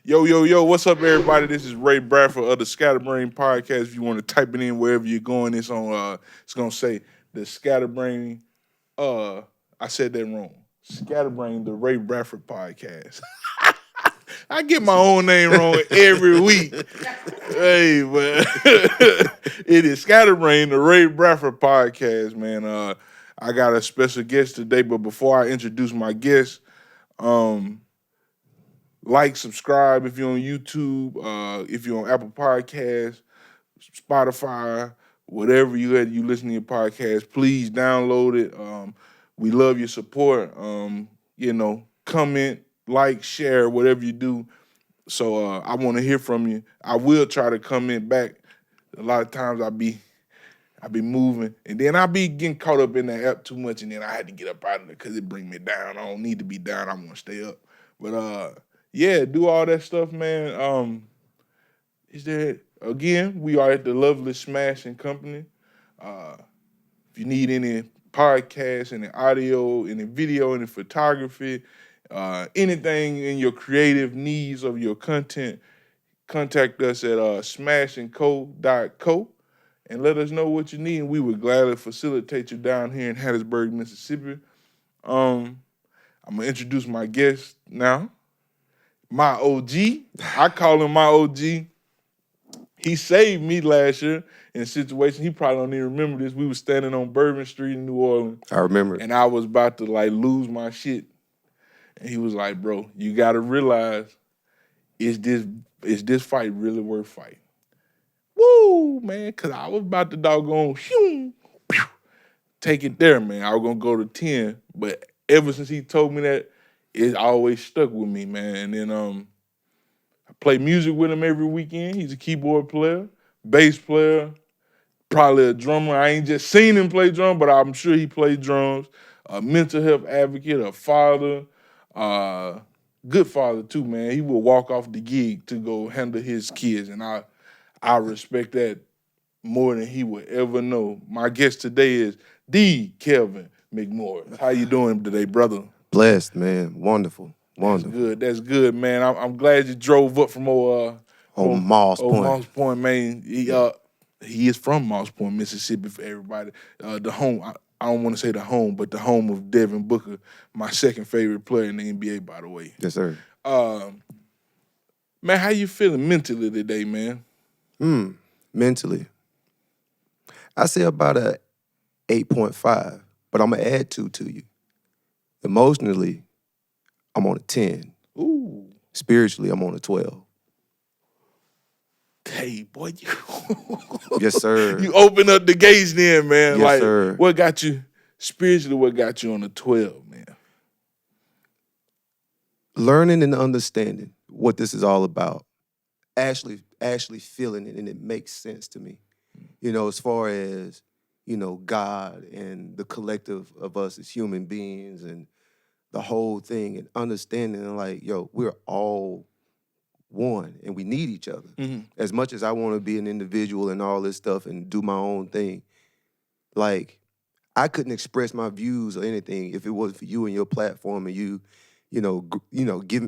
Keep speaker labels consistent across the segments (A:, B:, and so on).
A: Yo, what's up, everybody? This is Ray Bradford of the Scatterbrain podcast. If you want to type it in wherever you're going, it's gonna say the Scatterbrain, I said that wrong. Scatterbrain, the Ray Bradford podcast. I get my own name wrong every week. Hey, but it is Scatterbrain, the Ray Bradford podcast, man. I got a special guest today, but before I introduce my guest, like, subscribe if you're on YouTube, if you're on Apple Podcasts, Spotify, whatever you listen to your podcast, please download it. We love your support. Comment, like, share, whatever you do. So I want to hear from you. I will try to comment back. A lot of times I be moving, and then I be getting caught up in that app too much, and then I had to get up out of it because it bring me down. I don't need to be down. I want to stay up. But yeah, do all that stuff, man. We are at the lovely Smash and Company. If you need any podcasts, any audio, any video, any photography, anything in your creative needs of your content, contact us at smashandco.co and let us know what you need, and we would gladly facilitate you down here in Hattiesburg, Mississippi. I'm going to introduce my guest now. My OG. I call him my OG. He saved me last year in a situation. He probably don't even remember this. We were standing on Bourbon Street in New Orleans.
B: I remember.
A: And I was about to lose my shit. And he was like, bro, you got to realize, is this fight really worth fighting? Woo, man, because I was about to doggone take it there, man. I was going to go to 10. But ever since he told me that, it always stuck with me, man. And then I play music with him every weekend. He's a keyboard player, bass player, probably a drummer. I ain't just seen him play drums, but I'm sure he plays drums. A mental health advocate, a father, good father too, man. He would walk off the gig to go handle his kids, and I respect that more than he would ever know. My guest today is the Kelvin McMorris. How you doing today, brother?
B: Blessed, man. Wonderful.
A: That's good, man. I'm glad you drove up from
B: Moss Point.
A: Moss Point, man. He is from Moss Point, Mississippi, for everybody. The home, I don't want to say the home, but the home of Devin Booker, my second favorite player in the NBA, by the way.
B: Yes, sir.
A: Man, how you feeling mentally today, man?
B: Mentally, I say about a 8.5, but I'm going to add 2 to you. Emotionally, I'm on a 10.
A: Ooh.
B: Spiritually, I'm on a 12.
A: Hey, boy,
B: Yes, sir.
A: You open up the gates then, man.
B: Yes, sir.
A: What got you, spiritually, what got you on a 12, man?
B: Learning and understanding what this is all about. Actually feeling it, and it makes sense to me. You know, as far as, God and the collective of us as human beings and the whole thing, and understanding we're all one and we need each other.
A: Mm-hmm.
B: As much as I want to be an individual and all this stuff and do my own thing, I couldn't express my views or anything if it wasn't for you and your platform and you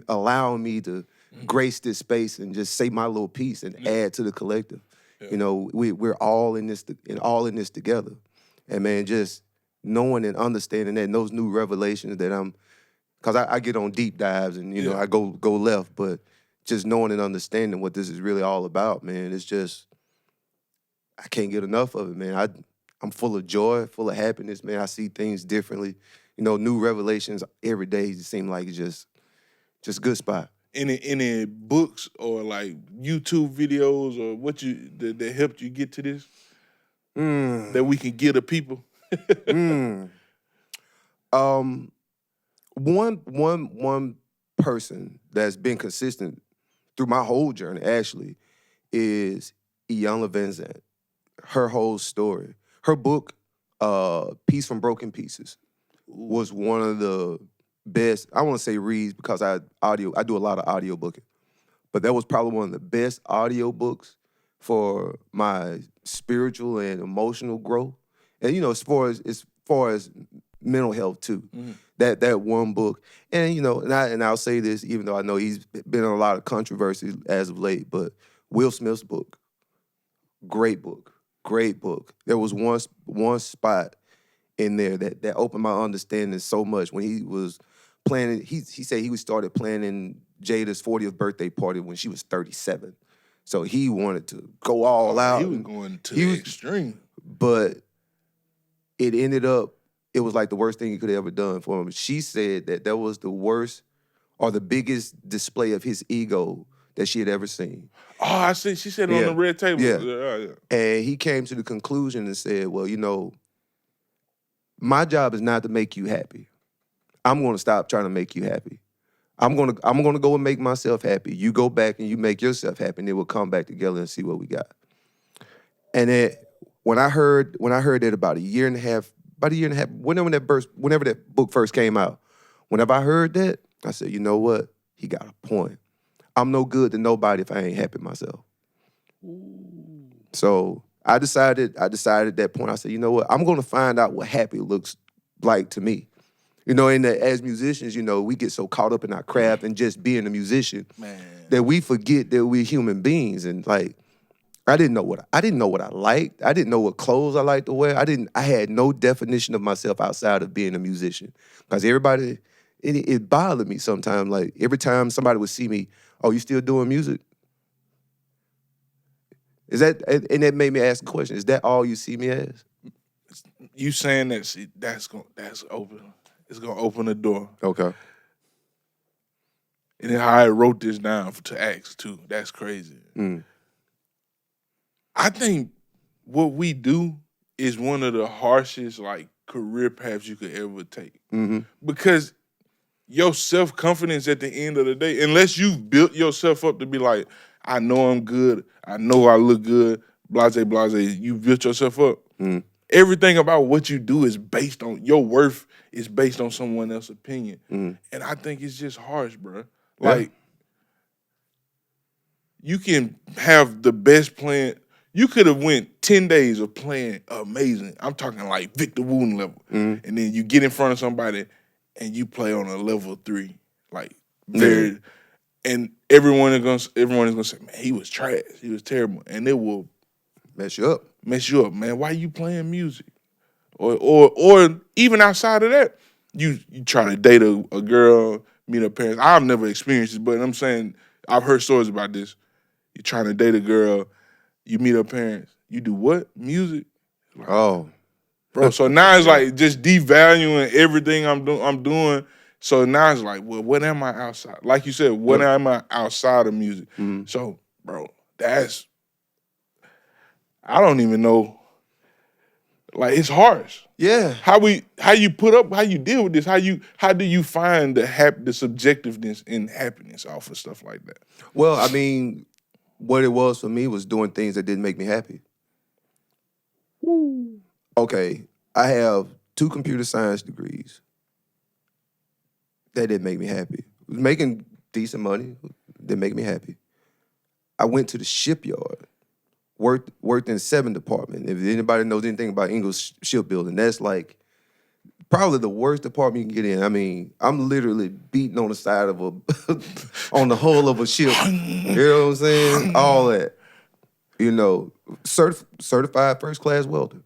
B: allowing me to grace this space and just say my little piece and add to the collective. Yeah. We're all in this together. And man, just knowing and understanding that, and those new revelations that because I get on deep dives and I go left, but just knowing and understanding what this is really all about, man, it's just, I can't get enough of it, man. I'm full of joy, full of happiness, man. I see things differently. New revelations every day seem like it's just good spot.
A: Any books or YouTube videos or that helped you get to this that we can give to people?
B: One person that's been consistent through my whole journey actually is Iyanla Vanzant. Her whole story, her book, Piece from Broken Pieces, was one of the best, I want to say reads because I do a lot of audio booking, but that was probably one of the best audio books for my spiritual and emotional growth. And as far as mental health too. That one book, and you know, and I'll say this, even though I know he's been in a lot of controversy as of late, but Will Smith's book, great book, great book. There was one spot in there that opened my understanding so much when he was planning. He said he started planning Jada's 40th birthday party when she was 37. So he wanted to go all out.
A: He was going to the extreme.
B: But it ended up, it was like the worst thing he could have ever done for him. She said that was the worst or the biggest display of his ego that she had ever seen.
A: Oh, I see. She said it on the red table.
B: Yeah. And he came to the conclusion and said, well, you know, my job is not to make you happy. I'm going to stop trying to make you happy. I'm going to go and make myself happy. You go back and you make yourself happy, and then we'll come back together and see what we got. And then when I heard that about a year and a half, whenever that book first came out, whenever I heard that, I said, you know what? He got a point. I'm no good to nobody if I ain't happy myself. Ooh. So I decided at that point, I said, you know what? I'm going to find out what happy looks like to me. You know, and as musicians, you know, we get so caught up in our craft and just being a musician that we forget that we're human beings. And like, I didn't know what I liked. I didn't know what clothes I liked to wear. I had no definition of myself outside of being a musician. Because everybody, it bothered me sometimes. Like every time somebody would see me, oh, you still doing music? And that made me ask the question, is that all you see me as?
A: You saying that's open. It's gonna open the door.
B: Okay.
A: And then how I wrote this down to ask too. That's crazy. I think what we do is one of the harshest like career paths you could ever take. Because your self-confidence at the end of the day, unless you've built yourself up to be like, I know I'm good, I know I look good, blase, you built yourself up. Everything about what you do is based on, your worth is based on someone else's opinion. And I think it's just harsh, bro. Like, you can have the best plan. You could have went 10 days of playing amazing. I'm talking like Victor Wooten level. And then you get in front of somebody and you play on a level 3. Like, very, and everyone is gonna say, man, he was trash. He was terrible. And it will
B: mess you up.
A: Man. Why you playing music? Or even outside of that, you try to date a girl, meet her parents. I've never experienced it, but I'm saying I've heard stories about this. You're trying to date a girl, you meet her parents. You do what? Music? Like,
B: oh.
A: Bro, so now it's like just devaluing everything I'm doing. So now it's like, well, what am I outside? Like you said, what am I outside of music? So, bro, I don't even know. Like, it's harsh.
B: Yeah.
A: How you deal with this? How do you find the subjectiveness in happiness off of stuff like that?
B: Well, I mean, what it was for me was doing things that didn't make me happy. Woo. Okay, I have 2 computer science degrees. That didn't make me happy. Making decent money didn't make me happy. I went to the shipyard. Worked in 7 department. If anybody knows anything about English shipbuilding, that's like probably the worst department you can get in. I mean, I'm literally beating on the side of on the hull of a ship. You know what I'm saying? All that. You know, certified first class welder.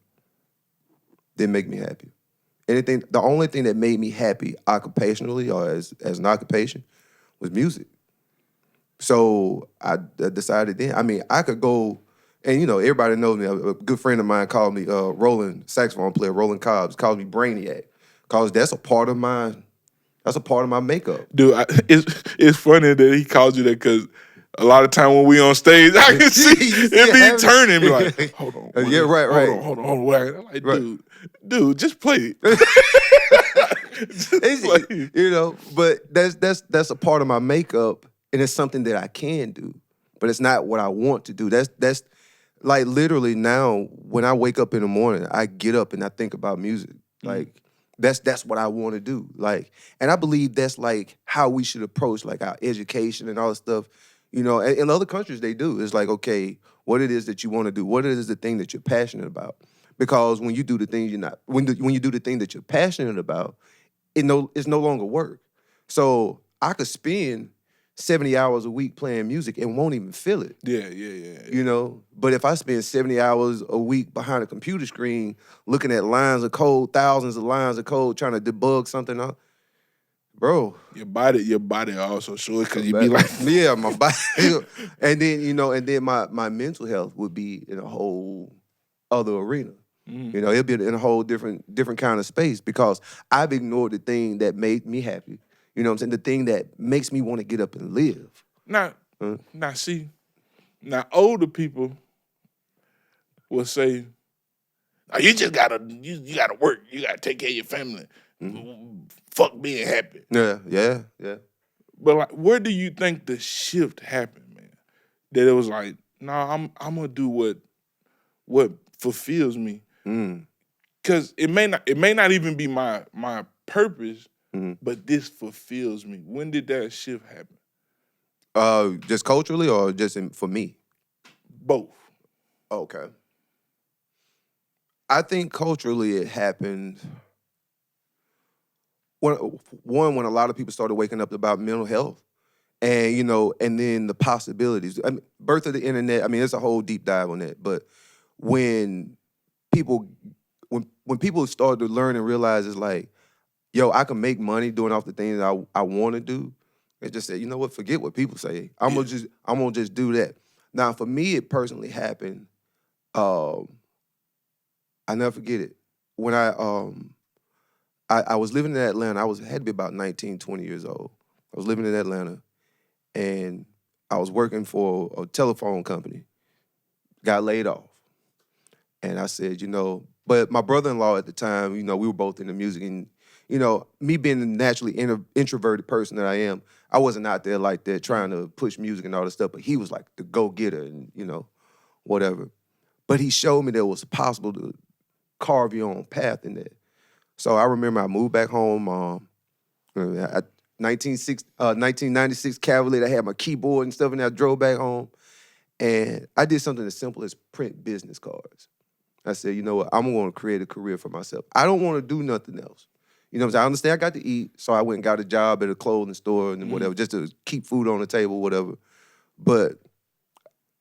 B: Didn't make me happy. The only thing that made me happy occupationally or as an occupation was music. So I decided then, I mean, I could go. And, you know, everybody knows me. A good friend of mine called me, saxophone player, Roland Cobbs, calls me Brainiac. Because that's a part of my makeup.
A: Dude, it's funny that he calls you that because a lot of time when we on stage, I can see it be turning. Be like, hold on.
B: Yeah, right.
A: Hold on. I'm like, dude, just play it.
B: You know, but that's a part of my makeup, and it's something that I can do. But it's not what I want to do. That's like literally now when I wake up in the morning, I get up and I think about music. Like that's what I want to do. Like, and I believe that's like how we should approach like our education and all that stuff. You know, in other countries they do. It's like, okay, what it is that you want to do, what it is the thing that you're passionate about. Because when you do the things you're not, when you do the thing that you're passionate about, it's no longer work. So I could spend 70 hours a week playing music and won't even feel it.
A: Yeah.
B: You know, but if I spend 70 hours a week behind a computer screen looking at lines of code, thousands of lines of code, trying to debug something out, bro.
A: Your body also shows because you be like,
B: yeah, my body. And then, and then my mental health would be in a whole other arena.
A: Mm-hmm.
B: You know, it'd be in a whole different kind of space because I've ignored the thing that made me happy. You know what I'm saying? The thing that makes me want to get up and live.
A: Now, older people will say, oh, you just gotta work. You gotta take care of your family. Mm-hmm. Fuck being happy.
B: Yeah.
A: But like, where do you think the shift happened, man? That it was like, I'm gonna do what fulfills me. Cause it may not even be my purpose, but this fulfills me. When did that shift happen?
B: Just culturally or just for me?
A: Both.
B: Okay. I think culturally it happened when a lot of people started waking up about mental health, and and then the possibilities. I mean, birth of the internet. I mean, it's a whole deep dive on that. But when people started to learn and realize it's like, yo, I can make money doing off the things I want to do, they just said, you know what, forget what people say. I'm gonna just do that. Now, for me, it personally happened. I never forget it. When I was living in Atlanta. I had to be about 19, 20 years old. I was living in Atlanta, and I was working for a telephone company. Got laid off. And I said, but my brother-in-law at the time, we were both into music. And, me being the naturally introverted person that I am, I wasn't out there like that trying to push music and all this stuff. But he was like the go-getter and, whatever. But he showed me that it was possible to carve your own path in that. So I remember I moved back home. 1996 Cavalier, I had my keyboard and stuff, and I drove back home. And I did something as simple as print business cards. I said, you know what, I'm going to create a career for myself. I don't want to do nothing else. You know what I'm saying? I understand I got to eat, so I went and got a job at a clothing store and whatever, just to keep food on the table, whatever. But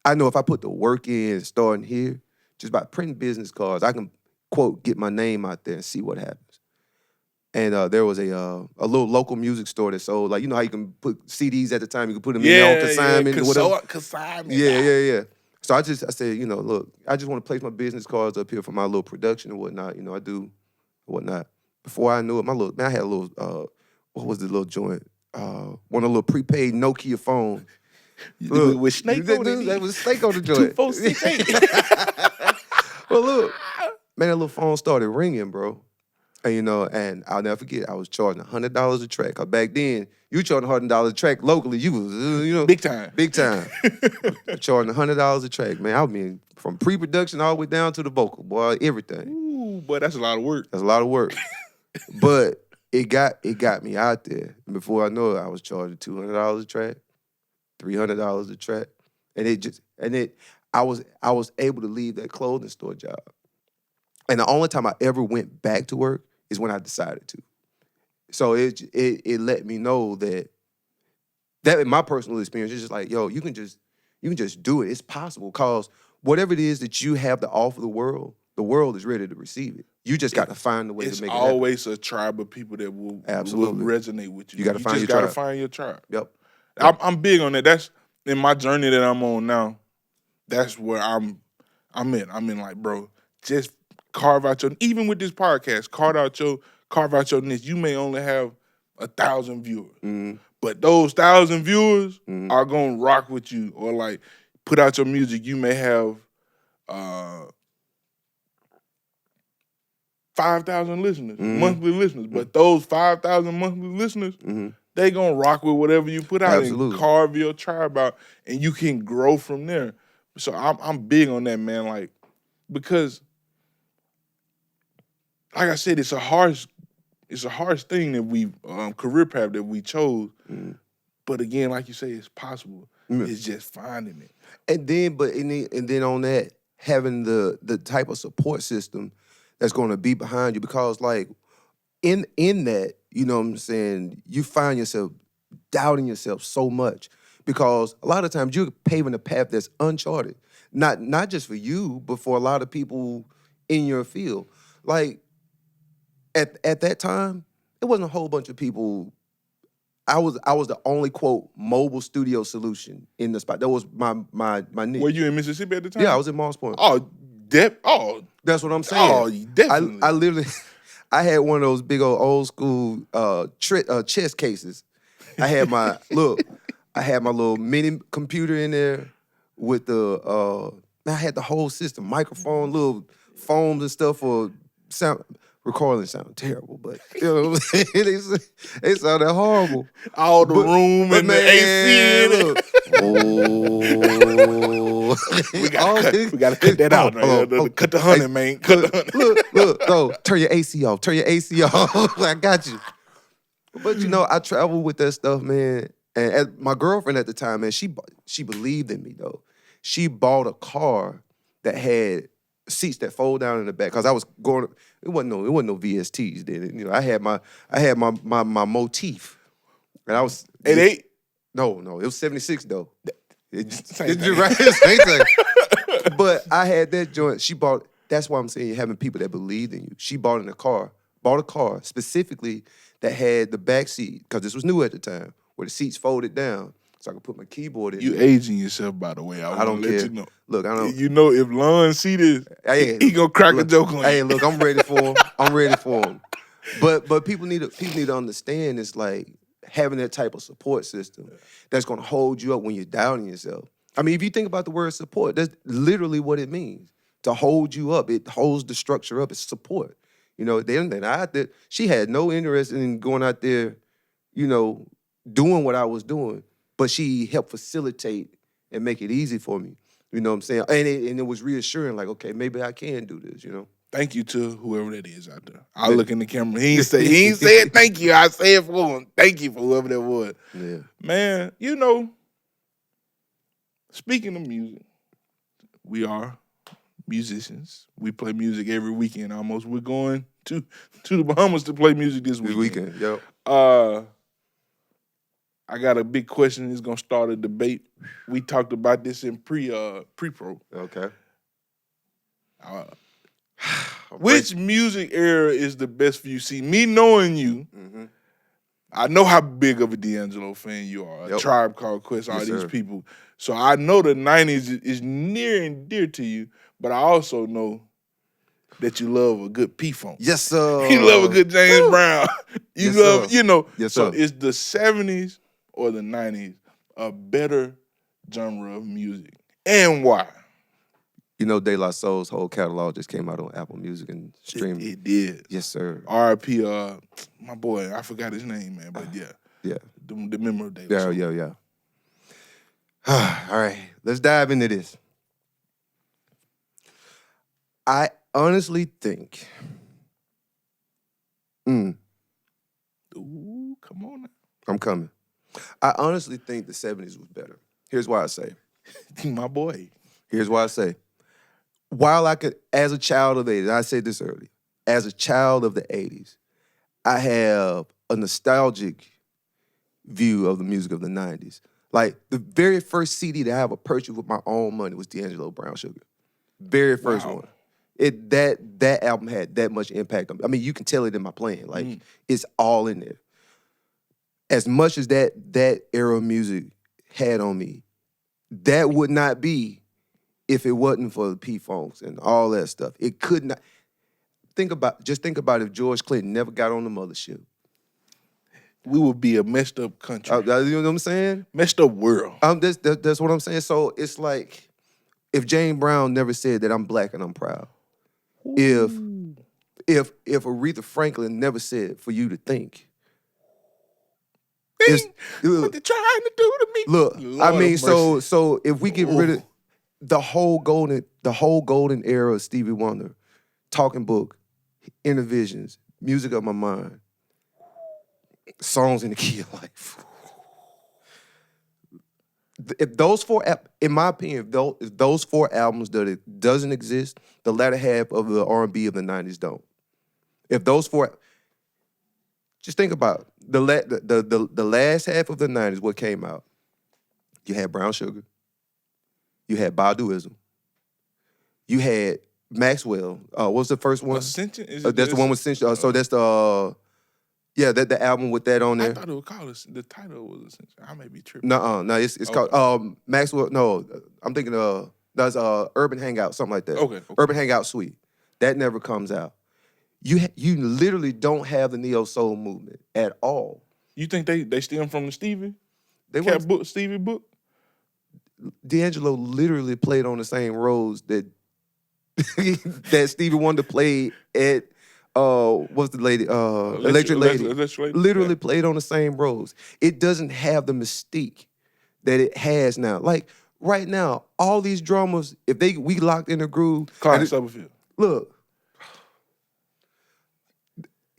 B: I know if I put the work in starting here, just by printing business cards, I can, quote, get my name out there and see what happens. And there was a little local music store that sold, like, how you can put CDs at the time, you can put them in your own consignment or whatever.
A: Consignment.
B: Yeah. So I said, look, I just want to place my business cards up here for my little production and whatnot. I do whatnot. Before I knew it, I had a little, what was the little joint? One of the little prepaid Nokia phone.
A: Look, with Snake on it.
B: That was Snake on the joint.
A: 2468.
B: Well, look, man, that little phone started ringing, bro. And, and I'll never forget, I was charging $100 a track. Cause back then, you charging $100 a track locally, you was,
A: Big time.
B: Charging $100 a track, man. I mean, from pre-production all the way down to the vocal, boy, everything.
A: Ooh, boy, that's a lot of work.
B: That's a lot of work. But it got me out there. And before I know it, I was charging $200 a track, $300 a track. And I was able to leave that clothing store job. And the only time I ever went back to work is when I decided to. So it let me know that in my personal experience, it's just like, yo, you can just do it. It's possible, because whatever it is that you have to offer the world is ready to receive it. You just got to find a way to make it happen.
A: It's always a tribe of people that will resonate with you.
B: You got to find your tribe.
A: You just got to find your tribe.
B: Yep.
A: I'm big on that. That's in my journey that I'm on now. That's where I'm in. I'm in, like, bro, just carve out your, even with this podcast, carve out your niche. You may only have 1,000 viewers, but those 1,000 viewers are gonna rock with you. Or like, put out your music. You may have 5,000 listeners, monthly listeners, but those 5,000 monthly listeners, they gonna rock with whatever you put out and carve your tribe out, and you can grow from there. So I'm big on that, man. Like, because, like I said, it's a harsh thing that we career path that we chose. But again, like you say, it's possible. It's just finding it.
B: And then on that, having the type of support system that's going to be behind you, because like in that, you know what I'm saying, you find yourself doubting yourself so much because a lot of times you're paving a path that's uncharted. Not just for you, but for a lot of people in your field. Like at that time, it wasn't a whole bunch of people. I was the only quote mobile studio solution in the spot. That was my niche.
A: Were you in Mississippi at the time?
B: Yeah, I was in Moss Point.
A: Oh,
B: That's what I'm saying.
A: Oh, definitely.
B: I literally, I had one of those big old school chess cases. I had my little mini computer in there with I had the whole system, microphone, little foams and stuff for sound. Recording sound terrible, but you know what I'm saying? They sounded horrible.
A: All the room and
B: man,
A: the AC in it.
B: Oh.
A: We gotta cut that out. Cut the honey, man. Cut the honey.
B: Look, no, turn your AC off. Turn your AC off. I got you. But you know, I traveled with that stuff, man. And my girlfriend at the time, man, she believed in me though. She bought a car that had seats that fold down in the back, because I was going. It wasn't no VSTs then. You know, I had my motif, and I was
A: 88.
B: No, it was 76 though.
A: Same thing.
B: Right, same thing. But I had that joint. She bought. That's why I'm saying you're having people that believed in you. She bought a car specifically that had the back seat, because this was new at the time, where the seats folded down, so I could put my keyboard in.
A: You aging yourself, by the way. I don't care. Let you know.
B: Look, I don't.
A: You know, if Lon see this, he gonna crack a joke on you.
B: Hey, look, I'm ready for him. I'm ready for him. But people need to understand, it's like having that type of support system that's gonna hold you up when you're doubting yourself. I mean, if you think about the word support, that's literally what it means. To hold you up. It holds the structure up. It's support. You know, she had no interest in going out there, you know, doing what I was doing, but she helped facilitate and make it easy for me. You know what I'm saying? And it was reassuring, like, okay, maybe I can do this, you know?
A: Thank you to whoever that is out there. I look in the camera. He ain't said thank you. I say it for him. Thank you for whoever that was.
B: Yeah.
A: Man, you know, speaking of music, we are musicians. We play music every weekend almost. We're going to the Bahamas to play music this weekend.
B: Yep.
A: I got a big question. It's gonna start a debate. We talked about this in pre-pro.
B: Okay.
A: Which music era is the best for you? See, me knowing you, I know how big of a D'Angelo fan you are. A Tribe Called Quest, all these people. So I know the 90s is near and dear to you, but I also know that you love a good P-Funk.
B: Yes, sir.
A: You love a good James Brown. You love,
B: sir.
A: you know.
B: Yes,
A: so
B: sir.
A: is the 70s or the 90s a better genre of music? And why?
B: You know, De La Soul's whole catalog just came out on Apple Music and streaming.
A: It did.
B: Yes, sir.
A: R.I.P. My boy, I forgot his name, man, but yeah.
B: Yeah.
A: The memory of De La Soul.
B: Yeah. All right, let's dive into this. I honestly think.
A: Ooh, come on now.
B: I'm coming. I honestly think the 70s was better. Here's why I say.
A: My boy.
B: Here's why I say. While I could, as a child of the 80s, I said this early, as a child of the 80s, I have a nostalgic view of the music of the 90s. Like, the very first CD that I ever purchased with my own money was D'Angelo Brown Sugar. Very first one. That album had that much impact on me. I mean, you can tell it in my playing. Like, it's all in there. As much as that era of music had on me, that would not be if it wasn't for the P-Funks and all that stuff. It could not. Think about if George Clinton never got on the Mothership.
A: We would be a messed up country.
B: You know what I'm saying?
A: Messed up world.
B: That's what I'm saying. So it's like if James Brown never said that I'm black and I'm proud. Ooh. If Aretha Franklin never said for you to think.
A: What they trying to do to me?
B: Look, Lord, I mean, so if we get rid of the whole golden era of Stevie Wonder, Talking Book, Inner Visions, Music of My Mind, Songs in the Key of Life. if those four, in my opinion, if those four albums that it doesn't exist, the latter half of the R&B of the '90s don't. If those four, just think about it. The last half of the '90s, what came out? You had Brown Sugar, you had Baduism, you had Maxwell. What's the first one?
A: Ascension?
B: That's the one with Ascension. So that's the that the album with that on there.
A: I thought it was called the title was Ascension. I may be tripping.
B: No, it's called Maxwell. No, I'm thinking that's Urban Hangout, something like that.
A: Okay.
B: Urban Hangout Suite. That never comes out. You literally don't have the neo soul movement at all.
A: You think they stem from the Stevie?
B: They
A: Cat book, Stevie book?
B: D'Angelo literally played on the same roads that that Stevie Wonder played at what's the lady? Electric Lady. Literally played on the same roads. It doesn't have the mystique that it has now. Like right now, all these drummers, if we locked in a groove.
A: Clyde Stubblefield.
B: Look,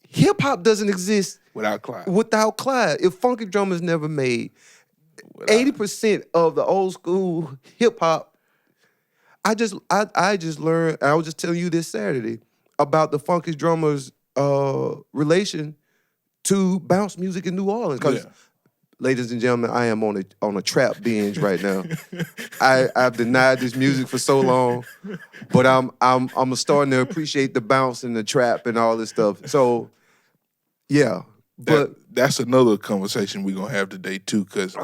B: hip hop doesn't exist
A: without Clyde.
B: If funky drummers never made 80% of the old school hip hop, I just learned. I was just telling you this Saturday about the funky drummers' relation to bounce music in New Orleans. Because, ladies and gentlemen, I am on a trap binge right now. I've denied this music for so long, but I'm starting to appreciate the bounce and the trap and all this stuff. So, yeah. But
A: that's another conversation we're gonna have today too, because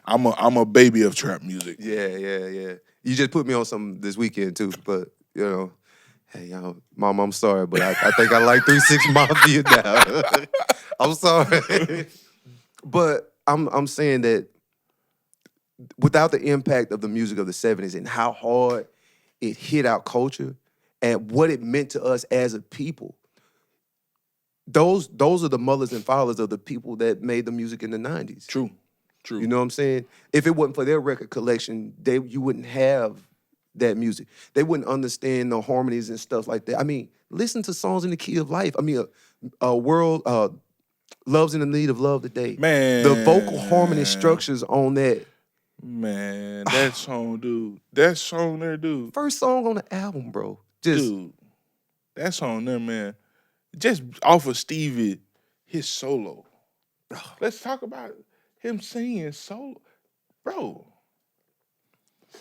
A: I'm a baby of trap music.
B: Yeah. You just put me on some this weekend too, but you know, hey, Mom, I'm sorry, but I think I like 3 6 Mafia now. I'm sorry, but I'm saying that without the impact of the music of the '70s and how hard it hit our culture and what it meant to us as a people. Those are the mothers and fathers of the people that made the music in the '90s.
A: True.
B: You know what I'm saying? If it wasn't for their record collection, you wouldn't have that music. They wouldn't understand the harmonies and stuff like that. I mean, listen to songs in the key of life. I mean, a world loves in the need of love today.
A: Man,
B: the vocal harmony structures on that.
A: Man, that song, dude. That song there, dude.
B: First song on the album, bro.
A: Dude, that song there, man. Just off of Stevie, his solo. Let's talk about him singing solo. Bro,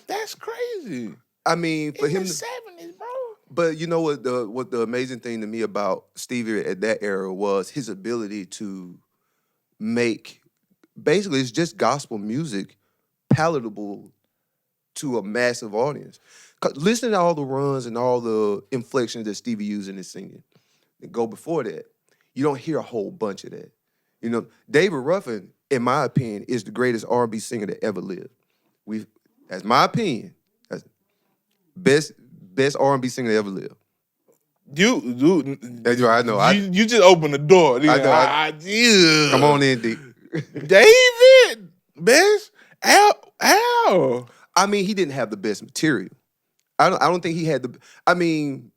A: that's crazy.
B: I mean, for him
A: in the 70s, bro.
B: But you know what the amazing thing to me about Stevie at that era was his ability to make, basically it's just gospel music palatable to a massive audience. Listen to all the runs and all the inflections that Stevie used in his singing. Go before that, you don't hear a whole bunch of that. You know, David Ruffin, in my opinion, is the greatest R&B singer that ever lived. That's my opinion. That's best R&B singer that ever lived. I know.
A: You just opened the door.
B: I know. Come on in, D.
A: David, best Al.
B: I mean, he didn't have the best material. I don't think he had the. I mean,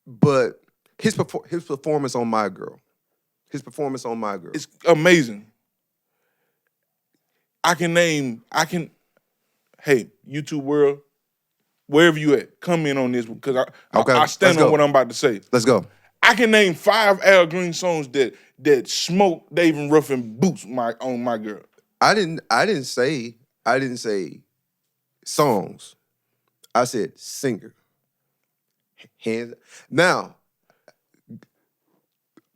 B: but. His performance on My Girl.
A: It's amazing. Hey, YouTube world, wherever you at, come in on this because I stand on what I'm about to say.
B: Let's go.
A: I can name 5 Al Green songs that smoke David Ruffin boots on My Girl.
B: I didn't say songs. I said singer. Hands now.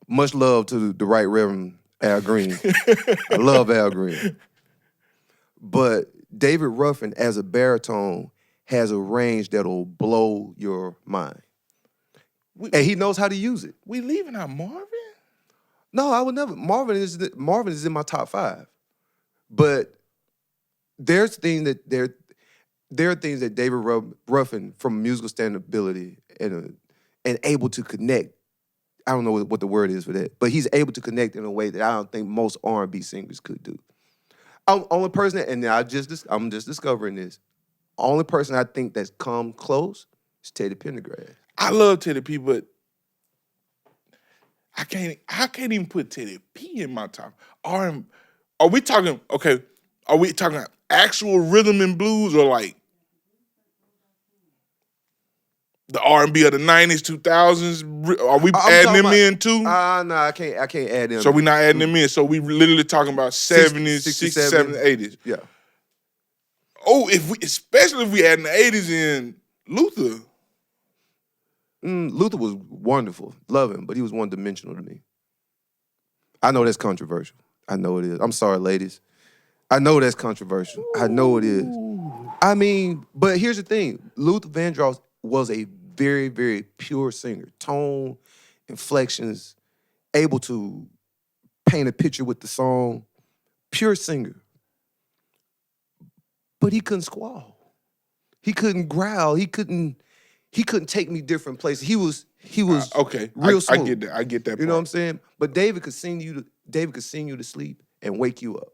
B: Much love to the Right Reverend Al Green. I love Al Green. But David Ruffin, as a baritone, has a range that'll blow your mind. And he knows how to use it.
A: We leaving out Marvin?
B: No, I would never. Marvin is in my top 5. But there's things that there are things that David Ruffin, from musical standability and able to connect. I don't know what the word is for that, but he's able to connect in a way that I don't think most R&B singers could do. Only person, and I'm just discovering this. Only person I think that's come close is Teddy Pendergrass.
A: I love Teddy P, but I can't even put Teddy P in my top. Are we talking? Okay, are we talking actual rhythm and blues or like the R&B of the 90s, 2000s? Are we
B: I'm
A: adding
B: talking
A: them
B: about,
A: in too?
B: no, I can't add them.
A: So we're not adding them in. So we literally talking about 70s, 60s, 70s, 80s.
B: Yeah.
A: Oh, especially if we adding the 80s in, Luther.
B: Luther was wonderful. Love him, but he was one-dimensional to me. I know that's controversial. I know it is. I'm sorry, ladies. I know that's controversial. I know it is. I mean, but here's the thing. Luther Vandross was a very, very pure singer. Tone, inflections, able to paint a picture with the song. Pure singer. But he couldn't squall. He couldn't growl. He couldn't take me different places. He was
A: okay.
B: real smooth.
A: I get that.
B: You know what I'm saying? But David could sing you to sleep and wake you up.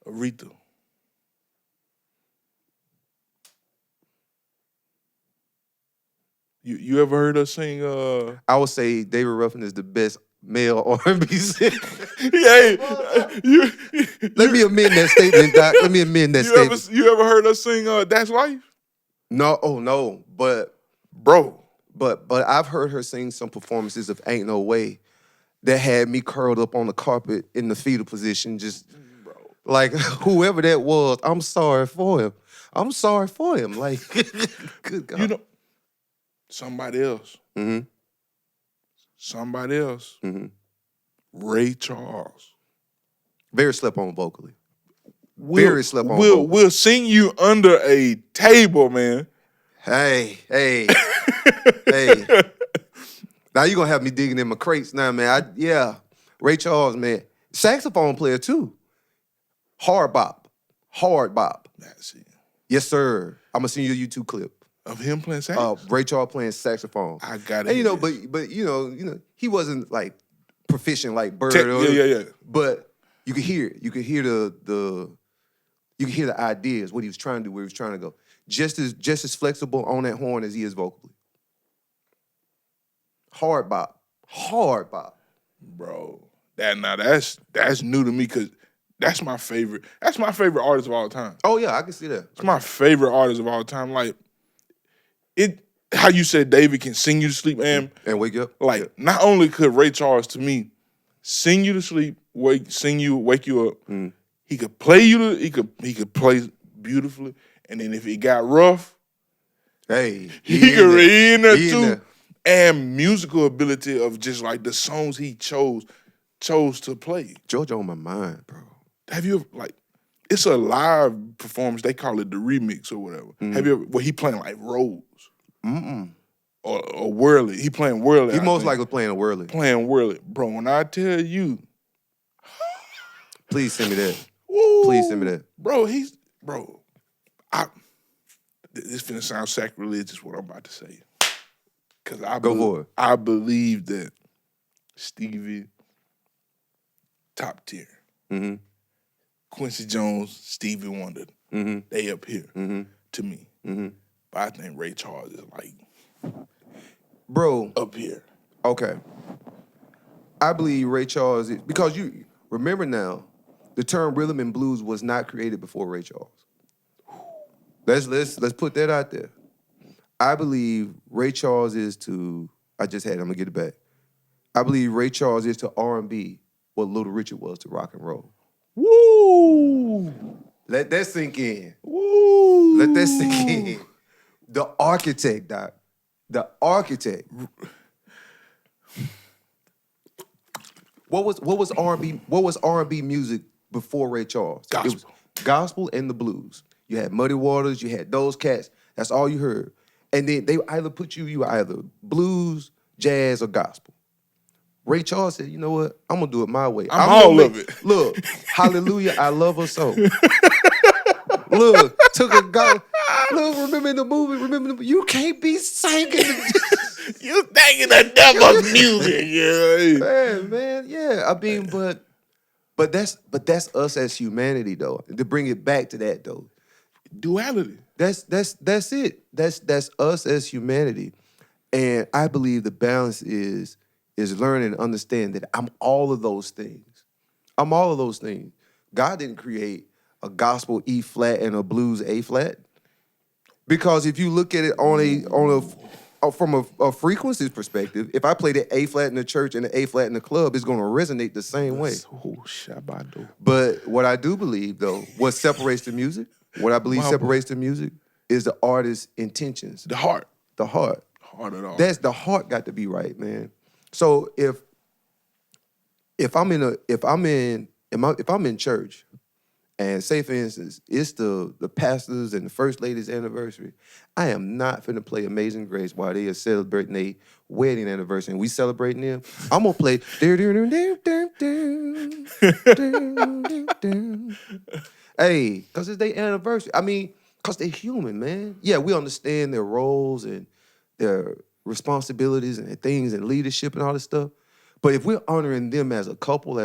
A: Aretha. You ever heard her sing?
B: I would say David Ruffin is the best male R&B singer. Let me amend that statement, Doc. Let me amend that statement.
A: You ever heard her sing That's Life?
B: No, no, but
A: bro.
B: But I've heard her sing some performances of Ain't No Way that had me curled up on the carpet in the fetal position, just like whoever that was, I'm sorry for him. I'm sorry for him. Like, good God.
A: You know, somebody else.
B: Mm-hmm.
A: Somebody else.
B: Mm-hmm.
A: Ray Charles.
B: Very slept on vocally. Very slept on vocally.
A: We'll sing you under a table, man.
B: Hey. Now you're going to have me digging in my crates now, man. Ray Charles, man. Saxophone player, too. Hard bop.
A: That's it.
B: Yes, sir. I'm going to send you a YouTube clip.
A: Of him playing saxophone?
B: Ray Charles playing saxophone.
A: I got it.
B: And, you know, but you know, he wasn't, like, proficient like Bird.
A: Yeah.
B: But you could hear it. You could hear the ideas, what he was trying to do, where he was trying to go. Just as flexible on that horn as he is vocally. Hard bop.
A: Bro. That's new to me because that's my favorite. That's my favorite artist of all time.
B: Oh yeah, I can see that.
A: It's my favorite artist of all time. Like how you said David can sing you to sleep and
B: wake you up.
A: Like not only could Ray Charles to me sing you to sleep, wake you up. Mm. He could play he could play beautifully. And then if it got rough,
B: he
A: could read in there too. And musical ability of just like the songs he chose to play.
B: Georgia on my mind, bro.
A: Have you ever, it's a live performance, they call it the remix or whatever. Mm-hmm. Have you ever, where he playing like Rose?
B: Mm-mm.
A: Or Whirly. He playing Whirly.
B: He most likely playing a Whirly.
A: Playing Whirly. Bro, when I tell you.
B: Please send me that.
A: Woo,
B: please send me that.
A: Bro, this finna sound sacrilegious what I'm about to say. Because I believe that Stevie, top tier.
B: Mm-hmm.
A: Quincy Jones, Stevie Wonder, they up here to me.
B: Mm-hmm.
A: But I think Ray Charles is like,
B: bro,
A: up here.
B: Okay. I believe Ray Charles is, because you remember now, the term rhythm and blues was not created before Ray Charles. Let's put that out there. I believe Ray Charles is to, I'm gonna get it back. I believe Ray Charles is to R&B what Little Richard was to rock and roll.
A: Woo!
B: Let that sink in.
A: Woo!
B: Let that sink in. The architect, Doc. The architect. What was R&B? What was R&B music before Ray Charles?
A: Gospel.
B: It was gospel and the blues. You had Muddy Waters. You had those cats. That's all you heard. And then they either you were either blues, jazz, or gospel. Ray Charles said, you know what? I'm going to do it my way.
A: I'm all of it.
B: Look, hallelujah, I love her so. Look, took a go. Look, remember the movie? You can't be singing.
A: You thinking the devil's music. Yeah.
B: Man, yeah. I mean, but that's us as humanity, though. To bring it back to that, though.
A: Duality.
B: That's it. That's us as humanity. And I believe the balance is learning and understand that I'm all of those things. I'm all of those things. God didn't create a gospel E flat and a blues A flat? Because if you look at it from a frequency perspective, if I play the A flat in the church and the A flat in the club, it's going to resonate the same way.
A: Oh, Shabado.
B: But what I do believe, though, what separates the music, what I believe separates the music is the artist's intentions.
A: The heart.
B: The heart.
A: Heart at all.
B: That's the heart got to be right, man. So if I'm in church, and say for instance, it's the pastors and the first lady's anniversary, I am not finna play Amazing Grace while they are celebrating their wedding anniversary and we celebrating them. I'm gonna play hey, cause it's their anniversary. I mean, cause they're human, man. Yeah, we understand their roles and their responsibilities and their things and leadership and all this stuff. But if we're honoring them as a couple,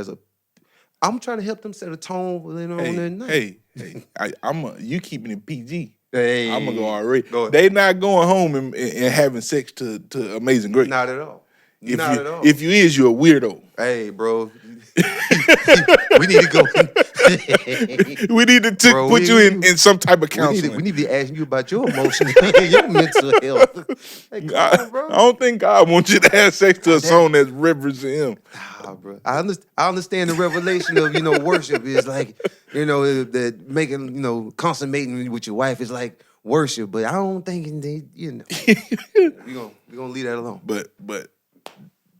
B: I'm trying to help them set a tone on their night.
A: You keeping it PG.
B: Hey,
A: I'm gonna go already. They not going home and having sex to Amazing Grace.
B: Not at all.
A: Not at all. If you is, you're a weirdo.
B: Hey, bro. We need to go.
A: We need to put you in some type of counseling.
B: We need to be asking you about your emotions, your mental health. Hey, on, bro.
A: I don't think God wants you to have sex to a song that's reverencing Him.
B: Nah, bro. I understand the revelation of worship is like that making consummating with your wife is like worship, but I don't think we're gonna leave that alone.
A: But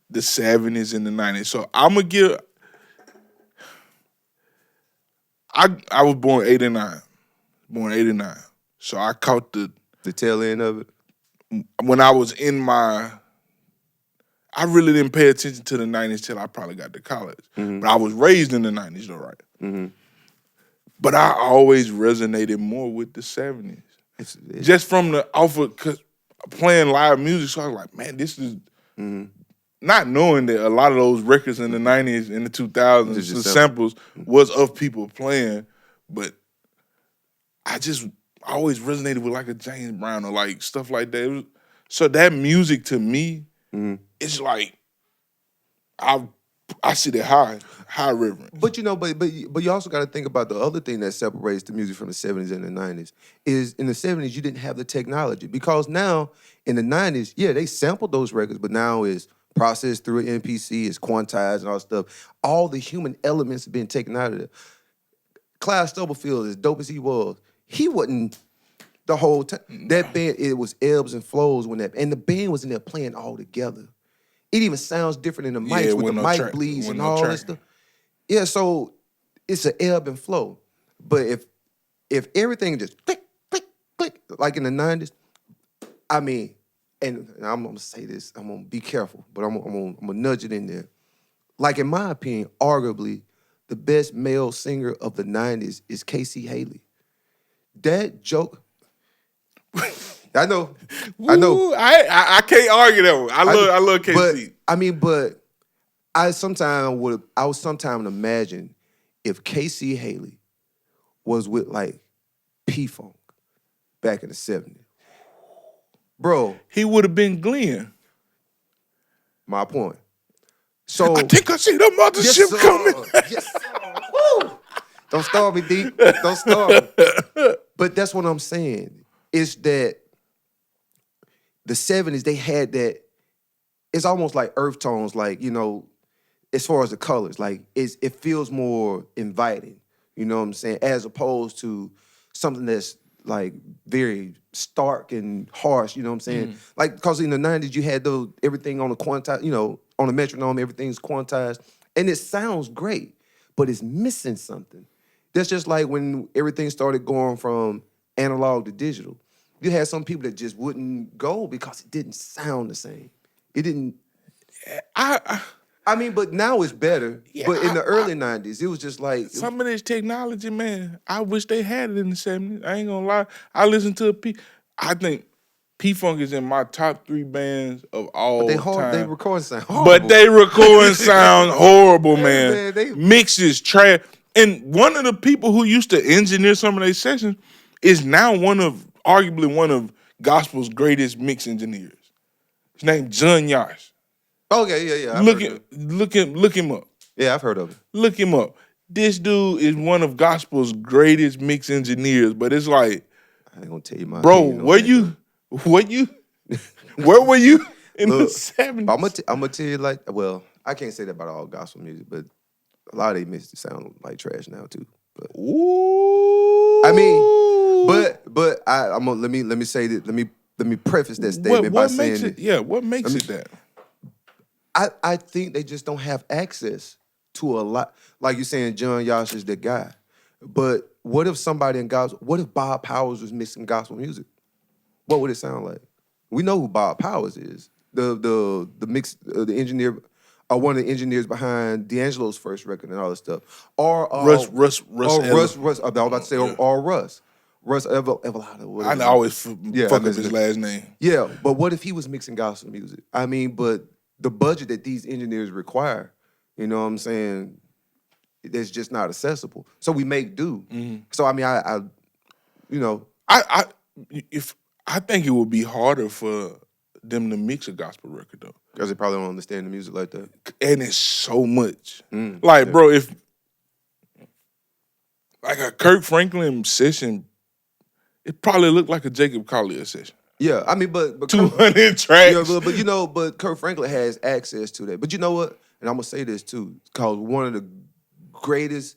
A: the 70s and the 90s. So I'm gonna give. I was born 89. So I caught the
B: tail end of it.
A: When I was I really didn't pay attention to the 90s till I probably got to college. Mm-hmm. But I was raised in the 90s though, right? Mm-hmm. But I always resonated more with the 70s. Just from cause playing live music, so I was like, man, this is not knowing that a lot of those records in the 90s and the 2000s, the samples was of people playing, but I always resonated with like a James Brown or like stuff like that. So that music to me, it's like I see that high reverence.
B: But but you also got to think about the other thing that separates the music from the 70s and the 90s is in the 70s you didn't have the technology, because now in the 90s, yeah, they sampled those records, but now it's processed through an MPC, it's quantized and all that stuff. All the human elements have been taken out of it. Clyde Stubblefield, as dope as he wasn't the whole time. That band, it was ebbs and flows and the band was in there playing all together. It even sounds different in the mics with the mic bleeds and all that stuff. Yeah, so it's an ebb and flow. But if everything just click, click, click, like in the 90s, I mean, and I'm gonna say this, I'm gonna be careful, but I'm gonna nudge it in there. Like in my opinion, arguably, the best male singer of the 90s is Casey Haley. That joke, I know.
A: I can't argue that one. I love Casey.
B: But I would sometimes imagine if Casey Haley was with like P-Funk back in the 70s. Bro.
A: He would have been Glenn.
B: My point. So
A: I think I see the Mothership coming.
B: Yes, sir. Woo! Don't start me, D. Don't start me. But that's what I'm saying. Is that the 70s, they had that, it's almost like earth tones, like, as far as the colors, like it feels more inviting, you know what I'm saying? As opposed to something that's like very stark and harsh, you know what I'm saying? Like, because in the 90s, you had everything on the quantized, on the metronome, everything's quantized, and it sounds great, but it's missing something. That's just like when everything started going from analog to digital. You had some people that just wouldn't go because it didn't sound the same. It didn't. I mean, but now it's better. Yeah, but in the early 90s, it was just like
A: some of this technology, man. I wish they had it in the 70s. I ain't gonna lie. I listen to I think P-Funk is in my top 3 bands of all time.
B: They record sound horrible.
A: But they recording sound horrible, man. Mixes trash. And one of the people who used to engineer some of their sessions is now arguably one of gospel's greatest mix engineers. His name's John Yash.
B: Okay, yeah.
A: Look him up.
B: Yeah, I've heard of it.
A: Look him up. this dude is one of gospel's greatest mix engineers, but it's like,
B: I ain't gonna tell you my
A: bro,
B: opinion on
A: where
B: that,
A: you, where were you in the
B: Look,
A: 70s?
B: I'm gonna tell you like, well, I can't say that about all gospel music, but a lot of they mixes sound like trash now too. But
A: Ooh.
B: I mean, but I'm gonna let me say that. Let me preface that statement by
A: what makes
B: saying
A: it? Yeah, what makes it that?
B: I think they just don't have access to a lot. Like you're saying, John Yosh is the guy. But what if somebody in gospel? What if Bob Powers was mixing gospel music? What would it sound like? We know who Bob Powers is. The mix the engineer, or one of the engineers behind D'Angelo's first record and all that stuff. Or
A: Russ.
B: Or Russ. I was about to say
A: Yeah.
B: or Russ. Russ Evelado.
A: I always fuck up his last name.
B: Yeah, but what if he was mixing gospel music? I mean, but the budget that these engineers require, you know what I'm saying, it's just not accessible. So we make do. So I mean, I you know,
A: I think it would be harder for them to mix a gospel record though,
B: because they probably don't understand the music like that.
A: and it's so much. Like, bro, if like a Kirk Franklin session, it probably looked like a Jacob Collier session.
B: Yeah, I mean, but
A: 200 tracks.
B: Yeah, but you know, but Kirk Franklin has access to that. But you know what? And I'm gonna say this too, because one of the greatest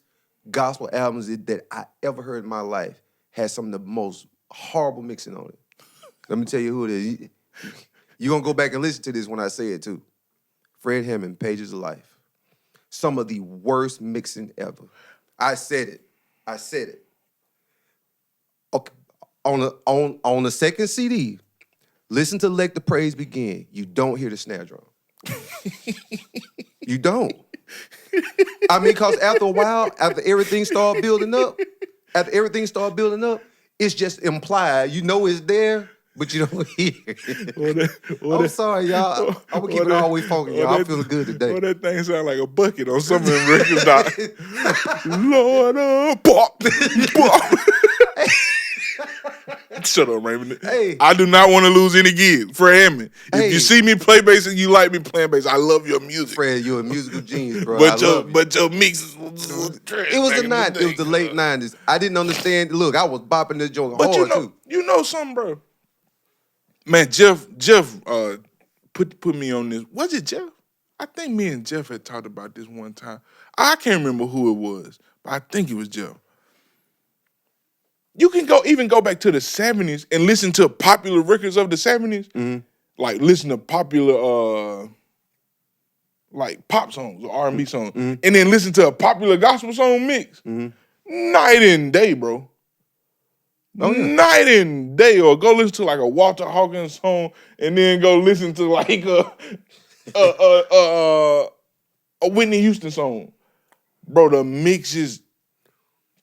B: gospel albums that I ever heard in my life has some of the most horrible mixing on it. Let me tell you who it is. You're gonna go back and listen to this when I say it too. Fred Hammond, Pages of Life. Some of the worst mixing ever. I said it. Okay. On the second CD, listen to Let the Praise Begin. You don't hear the snare drum. You don't. I mean, because after a while, after everything started building up, it's just implied. You know it's there, but you don't hear it. I'm sorry, y'all. I'm going to keep it all the way funky, y'all. I'm feeling good today.
A: Well, that thing sound like a bucket on some of them records, doc. Lord, pop, pop. Shut up, Raymond.
B: Hey.
A: I do not want to lose any gigs. Fred Hammond. If you see me play bass and you like me playing bass, I love your music.
B: Fred, you're a musical genius, bro.
A: But your mixes was trash.
B: It was the 90s. It was the late 90s. I didn't understand. Look, I was bopping this joint hard, too.
A: You know something, bro? Man, Jeff put me on this. Was it Jeff? I think me and Jeff had talked about this one time. I can't remember who it was, but I think it was Jeff. You can even go back to the 70s and listen to popular records of the 70s. Like listen to popular like pop songs or R&B songs. And then listen to a popular gospel song mix. Night and day, bro. Oh, yeah. Night and day. Or go listen to like a Walter Hawkins song and then go listen to like a Whitney Houston song. Bro, the mix is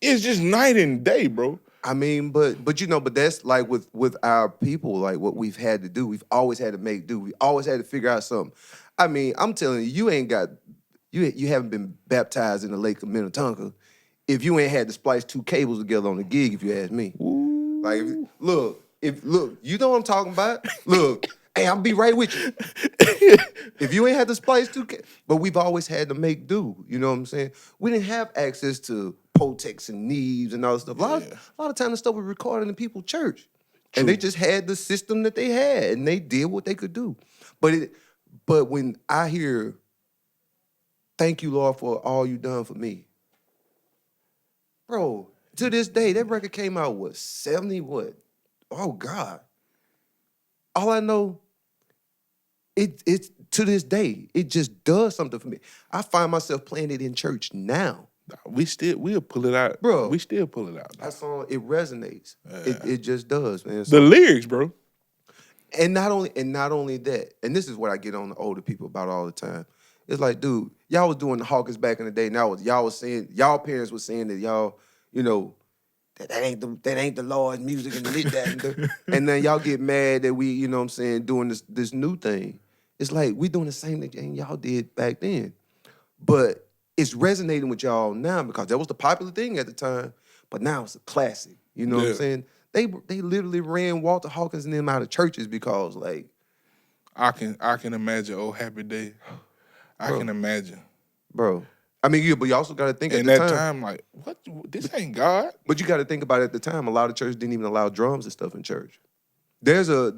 A: just night and day, bro.
B: I mean, but you know, but that's like with our people, like what we've had to do. We've always had to make do. We always had to figure out something. I mean, I'm telling you, you haven't been baptized in the lake of Minnetonka if you ain't had to splice two cables together on the gig, if you ask me.
A: Ooh.
B: Like, look, you know what I'm talking about? Look, hey, I'll be right with you. If you ain't had to splice two cables, but we've always had to make do, you know what I'm saying? We didn't have access to Potex and Neves and all that stuff. A lot of times the stuff was recorded in people's church. True. And they just had the system that they had, and they did what they could do. But when I hear, thank you, Lord, for all you done for me. Bro, to this day, that record came out, 70 what? Oh, God. All I know, it's to this day, it just does something for me. I find myself playing it in church now.
A: We'll pull it out.
B: Bro.
A: We still pull it out.
B: That song, it resonates. It just does, man.
A: So, the lyrics, bro.
B: And not only that, and this is what I get on the older people about all the time. It's like, dude, y'all was doing the Hawkins back in the day. Now y'all was saying, y'all parents was saying that y'all, you know, that ain't the Lord's music and this, that, and that. And then y'all get mad that we, you know what I'm saying, doing this new thing. It's like we doing the same thing y'all did back then. But it's resonating with y'all now because that was the popular thing at the time. But now it's a classic. You know what I'm saying? They literally ran Walter Hawkins and them out of churches because, like,
A: I can imagine Oh Happy Day. I can imagine.
B: Bro. I mean, but you also got to think at
A: And
B: the
A: that
B: time.
A: time, like, what? This ain't God.
B: But you got to think about it at the time. A lot of churches didn't even allow drums and stuff in church. There's a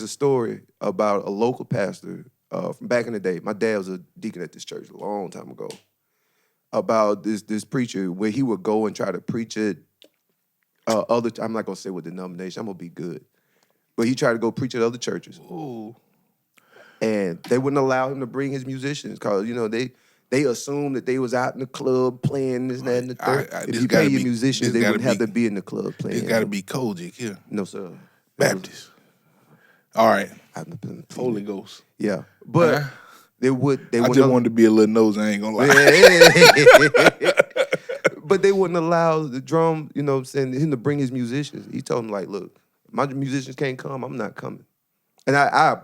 B: story about a local pastor from back in the day. My dad was a deacon at this church a long time ago. About this preacher where he would go and try to preach it. I'm not gonna say what denomination. I'm gonna be good, but he tried to go preach at other churches.
A: Ooh.
B: And they wouldn't allow him to bring his musicians because they assumed that they was out in the club playing this, that, and the third. If you pay your musicians, they wouldn't have to be in the club playing.
A: It's got to be Kojic here.
B: No, sir.
A: Baptist. All right.
B: Holy
A: Ghost.
B: Yeah, but they would.
A: I just wanted to be a little nose. I ain't gonna lie.
B: But they wouldn't allow the drum. You know, what I'm saying, him to bring his musicians. He told them like, "Look, my musicians can't come. I'm not coming." And I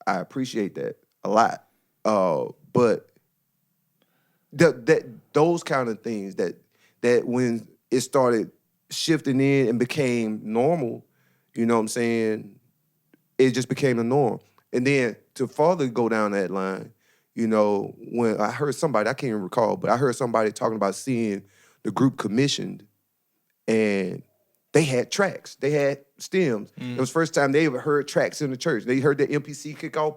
B: appreciate that a lot. But those kind of things that when it started shifting in and became normal, you know what I'm saying, it just became the norm. And then to further go down that line, you know, when I heard somebody, I can't even recall, but I heard somebody talking about seeing the group commissioned and they had tracks. They had stems. It was the first time they ever heard tracks in the church. They heard the MPC kick off.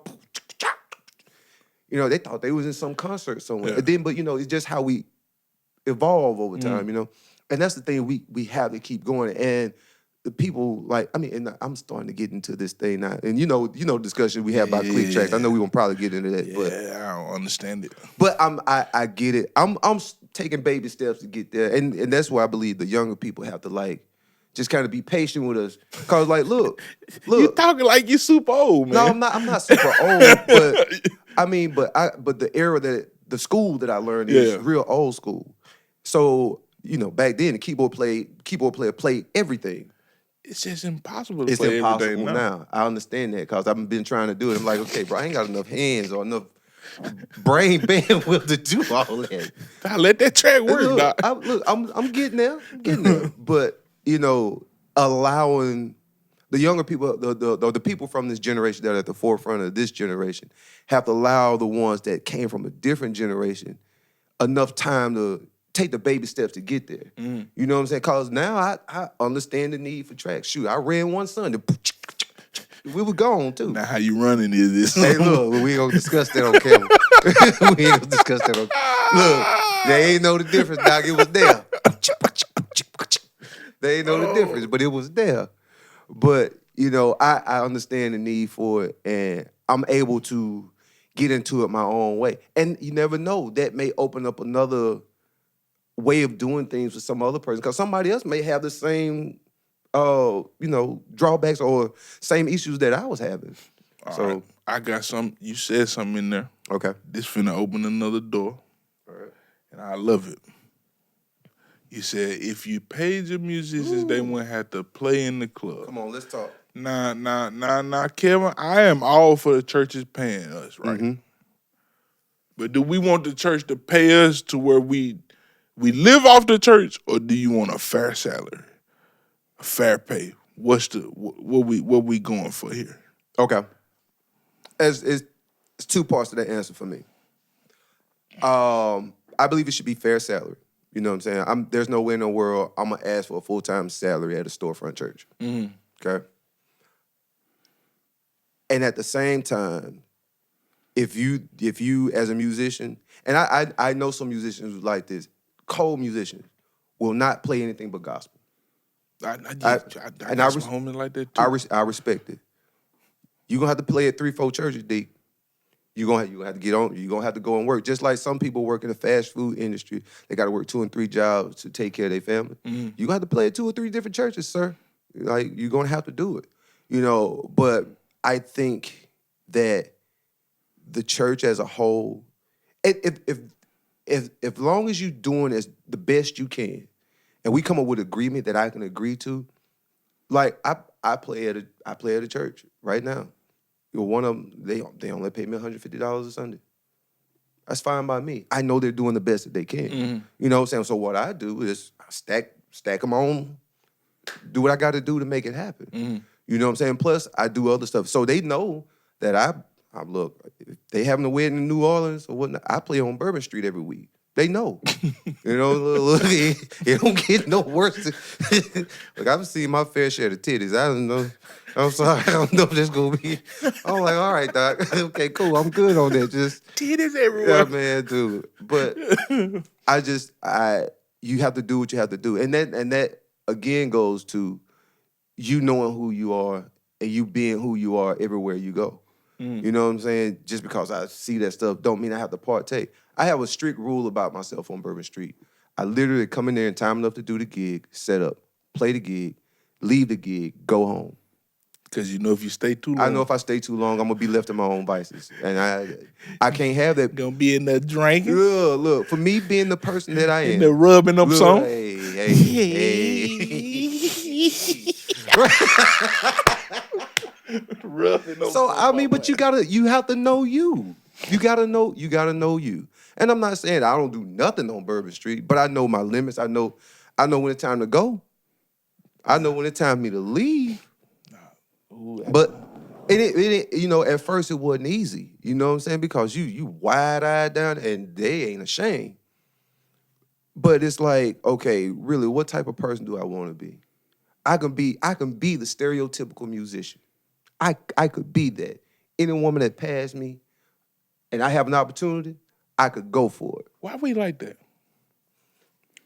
B: You know, they thought they was in some concert somewhere.
A: Yeah.
B: And then, but, you know, it's just how we evolve over time, you know. And that's the thing we have to keep going. And the people, like, I mean, and I'm starting to get into this thing now. And you know, discussion we have about click tracks. I know we're going to probably get into that. But
A: I don't understand it.
B: But I get it. I'm taking baby steps to get there. And that's why I believe the younger people have to, like, just kind of be patient with us. Cause like, look.
A: You talking like you super old, man.
B: No, I'm not super old, but I mean, but the era the school that I learned is real old school. So, you know, back then the keyboard player played everything.
A: It's just impossible
B: It's
A: play
B: impossible
A: everything
B: now. I understand that because I've been trying to do it. I'm like, okay, bro, I ain't got enough hands or enough brain bandwidth to do all that.
A: I let that track work,
B: look,
A: Doc.
B: I'm getting there. I'm getting there. But, you know, allowing the younger people, the people from this generation that are at the forefront of this generation have to allow the ones that came from a different generation enough time to take the baby steps to get there. You know what I'm saying? Because now I understand the need for tracks. Shoot, I ran one Sunday. We were gone, too.
A: Now how you running is this?
B: Hey, look, we ain't going to discuss that on camera. We ain't going to discuss that on Look, they ain't know the difference, Doc. It was there. They ain't know the difference, but it was there. But, you know, I understand the need for it, and I'm able to get into it my own way. And you never know. That may open up another way of doing things for some other person, because somebody else may have the same, you know, drawbacks or same issues that I was having.
A: All right. I got some. You said something in there.
B: Okay.
A: This finna open another door. All right. And I love it. You said if you paid your musicians, they wouldn't have to play in the club.
B: Come on, let's talk.
A: Nah, Kevin. I am all for the churches paying us, right? Mm-hmm. But do we want the church to pay us to where we live off the church, or do you want a fair salary, a fair pay? What we going for here?
B: Okay. It's two parts to that answer for me. I believe it should be fair salary. You know what I'm saying? There's no way in the world I'm going to ask for a full-time salary at a storefront church. Mm-hmm. Okay? And at the same time, if you as a musician, and I know some musicians like this, cold musicians will not play anything but gospel. I got some homies like that too. I respect it. You're going to have to play at 3-4 churches, D. You're gonna have to get on. You're gonna have to go and work. Just like some people work in the fast food industry, they got to work 2 and 3 jobs to take care of their family. Mm-hmm. You're gonna have to play at 2 or 3 different churches, sir. Like, you're gonna have to do it, you know. But I think that the church as a whole, if long as you're doing as the best you can, and we come up with agreement that I can agree to, like I play at a church right now. One of them, they only pay me $150 a Sunday. That's fine by me. I know they're doing the best that they can. Mm-hmm. You know what I'm saying? So what I do is I stack them on, do what I got to do to make it happen. Mm-hmm. You know what I'm saying? Plus, I do other stuff. So they know that Look, if they having a wedding in New Orleans or whatnot, I play on Bourbon Street every week. They know. Look, it don't get no worse. Like, I've seen my fair share of titties. I don't know. I'm sorry. I don't know if that's going to be. I'm like, all right, Doc. Okay, cool. I'm good on that. Just
A: titties everywhere.
B: Yeah, man, dude. But you have to do what you have to do. And that again goes to you knowing who you are and you being who you are everywhere you go. You know what I'm saying? Just because I see that stuff don't mean I have to partake. I have a strict rule about myself on Bourbon Street. I literally come in there in time enough to do the gig, set up, play the gig, leave the gig, go home.
A: Because you know if you stay too long.
B: I know if I stay too long, I'm going to be left to my own vices. And I can't have that.
A: Gonna be in there drinking.
B: Look, for me being the person that I am.
A: In there rubbing up some.
B: Hey. So I mean, but you have to know you. You gotta know you. And I'm not saying I don't do nothing on Bourbon Street, but I know my limits. I know when it's time to go. I know when it's time for me to leave. But at first it wasn't easy. You know what I'm saying? Because you wide-eyed down and they ain't ashamed. But it's like, okay, really, what type of person do I want to be? I can be the stereotypical musician. I could be that. Any woman that passed me and I have an opportunity, I could go for it.
A: Why we like that?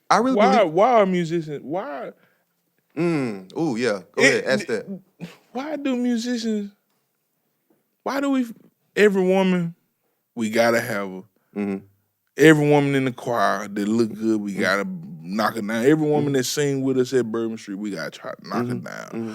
B: I really believe.
A: Why are musicians? Why?
B: Oh yeah. Go ahead. Ask that.
A: Why do every woman, we gotta have her. Mm-hmm. Every woman in the choir that look good, we gotta knock her down. Every woman that sing with us at Bourbon Street, we gotta try to knock her down. Mm-hmm.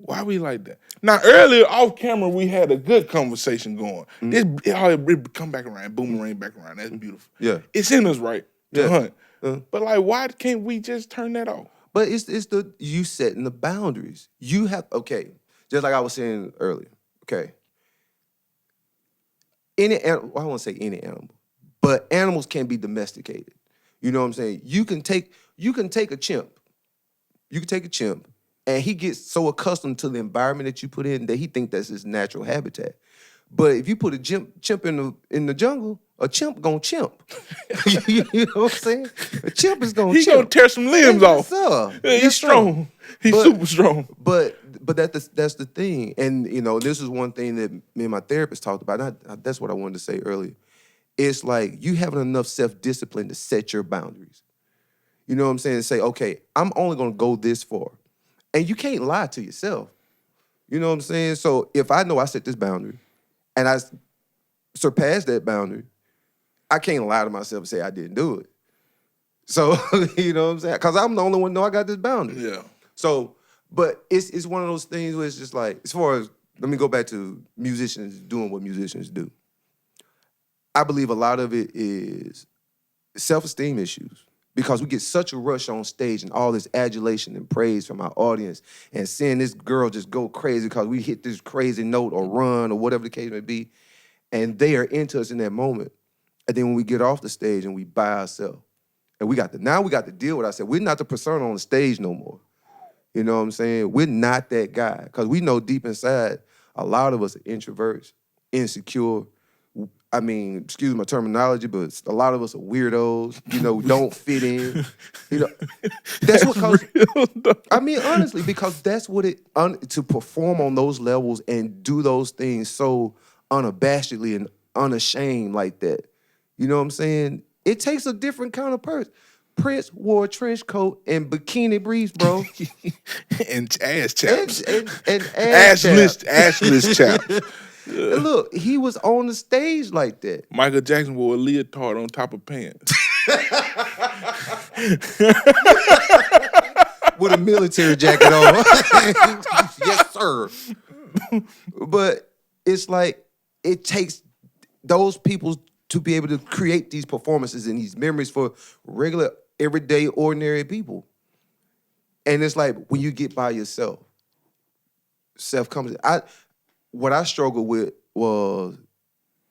A: Why we like that? Now, earlier off camera, we had a good conversation going. It come back around, boomerang back around. That's beautiful.
B: Yeah.
A: It's in us, right? To hunt. But like, why can't we just turn that off?
B: But it's you setting the boundaries. You have, just like I was saying earlier, okay. I don't want to say any animal, but animals can be domesticated. You know what I'm saying? You can take a chimp. You can take a chimp, and he gets so accustomed to the environment that you put in that he thinks that's his natural habitat. But if you put a chimp in the jungle, a chimp gonna chimp. You know what I'm saying? A chimp is gonna chimp. He
A: gonna tear some limbs off. He's strong. He's super strong.
B: But that's the thing. And this is one thing that me and my therapist talked about. That's what I wanted to say earlier. It's like you having enough self-discipline to set your boundaries. You know what I'm saying? Say, okay, I'm only gonna go this far. And you can't lie to yourself. You know what I'm saying? So if I know I set this boundary and I surpass that boundary, I can't lie to myself and say I didn't do it. So, you know what I'm saying? Because I'm the only one know I got this boundary.
A: Yeah.
B: So, but it's one of those things where it's just like, as far as, let me go back to musicians doing what musicians do. I believe a lot of it is self-esteem issues. Because we get such a rush on stage and all this adulation and praise from our audience and seeing this girl just go crazy because we hit this crazy note or run or whatever the case may be. And they are into us in that moment. And then when we get off the stage and we by ourselves, and we got to deal with ourselves. We're not the persona on the stage no more. You know what I'm saying? We're not that guy. Because we know deep inside, a lot of us are introverts, insecure. I mean, excuse my terminology, but a lot of us are weirdos, don't fit in. That's what real, I mean, honestly, because that's what to perform on those levels and do those things so unabashedly and unashamed like that. You know what I'm saying? It takes a different kind of person. Prince wore a trench coat and bikini briefs, bro.
A: and ass chaps.
B: And assless
A: chaps.
B: Yeah. Look, he was on the stage like that.
A: Michael Jackson wore a leotard on top of pants.
B: With a military jacket on. Yes, sir. But it's like, it takes those people to be able to create these performances and these memories for regular, everyday, ordinary people. And it's like, when you get by yourself, self comes. What I struggled with was,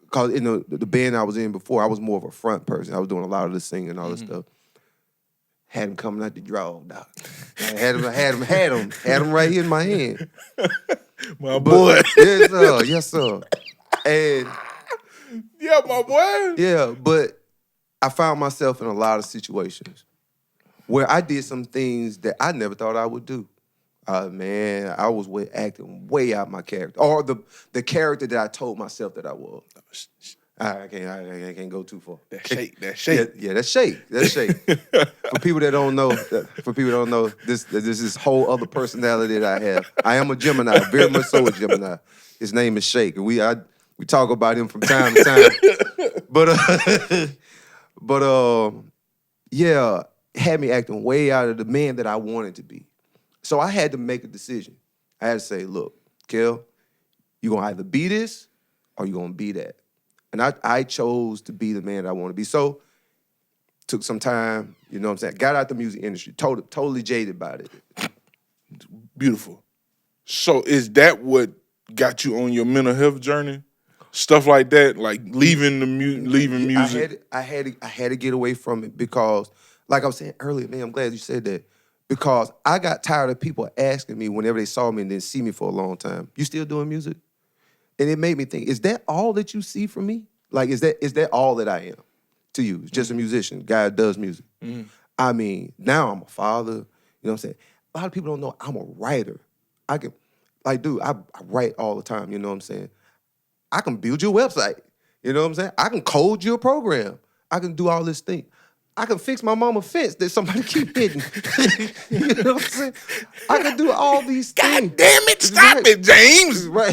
B: because in the band I was in before, I was more of a front person. I was doing a lot of the singing and all this stuff. Had him coming out the draw, dog. Had him right here in my hand.
A: My boy.
B: Yes, sir. Yes, sir. And
A: Yeah, my boy.
B: yeah, but I found myself in a lot of situations where I did some things that I never thought I would do. Man, I was acting way out my character, or the character that I told myself that I was. I can't go too far.
A: That shake.
B: Yeah, that's shake. For people that don't know, this is whole other personality that I have. I am a Gemini, very much so a Gemini. His name is Shake, and we talk about him from time to time. But yeah, had me acting way out of the man that I wanted to be. So I had to make a decision. I had to say, look, Kel, you're going to either be this or you're going to be that. And I chose to be the man that I want to be. So took some time, you know what I'm saying? Got out the music industry, totally jaded by it.
A: Beautiful. So is that what got you on your mental health journey? Stuff like that, like leaving music.
B: I had to get away from it because, like I was saying earlier, man, I'm glad you said that. Because I got tired of people asking me whenever they saw me and didn't see me for a long time, you still doing music? And it made me think, is that all that you see from me? Like, is that all that I am to you? Just a musician, guy that does music. Mm-hmm. I mean, now I'm a father, you know what I'm saying? A lot of people don't know I'm a writer. I can, like, dude, I write all the time, you know what I'm saying? I can build you a website, you know what I'm saying? I can code you a program. I can do all this thing. I can fix my mama fence that somebody keep hitting. You know what I'm saying? I can do all these things.
A: God damn it, stop it, James.
B: Right.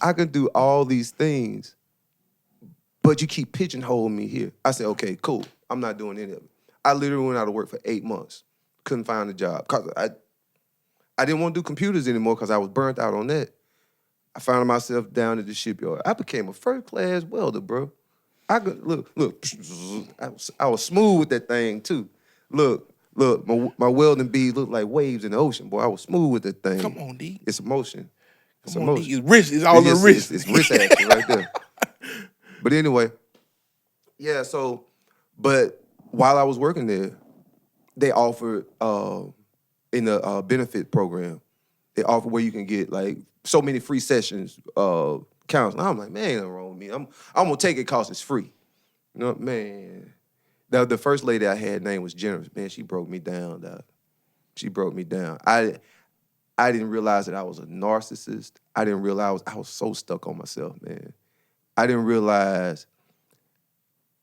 B: I can do all these things, but you keep pigeonholing me here. I said, okay, cool. I'm not doing any of it. I literally went out of work for 8 months. Couldn't find a job. Cause I didn't want to do computers anymore because I was burnt out on that. I found myself down at the shipyard. I became a first-class welder, bro. I could look. I was smooth with that thing too. Look. My welding beads look like waves in the ocean, boy. I was smooth with that thing.
A: Come on, D.
B: It's emotion. It's
A: Come on,
B: emotion.
A: D. It's wrist. It's all the wrist.
B: It's wrist action right there. But anyway, yeah. So, but while I was working there, they offered in the benefit program, they offered where you can get like so many free sessions counseling. I'm like, man, ain't nothing wrong with me. I'm gonna take it cause it's free. You know, man. The first lady I had name was Jennifer. Man, she broke me down, dog. She broke me down. I didn't realize that I was a narcissist. I didn't realize I was so stuck on myself, man. I didn't realize,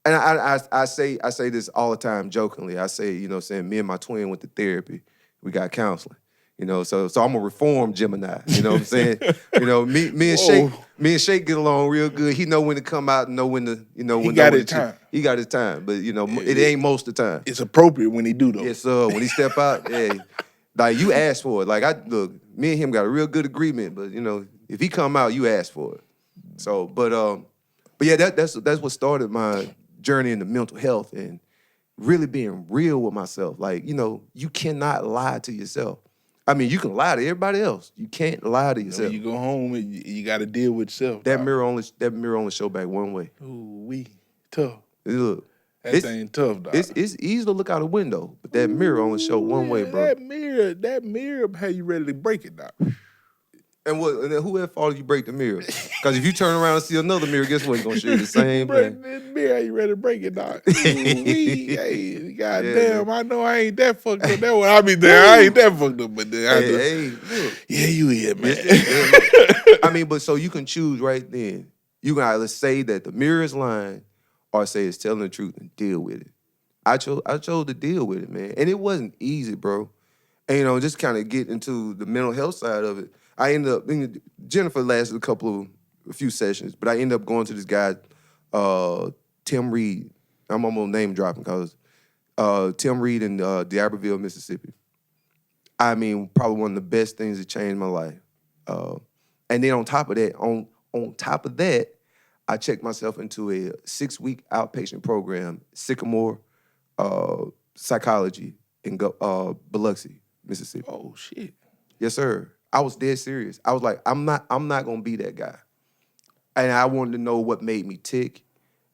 B: and I say this all the time jokingly. I say, you know what I'm saying, me and my twin went to therapy. We got counseling. You know, so I'm a reformed Gemini. You know what I'm saying? You know, me and Shake get along real good. He know when to come out and know when to, you know, when
A: he got his time.
B: He got his time, but you know, it ain't most of the time.
A: It's appropriate when he do though.
B: Yes, sir. When he step out, hey, like you asked for it. Like me and him got a real good agreement, but you know, if he come out, you ask for it. So, but yeah, that's what started my journey into mental health and really being real with myself. Like, you know, you cannot lie to yourself. I mean, you can lie to everybody else. You can't lie to yourself.
A: When you go home, you got to deal with yourself.
B: That mirror only show back one way.
A: Ooh, tough.
B: Look,
A: that thing tough, dog.
B: It's easy to look out a window, but that mirror only show one way, bro.
A: That mirror, how you ready to break it, dog?
B: And then who at fault if you break the mirror? Because if you turn around and see another mirror, guess what? It's gonna show you the same thing.
A: That mirror, how you ready to break it, dog? Hey, goddamn, I know I ain't that fucked up. That's what I be there. I ain't that fucked up, but then yeah, you is, man.
B: I mean, but so you can choose right then. You can either say that the mirror is lying, or say it's telling the truth and deal with it. I chose to deal with it, man, and it wasn't easy, bro. And you know, just kind of get into the mental health side of it. I ended up, Jennifer lasted a few sessions, but I ended up going to this guy, Tim Reed. I'm almost name dropping because Tim Reed in D'Iberville, Mississippi. I mean, probably one of the best things that changed my life. And then on top of that, I checked myself into a 6-week outpatient program, Sycamore Psychology in Biloxi, Mississippi.
A: Oh shit.
B: Yes, sir. I was dead serious. I was like, I'm not gonna be that guy. And I wanted to know what made me tick.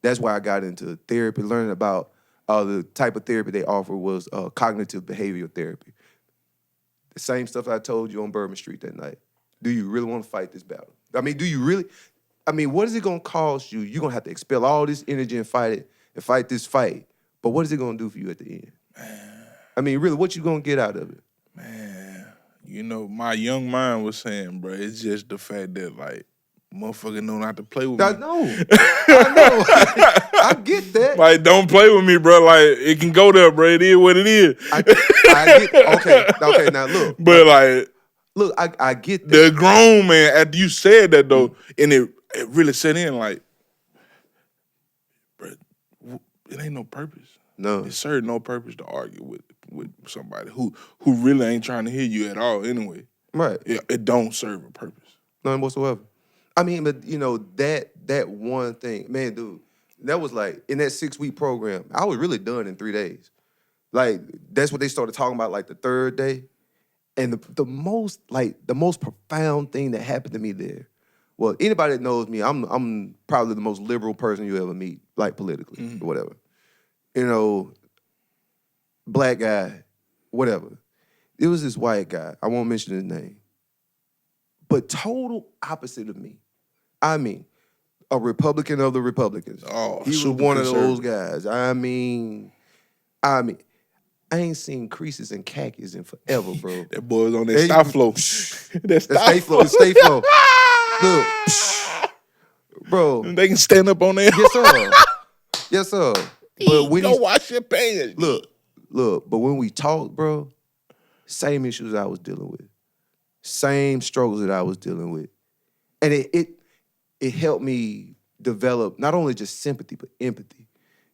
B: That's why I got into therapy, learning about the type of therapy they offer was cognitive behavioral therapy. The same stuff I told you on Bourbon Street that night. Do you really want to fight this battle? I mean, do you really? I mean, what is it gonna cost you? You're gonna have to expel all this energy and fight it and fight this fight. But what is it gonna do for you at the end? I mean, really, what you gonna get out of it?
A: Man, you know, my young mind was saying, bro, it's just the fact that, like, motherfucker know not to play with
B: I
A: me.
B: know. I know. I get that.
A: Like, don't play with me, bro. Like, it can go there, bro. It is what it is.
B: I get. Okay. Now look.
A: But, like,
B: Look, I get that.
A: the grown man, after you said that, though, and it really set in, like, bro, it ain't no purpose.
B: No.
A: It served no purpose to argue with somebody who really ain't trying to hear you at all anyway.
B: Right.
A: It don't serve a purpose.
B: None whatsoever. I mean, but you know, that one thing, man, dude, that was like in that 6-week program, I was really done in 3 days. Like, that's what they started talking about, like the third day. And the most profound thing that happened to me there, well, anybody that knows me, I'm probably the most liberal person you ever meet, like politically or whatever. You know, black guy, whatever. It was this white guy. I won't mention his name. But total opposite of me. I mean, a Republican of the Republicans.
A: Oh,
B: he was one of those guys. I mean, I ain't seen creases in khakis in forever, bro.
A: That boy was on that stop flow. That
B: stay flow. Stay flow. Look, bro.
A: They can stand up on that.
B: Yes, sir. Yes, sir. But when
A: go wash your pants.
B: Look. But when we talked, bro, same issues I was dealing with, same struggles that I was dealing with, and it helped me develop not only just sympathy but empathy.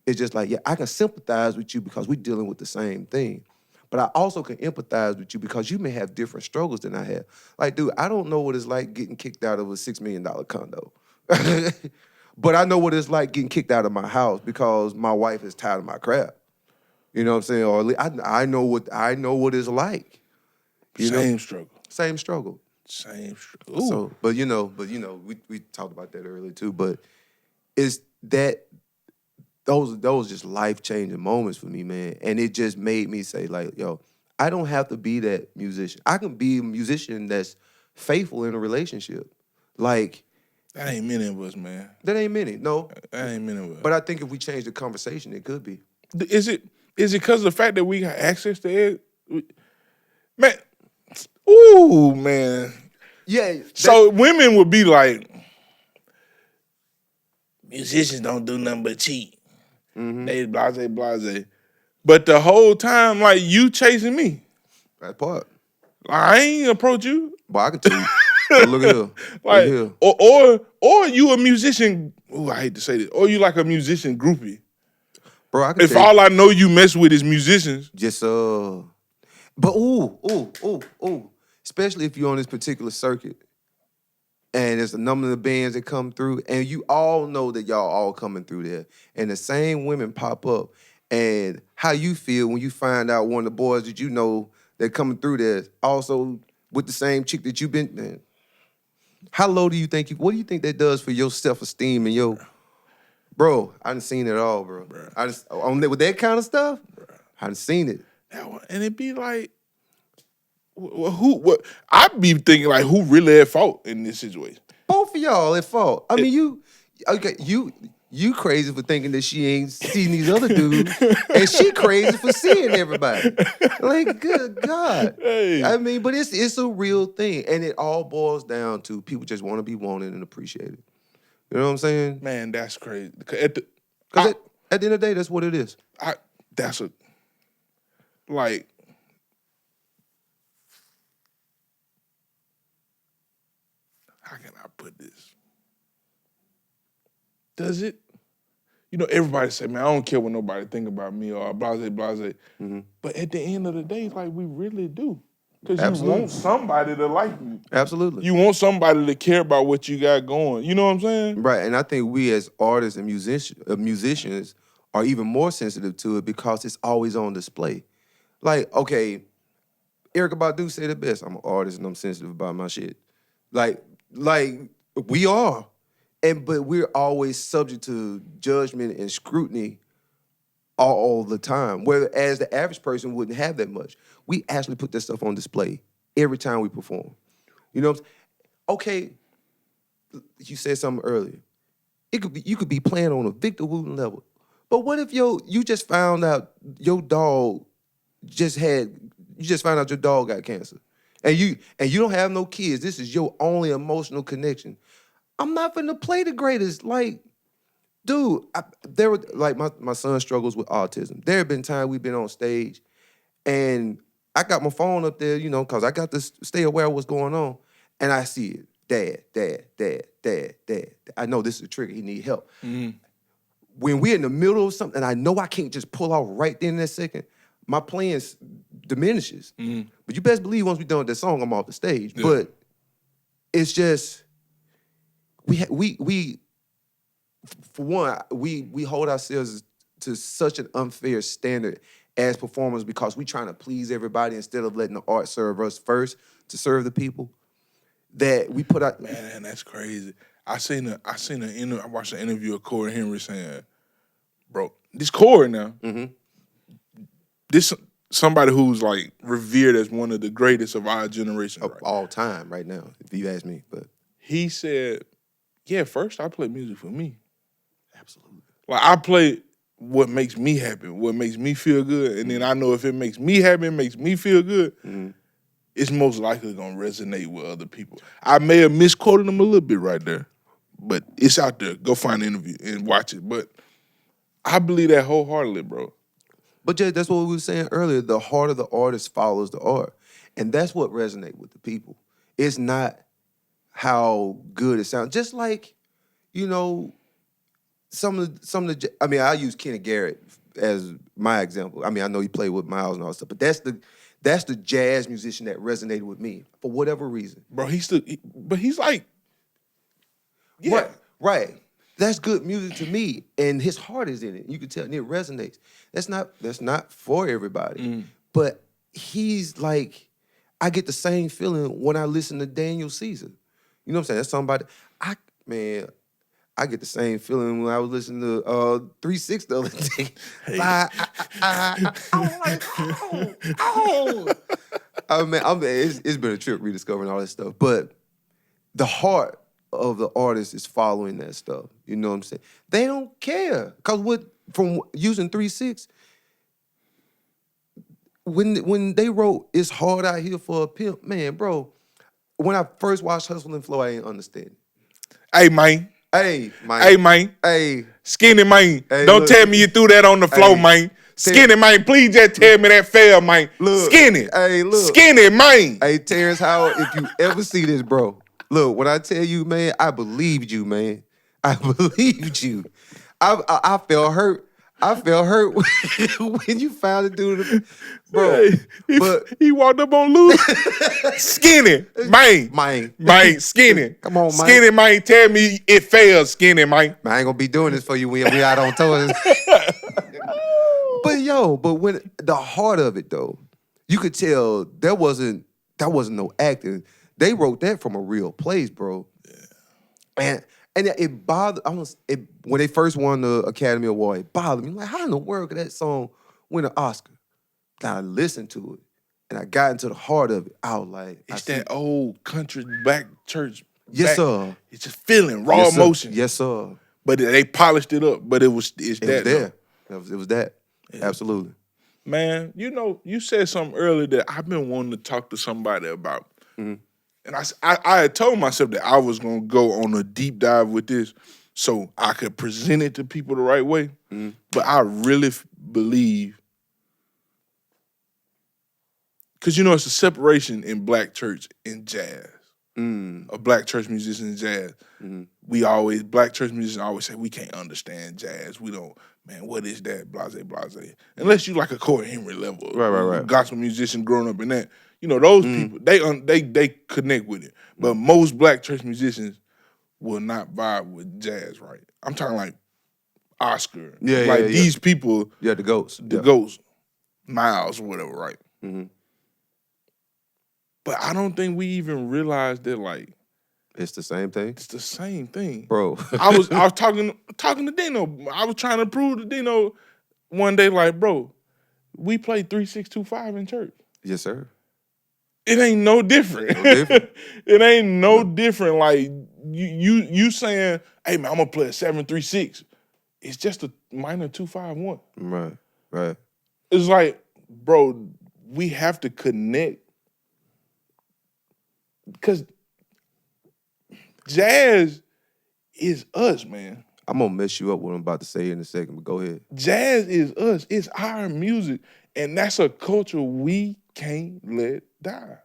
B: It's just like, yeah, I can sympathize with you because we're dealing with the same thing. But I also can empathize with you because you may have different struggles than I have. Like, dude, I don't know what it's like getting kicked out of a $6 million condo. But I know what it's like getting kicked out of my house because my wife is tired of my crap. You know what I'm saying? Or at least I know what it's like.
A: Same struggle.
B: Same struggle.
A: Same struggle.
B: So, but we talked about that earlier too. But it's that those just life-changing moments for me, man. And it just made me say, like, yo, I don't have to be that musician. I can be a musician that's faithful in a relationship. Like,
A: that ain't many of us, man.
B: That ain't many, no.
A: That ain't many of us.
B: But I think if we change the conversation, it could be.
A: Is it because of the fact that we got access to it? Man, ooh, man.
B: Yeah.
A: So women would be like, musicians don't do nothing but cheat. Mm-hmm. They blase. But the whole time, like, you chasing me.
B: That part.
A: I ain't approach you.
B: But I can tell you. Look at her.
A: Like,
B: here.
A: Or you a musician. Ooh, I hate to say this. Or you like a musician groupie.
B: Bro, I can
A: if all I know you mess with is musicians.
B: Just but ooh. Especially if you're on this particular circuit. And there's a number of the bands that come through, and you all know that y'all all coming through there. And the same women pop up. And how you feel when you find out one of the boys that you know that coming through there also with the same chick that you've been, man. How low do you think what do you think that does for your self-esteem and your, bro, I done seen it all, bro. I just, with that kind of stuff, I done seen it.
A: And it be like, what? I be thinking like, who really at fault in this situation?
B: Both of y'all at fault. I mean, you crazy for thinking that she ain't seen these other dudes, and she crazy for seeing everybody. Like, good God.
A: Hey.
B: I mean, but it's a real thing, and it all boils down to people just want to be wanted and appreciated. You know what I'm saying?
A: Man, that's crazy. Because
B: at the end of the day, that's what it is.
A: How can I put this? Does it? You know, everybody say, man, I don't care what nobody think about me or blase. Mm-hmm. But at the end of the day, like, we really do. Because you want somebody to like you.
B: Absolutely.
A: You want somebody to care about what you got going. You know what I'm saying?
B: Right, and I think we as artists and musicians are even more sensitive to it because it's always on display. Like, okay, Erykah Badu said it best. I'm an artist and I'm sensitive about my shit. Like we are. But we're always subject to judgment and scrutiny all the time. Whereas the average person wouldn't have that much. We actually put that stuff on display every time we perform. You know what I'm saying? Okay, you said something earlier. You could be playing on a Victor Wooten level. But what if you just found out your dog found out your dog got cancer. And you don't have no kids. This is your only emotional connection. I'm not finna play the greatest. Like, dude, my son struggles with autism. There have been times we've been on stage and I got my phone up there, because I got to stay aware of what's going on. And I see it. Dad. I know this is a trigger. He need help. Mm-hmm. When we're in the middle of something, and I know I can't just pull off right then in that second, my playing diminishes. Mm-hmm. But you best believe once we're done with that song, I'm off the stage. Yeah. But it's just, we for one, we hold ourselves to such an unfair standard as performers because we trying to please everybody instead of letting the art serve us first to serve the people. That we put out.
A: Man, that's crazy. I watched an interview of Corey Henry saying, bro, this Corey now, this somebody who's like revered as one of the greatest of our generation
B: of all time right now, if you ask me. But
A: he said, yeah, first I play music for me.
B: Absolutely.
A: Like I play what makes me happy, what makes me feel good, and then I know if it makes me happy, it makes me feel good, it's most likely gonna resonate with other people. I may have misquoted him a little bit right there, but it's out there. Go find the interview and watch it. But I believe that wholeheartedly, bro.
B: But Jay, that's what we were saying earlier. The heart of the artist follows the art. And that's what resonates with the people. It's not how good it sounds. Just like, some of the I use Kenny Garrett as my example. I know he played with Miles and all that stuff, but that's the jazz musician that resonated with me for whatever reason.
A: Bro, he's like, yeah.
B: Right. That's good music to me, and his heart is in it. You can tell, and it resonates. That's not for everybody, but he's like, I get the same feeling when I listen to Daniel Caesar. You know what I'm saying? That's somebody. I get the same feeling when I was listening to 3-6 the other day. It's been a trip rediscovering all this stuff, but the heart of the artist is following that stuff. You know what I'm saying? They don't care. Because from using 3-6, when they wrote It's Hard Out Here for a Pimp, man, bro, when I first watched Hustle and Flow, I ain't understand.
A: Hey, man.
B: Hey, man.
A: Hey, man.
B: Hey.
A: Skinny, man. Hey, Don't tell me you threw that on the floor, man. Skinny, man. Please just tell me that fell, man.
B: Look,
A: Skinny.
B: Hey, look.
A: Skinny, man.
B: Hey, Terrence Howard, if you ever see this, bro, look, when I tell you, man, I believed you, man. I believed you. I felt hurt. I felt hurt when you found the dude, bro.
A: Hey,
B: but
A: he walked up on Lou. Skinny, man, skinny.
B: Come on, man.
A: Skinny, man. Tell me it fails, skinny, man.
B: I ain't gonna be doing this for you when we out on tours. But when the heart of it though, you could tell that wasn't no acting. They wrote that from a real place, bro. Yeah. And it bothered. When they first won the Academy Award, it bothered me. Like, how in the world could that song win an Oscar? Then I listened to it, and I got into the heart of it. I was like,
A: it's that old country black church.
B: Yes, sir.
A: It's just feeling raw emotion.
B: Yes, sir.
A: But they polished it up. But it was that.
B: There. It was that. Yeah. Absolutely.
A: Man, you said something earlier that I've been wanting to talk to somebody about. Mm-hmm. And I had told myself that I was going to go on a deep dive with this so I could present it to people the right way. Mm-hmm. But I really believe, because, it's a separation in black church and jazz. A black church musician and jazz. Mm-hmm. Black church musicians always say, we can't understand jazz. We don't, man, what is that? Blase, blase. Unless you like a Corey Henry level.
B: Right.
A: Gospel musician growing up in that. Those people, they connect with it. But most black church musicians will not vibe with jazz, right? I'm talking like Oscar. These people.
B: Yeah, the GOATs.
A: The GOATs. Miles or whatever, right? Mm-hmm. But I don't think we even realize that, like,
B: it's the same thing.
A: It's the same thing,
B: bro.
A: I was talking to Dino. I was trying to prove to Dino one day, like, bro, we play 3-6-2-5 in church.
B: Yes, sir.
A: It ain't no different. It ain't no different. Like, you saying, hey man, I'm gonna play a 7-3-6. It's just a minor 2-5-1.
B: Right.
A: It's like, bro, we have to connect because jazz is us, man.
B: I'm gonna mess you up what I'm about to say in a second, but go ahead.
A: Jazz is us. It's our music, and that's a culture we can't let die.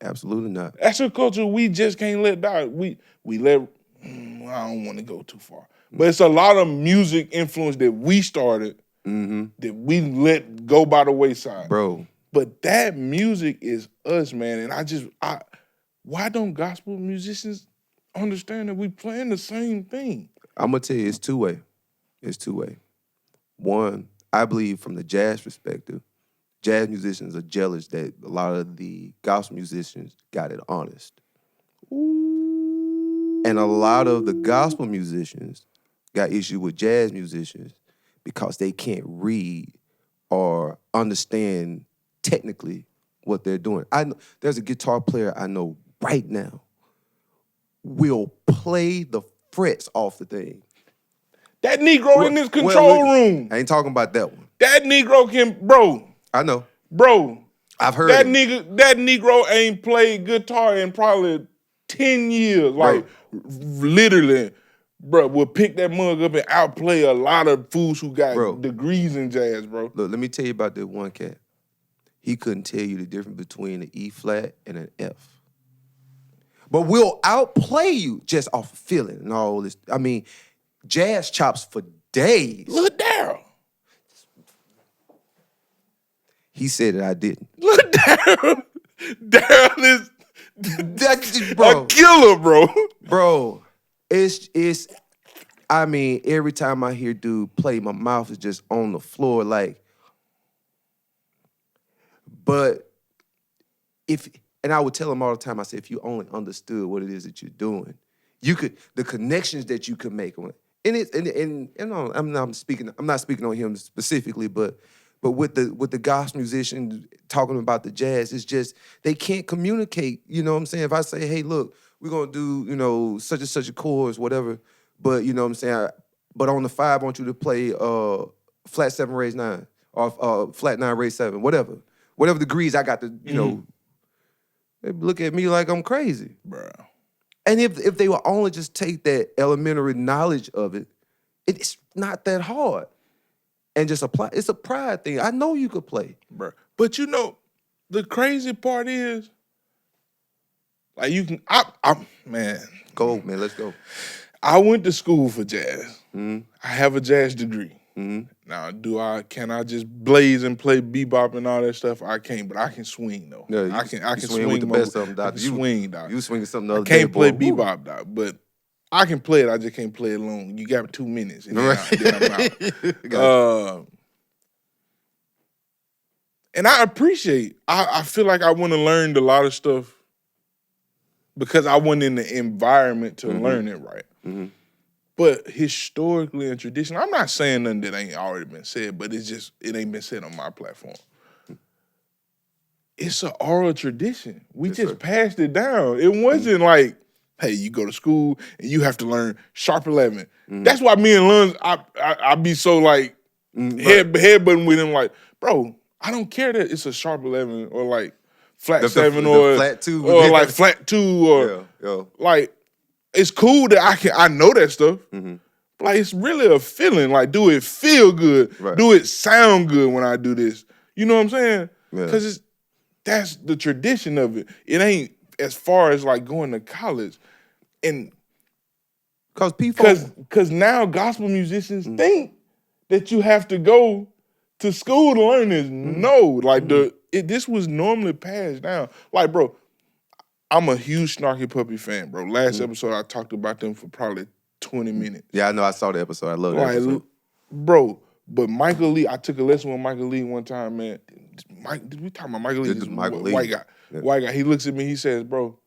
B: Absolutely not.
A: That's a culture we just can't let die. We let. I don't want to go too far, but it's a lot of music influence that we started that we let go by the wayside,
B: bro.
A: But that music is us, man. And why don't gospel musicians understand that we playing the same thing?
B: I'm gonna tell you, it's two-way. It's two-way. One, I believe from the jazz perspective, jazz musicians are jealous that a lot of the gospel musicians got it honest. And a lot of the gospel musicians got issue with jazz musicians because they can't read or understand technically what they're doing. There's a guitar player I know right now will play the frets off the thing.
A: That Negro in this control room.
B: I ain't talking about that one.
A: That Negro can, bro.
B: I know.
A: Bro.
B: I've heard
A: that
B: him.
A: That Negro ain't played guitar in probably 10 years. Like, literally, bro, will pick that mug up and outplay a lot of fools who got degrees in jazz, bro.
B: Look, let me tell you about that one cat. He couldn't tell you the difference between an E flat and an F. But we'll outplay you just off of feeling and all this. I mean, jazz chops for days.
A: Look, Daryl.
B: He said that I didn't.
A: Look, Daryl. Daryl is
B: bro.
A: A killer, bro.
B: Bro, it's. I mean, every time I hear dude play, my mouth is just on the floor, like. But and I would tell him all the time, I said, if you only understood what it is that you're doing, the connections that you could make on it. And I'm not speaking on him specifically, but with the gospel musician talking about the jazz, it's just they can't communicate. You know what I'm saying? If I say, hey, look, we're gonna do, such and such a chorus, whatever, but you know what I'm saying, but on the 5, I want you to play flat 7 raised 9 or flat 9 raised 7, whatever degrees I got to, they look at me like I'm crazy.
A: Bro.
B: And if they would only just take that elementary knowledge of it, it's not that hard. And just apply. It's a pride thing. I know you could play.
A: Bro. But the crazy part is, like you can, man.
B: Go, man, let's go.
A: I went to school for jazz.
B: Mm-hmm.
A: I have a jazz degree.
B: Mm-hmm.
A: Now, can I just blaze and play bebop and all that stuff? I can't, but I can swing though.
B: Yeah,
A: I can
B: swing with the best of them, Doc.
A: I can swing, Doc.
B: You swinging something the other
A: day. I can't play
B: boy.
A: bebop, Doc, but I can play it. I just can't play it long. You got 2 minutes, and then I'm out. And I appreciate. I feel like I want to learn a lot of stuff because I wasn't in the environment to learn it right.
B: Mm-hmm.
A: But historically and traditionally, I'm not saying nothing that ain't already been said, but it ain't been said on my platform. It's an oral tradition. We just passed it down. It wasn't like, hey, you go to school and you have to learn sharp 11. Mm-hmm. That's why me and Luns, I be so like headbutting with him, like, bro, I don't care that it's a sharp 11 or like flat 7 or
B: flat 2
A: or like flat 2 or like. It's cool that I know that stuff. Mm-hmm. Like, it's really a feeling. Like, do it feel good? Right. Do it sound good when I do this? You know what I'm saying? Because that's the tradition of it. It ain't as far as like going to college. And because now gospel musicians think that you have to go to school to learn this. No, like this was normally passed down. Like, bro, I'm a huge Snarky Puppy fan, bro. Last episode, I talked about them for probably 20 minutes.
B: Yeah, I know. I saw the episode. I love that episode.
A: Bro, but Michael Lee, I took a lesson with Michael Lee one time, man. Did we talk about Michael Lee? This Michael Lee. White guy. Yeah. White guy. He looks at me, he says, bro,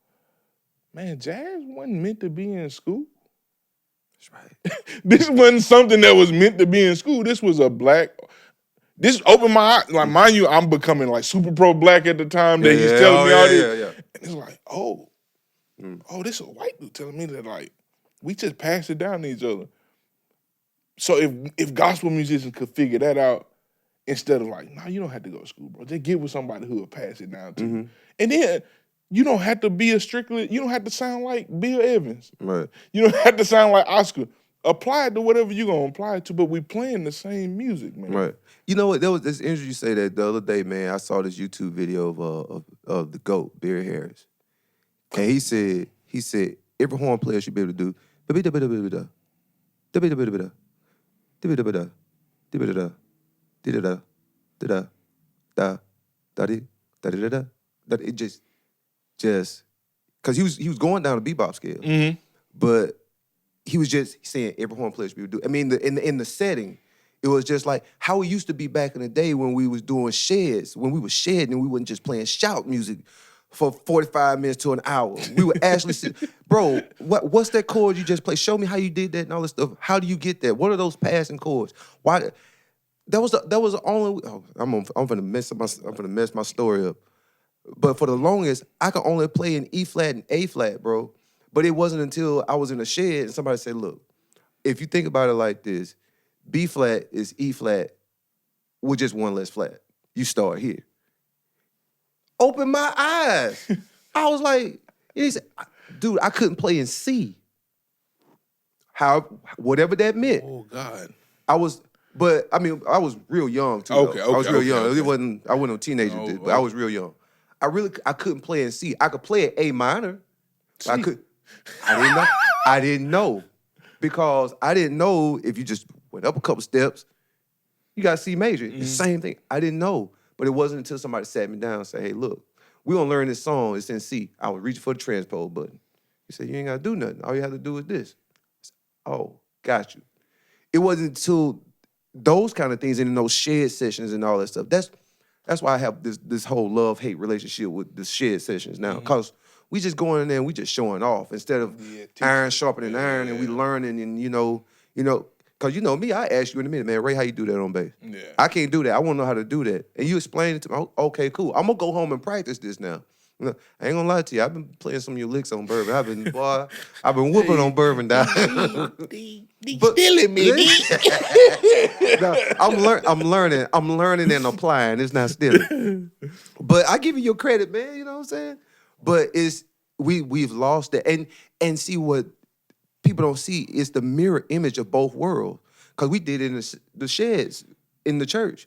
A: man, jazz wasn't meant to be in school. That's right. This wasn't something that was meant to be in school. This was this opened my eyes. Like, mind you, I'm becoming like super pro black at the time that he's telling me all this. And it's like, oh, Oh, this is a white dude telling me that, like, we just pass it down to each other. So if gospel musicians could figure that out instead of like, no, you don't have to go to school, bro. Just get with somebody who will pass it down to you. And then you don't have to be you don't have to sound like Bill Evans.
B: Right.
A: You don't have to sound like Oscar. Apply it to whatever you're going to apply it to, but we playing the same music, man.
B: Right. You know what? There was this interesting you say that the other day, man. I saw this YouTube video of the GOAT, Barry Harris. And he said every horn player should be able to do it just because he was going down a bebop scale, but he was just saying every horn player should be able to do. I mean, in the setting, it was just like how it used to be back in the day when we was doing sheds, when we was shedding and we wasn't just playing shout music for 45 minutes to an hour. We would actually sit, bro, what's that chord you just played? Show me how you did that and all this stuff. How do you get that? What are those passing chords? Why? That was the only. Oh, I'm gonna mess my story up. But for the longest, I could only play in E flat and A flat, bro. But it wasn't until I was in a shed and somebody said, "Look, if you think about it like this, B flat is E flat with just one less flat. You start here." Open my eyes. I was like, he said, dude, I couldn't play in C. Whatever that meant.
A: Oh, God.
B: I was real young too.
A: Okay,
B: I was real young.
A: okay.
B: I wasn't a teenager, but I was real young. I couldn't play in C. I could play at A minor. I didn't know. Because I didn't know if you just went up a couple steps, you got C major. It's the same thing. I didn't know. But it wasn't until somebody sat me down and said, "Hey, look, we're gonna learn this song. It's in C." I was reaching for the transpose button. He said, "You ain't gotta do nothing. All you have to do is this." I said, "Oh, got you." It wasn't until those kind of things and in those shed sessions and all that stuff. That's why I have this whole love-hate relationship with the shed sessions now. Because we just going in there and we just showing off instead of iron sharpening iron and we learning and you know, because you know me, I ask you in a minute, man, Ray, how you do that on bass?
A: Yeah.
B: I can't do that. I want to know how to do that. And you explain it to me. Okay, cool. I'm going to go home and practice this now. I ain't going to lie to you. I've been playing some of your licks on Bourbon. I've been whooping on Bourbon down.
A: Stealing me.
B: No, I'm learning and applying. It's not stealing. But I give you your credit, man. You know what I'm saying? But we've lost it. And see what people don't see is the mirror image of both worlds. Because we did it in the sheds in the church.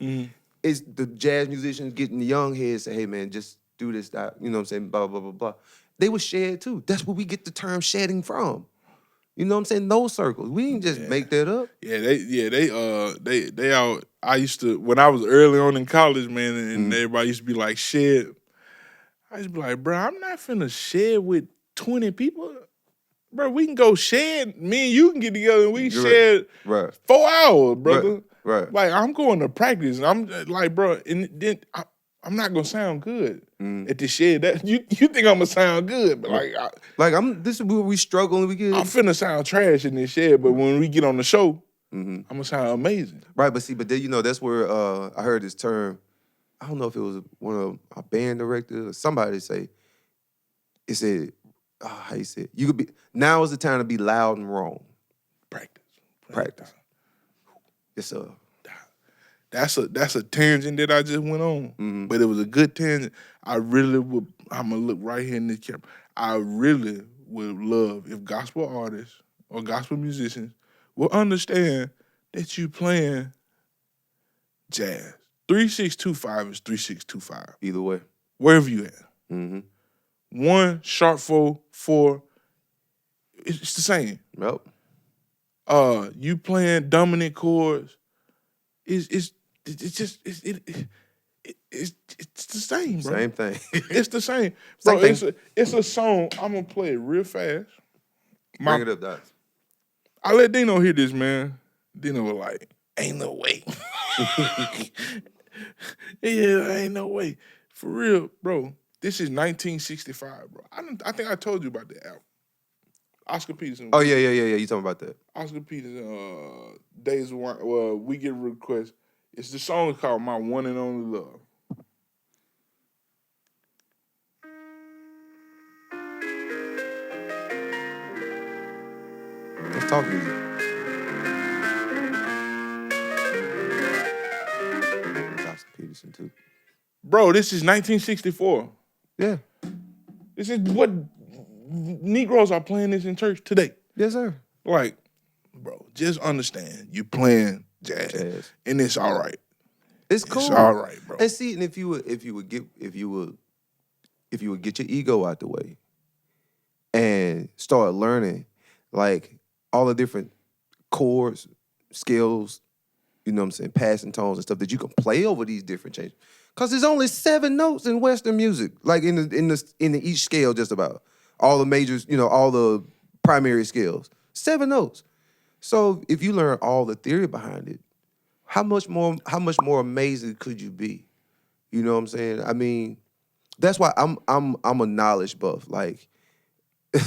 B: It's the jazz musicians getting the young heads say, "Hey, man, just do this, that." You know what I'm saying? Blah, blah, blah, blah. They were shed too. That's where we get the term shedding from. You know what I'm saying? Those circles. We didn't just make that up. They
A: out. I used to, when I was early on in college, man, and everybody used to be like, shed. I used to be like, bro, I'm not finna shed with 20 people. Bro, we can go shed. Me and you can get together and we can shed 4 hours, brother.
B: Right.
A: Like, I'm going to practice. And I'm like, bro, and then I'm not gonna sound good at the shed. That you think I'm gonna sound good, but
B: this is where we struggle and we get.
A: I'm finna sound trash in this shed, but when we get on the show, I'm gonna sound amazing.
B: Right, but then that's where I heard this term. I don't know if it was one of our band directors or somebody say. It said, how you said, you could be. Now is the time to be loud and wrong. Practice. Yes, sir.
A: That's a tangent that I just went on, but it was a good tangent. I'm gonna look right here in this camera. I really would love if gospel artists or gospel musicians will understand that you playing jazz. 3625 is 3625.
B: Either way,
A: wherever you at. 1 sharp 4, it's the same.
B: Yep.
A: You playing dominant chords. It's the same, bro.
B: Same thing.
A: It's the same. Bro, it's a song. I'm gonna play it real fast.
B: Bring it up, Doc.
A: I let Dino hear this, man. Dino was like, "Ain't no way." Yeah, ain't no way. For real, bro. This is 1965, bro. I think I told you about that album. Oscar Peterson.
B: Oh, yeah. You talking about that.
A: Oscar Peterson, Days of Wine. Well, we get a request. It's the song called My One and Only Love.
B: Let's talk music. Oscar Peterson too.
A: Bro, this is 1964.
B: Yeah.
A: This is what Negroes are playing this in church today.
B: Yes, sir.
A: Like, bro, just understand you playing jazz. And it's all right.
B: It's cool.
A: It's all right, bro.
B: And see, and if you would get your ego out the way and start learning like all the different chords, scales, you know what I'm saying, passing tones and stuff that you can play over these different changes. Cause there's only 7 notes in Western music, like in each scale, just about all the majors, you know, all the primary scales, 7 notes. So if you learn all the theory behind it, how much more amazing could you be? You know what I'm saying? I mean, that's why I'm a knowledge buff. Like,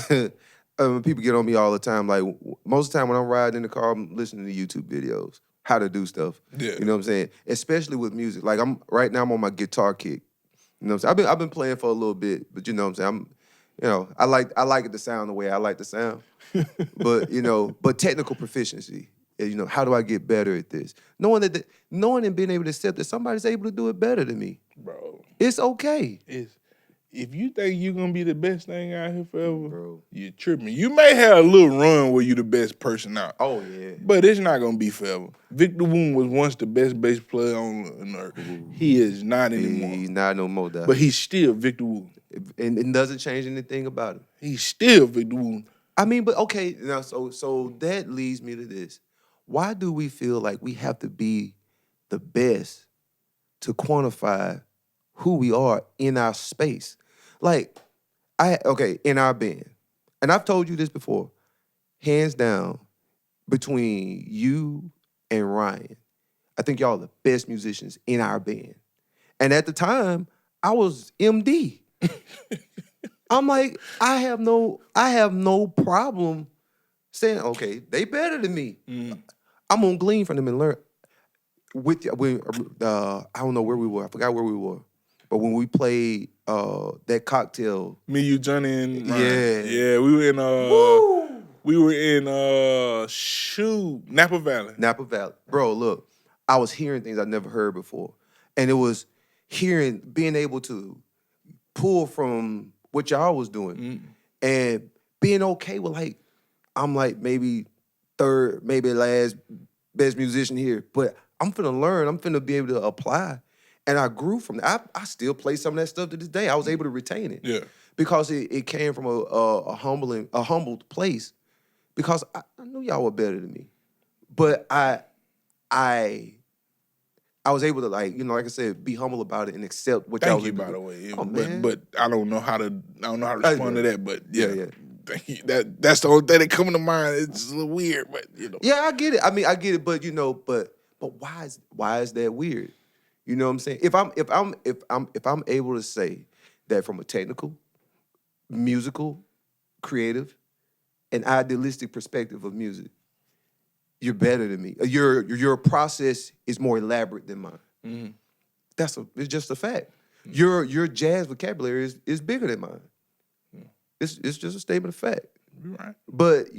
B: people get on me all the time. Like, most of the time when I'm riding in the car, I'm listening to YouTube videos, how to do stuff.
A: Yeah.
B: You know what I'm saying? Especially with music. Like, right now I'm on my guitar kick. You know what I'm saying? I've been playing for a little bit, but you know what I'm saying? I like it to sound the way I like to sound. But technical proficiency. You know, how do I get better at this? Knowing and being able to accept that somebody's able to do it better than me.
A: Bro.
B: It's okay.
A: If you think you're gonna be the best thing out here forever,
B: bro,
A: you're tripping. You may have a little run where you the best person out.
B: Oh yeah.
A: But it's not gonna be forever. Victor Woon was once the best bass player on earth. He is not anymore.
B: He's not no more, dog.
A: But he's still Victor Woon.
B: And it doesn't change anything about him.
A: He's still Victor Woon.
B: I mean, but okay, now so that leads me to this. Why do we feel like we have to be the best to quantify who we are in our space? Like, in our band, and I've told you this before, hands down, between you and Ryan, I think y'all are the best musicians in our band. And at the time, I was MD. I'm like, I have no problem saying, okay, they better than me. I'm gonna glean from them and learn. I don't know where we were. I forgot where we were. But when we played that cocktail,
A: Me, you, Johnny, and Ryan.
B: Yeah,
A: we were in Napa Valley.
B: Napa Valley, bro. Look, I was hearing things I'd never heard before, and it was being able to pull from what y'all was doing, and being okay with like, I'm like maybe third, maybe last best musician here, but I'm finna learn. I'm finna be able to apply. And I grew from that. I still play some of that stuff to this day. I was able to retain it.
A: Yeah.
B: Because it came from a humbled place. Because I knew y'all were better than me. But I was able to, like I said, be humble about it and accept what y'all was able to do.
A: Thank you, by the way.
B: Oh, man.
A: But I don't know how to respond to that. But yeah. Thank you. That's the only thing that coming to mind. It's a little weird, but you know.
B: Yeah, I get it. I mean, I get it, but but why is that weird? You know what I'm saying? If I'm able to say that from a technical, musical, creative, and idealistic perspective of music, you're better than me. Your process is more elaborate than mine. Mm-hmm. It's just a fact. Mm-hmm. Your jazz vocabulary is bigger than mine. Mm-hmm. It's just a statement of fact.
A: You're right.
B: But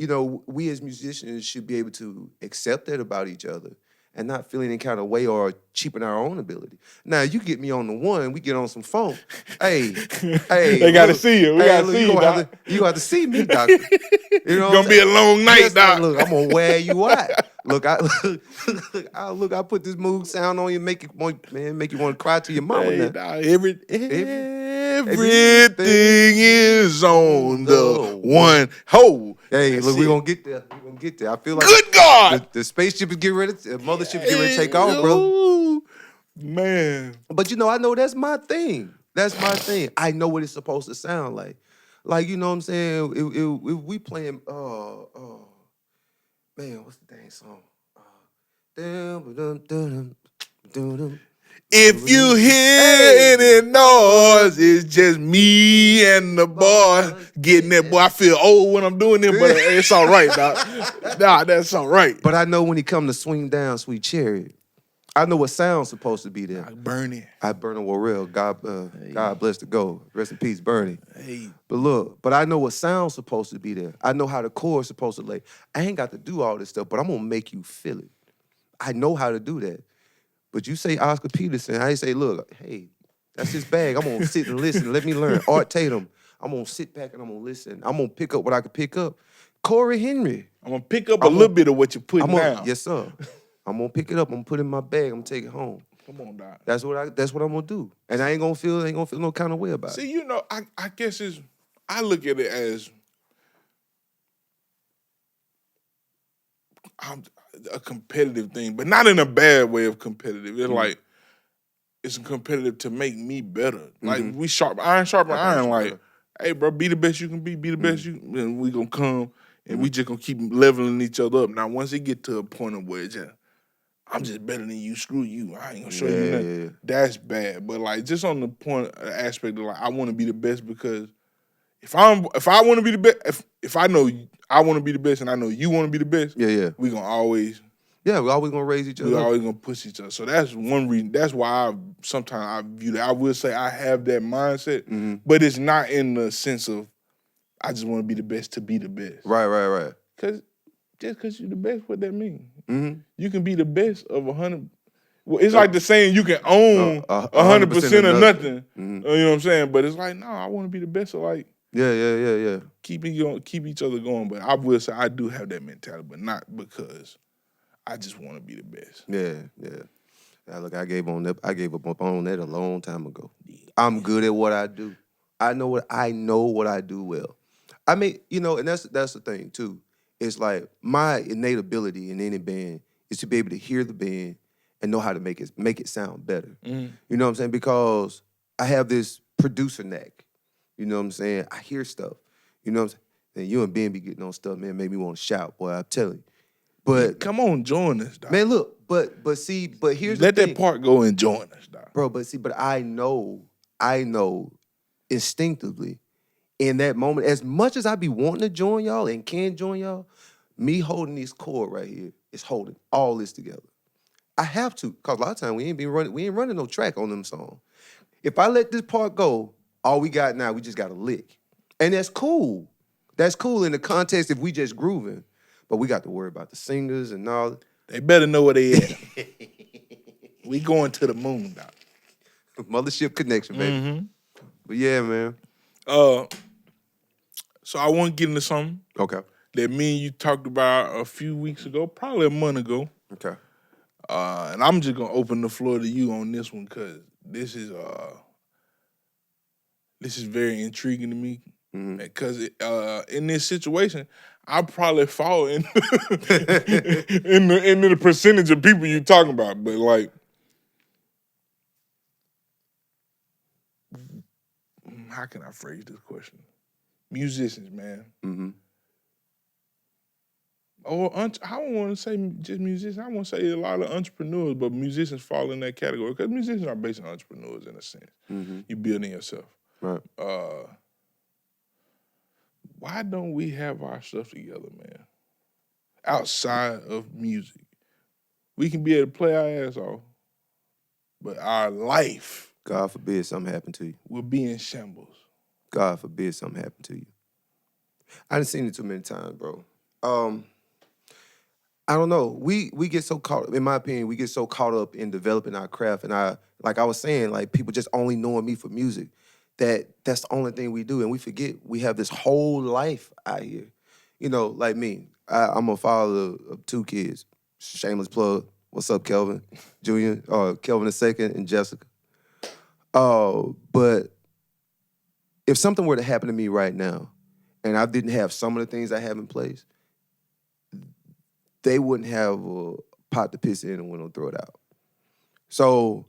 B: we as musicians should be able to accept that about each other and not feel any kind of way or cheapen our own ability. Now, you get me on the one, we get on some funk. Hey,
A: they got to see you. We got to see you, Doc.
B: You got to see me, doctor.
A: You know, gonna be a long night, Doc.
B: Look, I'm gonna wear you out. Look, I put this mood sound on you, make you want to cry to your mama.
A: Hey, Doc, everything is on the one hole.
B: Hey, look, we're gonna get there. I feel like
A: good God,
B: the spaceship is getting ready. The mothership is getting ready to take off, bro.
A: Man.
B: But I know that's my thing. That's my thing. I know what it's supposed to sound like. Like, you know what I'm saying? If we playing, man, what's the dang song?
A: If you hear any noise, it's just me and the boy getting that. Boy, I feel old when I'm doing it, but it's all right, Doc. Nah, that's all right.
B: But I know when he come to swing down, Sweet Chariot, I know what sound's supposed to be there.
A: Like Bernie.
B: I Bernie Worrell. God bless the go. Rest in peace, Bernie.
A: Hey.
B: But look, I know what sound's supposed to be there. I know how the chord's supposed to lay. I ain't got to do all this stuff, but I'm gonna make you feel it. I know how to do that. But you say Oscar Peterson, I say, look, hey, that's his bag. I'm gonna sit and listen. Let me learn. Art Tatum. I'm gonna sit back and I'm gonna listen. I'm gonna pick up what I can pick up. Corey Henry.
A: I'm gonna pick up a little bit of what you're putting down.
B: Yes, sir. I'm gonna pick it up. I'm gonna put it in my bag. I'm gonna take it home.
A: Come on, Doc.
B: That's what I'm gonna do. And I ain't gonna feel no kind of way about it.
A: See, you know, I guess I look at it as a competitive thing, but not in a bad way of competitive. It's like it's competitive to make me better. Like we iron sharpen iron. Like, hey, bro, be the best you can be the best you, and we gonna come and we just gonna keep leveling each other up. Now, once it get to a point of where it's just, I'm just better than you, screw you, I ain't gonna show you nothing. Yeah. That's bad. But like just on the point aspect of like I want to be the best because if I want to be the best, if I know I want to be the best and I know you want to be the best, we gonna always.
B: Yeah, we're always gonna raise each other.
A: We're always gonna push each other. So that's one reason. That's why sometimes I view that. I will say I have that mindset, but it's not in the sense of I just want to be the best to be the best.
B: Right.
A: Because just because you're the best, what that mean? You can be the best of 100. Well, it's like the saying you can own 100% of nothing. You know what I'm saying? But it's like, no, I want to be the best of like.
B: Yeah.
A: Keep each other going. But I will say I do have that mentality, but not because I just want to be the best.
B: Yeah. Now look, I gave up on that a long time ago. I'm good at what I do. I know what I do well. I mean, you know, and that's the thing too. It's like my innate ability in any band is to be able to hear the band and know how to make it sound better. You know what I'm saying? Because I have this producer knack. You know what I'm saying? I hear stuff. You know what I'm saying? And you and Ben be getting on stuff, man, make me want to shout, boy, I'm telling you. But
A: come on, join us, Doc.
B: Man, look, but here's
A: Let
B: the thing.
A: that part go and join us, Doc.
B: Bro, but I know instinctively in that moment, as much as I be wanting to join y'all and can join y'all, me holding this chord right here is holding all this together. I have to, because a lot of times we ain't running no track on them songs. If I let this part go, all we got now, we just got a lick. And that's cool. That's cool in the context if we just grooving. But we got to worry about the singers and all.
A: They better know where they at. We going to the moon, Doc.
B: Mothership connection, baby. But yeah, man.
A: So I want to get into something.
B: Okay.
A: That me and you talked about a few weeks ago, probably a month ago.
B: Okay.
A: And I'm just gonna open the floor to you on this one because this is very intriguing to me. Because in this situation, I probably fall in in the percentage of people you talking about, but like, how can I phrase this question? Musicians, man. Or I don't want to say just musicians. I want to say a lot of entrepreneurs, but musicians fall in that category because musicians are basically entrepreneurs in a sense. You building yourself.
B: Right.
A: Why don't we have our stuff together, man? Outside of music. We can be able to play our ass off, but our life,
B: God forbid something happen to you,
A: will be in shambles.
B: God forbid something happen to you. I done seen it too many times, bro. I don't know. We get so caught, in my opinion, we get so caught up in developing our craft, and like I was saying, like people just only knowing me for music. That's the only thing we do, and we forget we have this whole life out here. You know, like me, I'm a father of 2 kids. Shameless plug. What's up, Kelvin Jr., Kelvin II, and Jessica. But if something were to happen to me right now, and I didn't have some of the things I have in place, they wouldn't have a pot to piss in and wouldn't throw it out. So,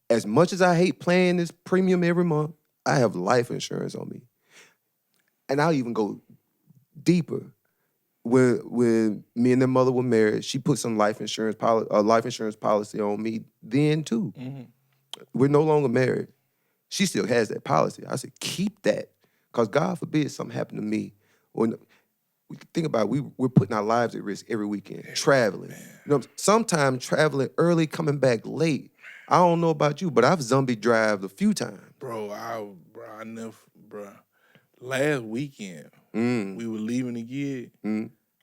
B: as much as I hate paying this premium every month, I have life insurance on me. And I'll even go deeper. When me and their mother were married, she put some life insurance policy on me then too. We're no longer married. She still has that policy. I said, keep that. Because God forbid something happened to me. When think about it, we're putting our lives at risk every weekend, traveling. You know, sometimes traveling early, coming back late. I don't know about you, but I've zombie drived a few times.
A: I never, bro. Last weekend, we were leaving the gig.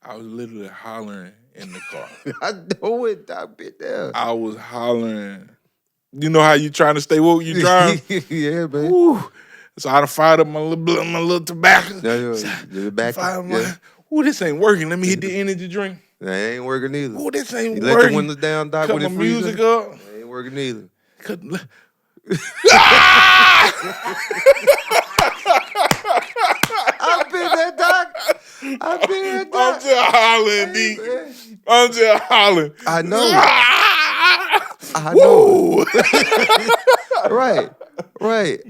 A: I was literally hollering in the car.
B: I know it. I've been there.
A: I was hollering. You know how you trying to stay woke? You drive.
B: Yeah, man.
A: Woo. So I fired up my little tobacco.
B: The back.
A: Ooh, this ain't working. Let me hit the energy drink.
B: That ain't working either.
A: Ooh, this ain't
B: you
A: working.
B: Let the windows down, Doc,
A: cut
B: with
A: my
B: it
A: music up.
B: That ain't working either. I've been there, Doc. I've been there, Doc.
A: I'm just hollering, D. I'm just hollering.
B: I know. I know. Right.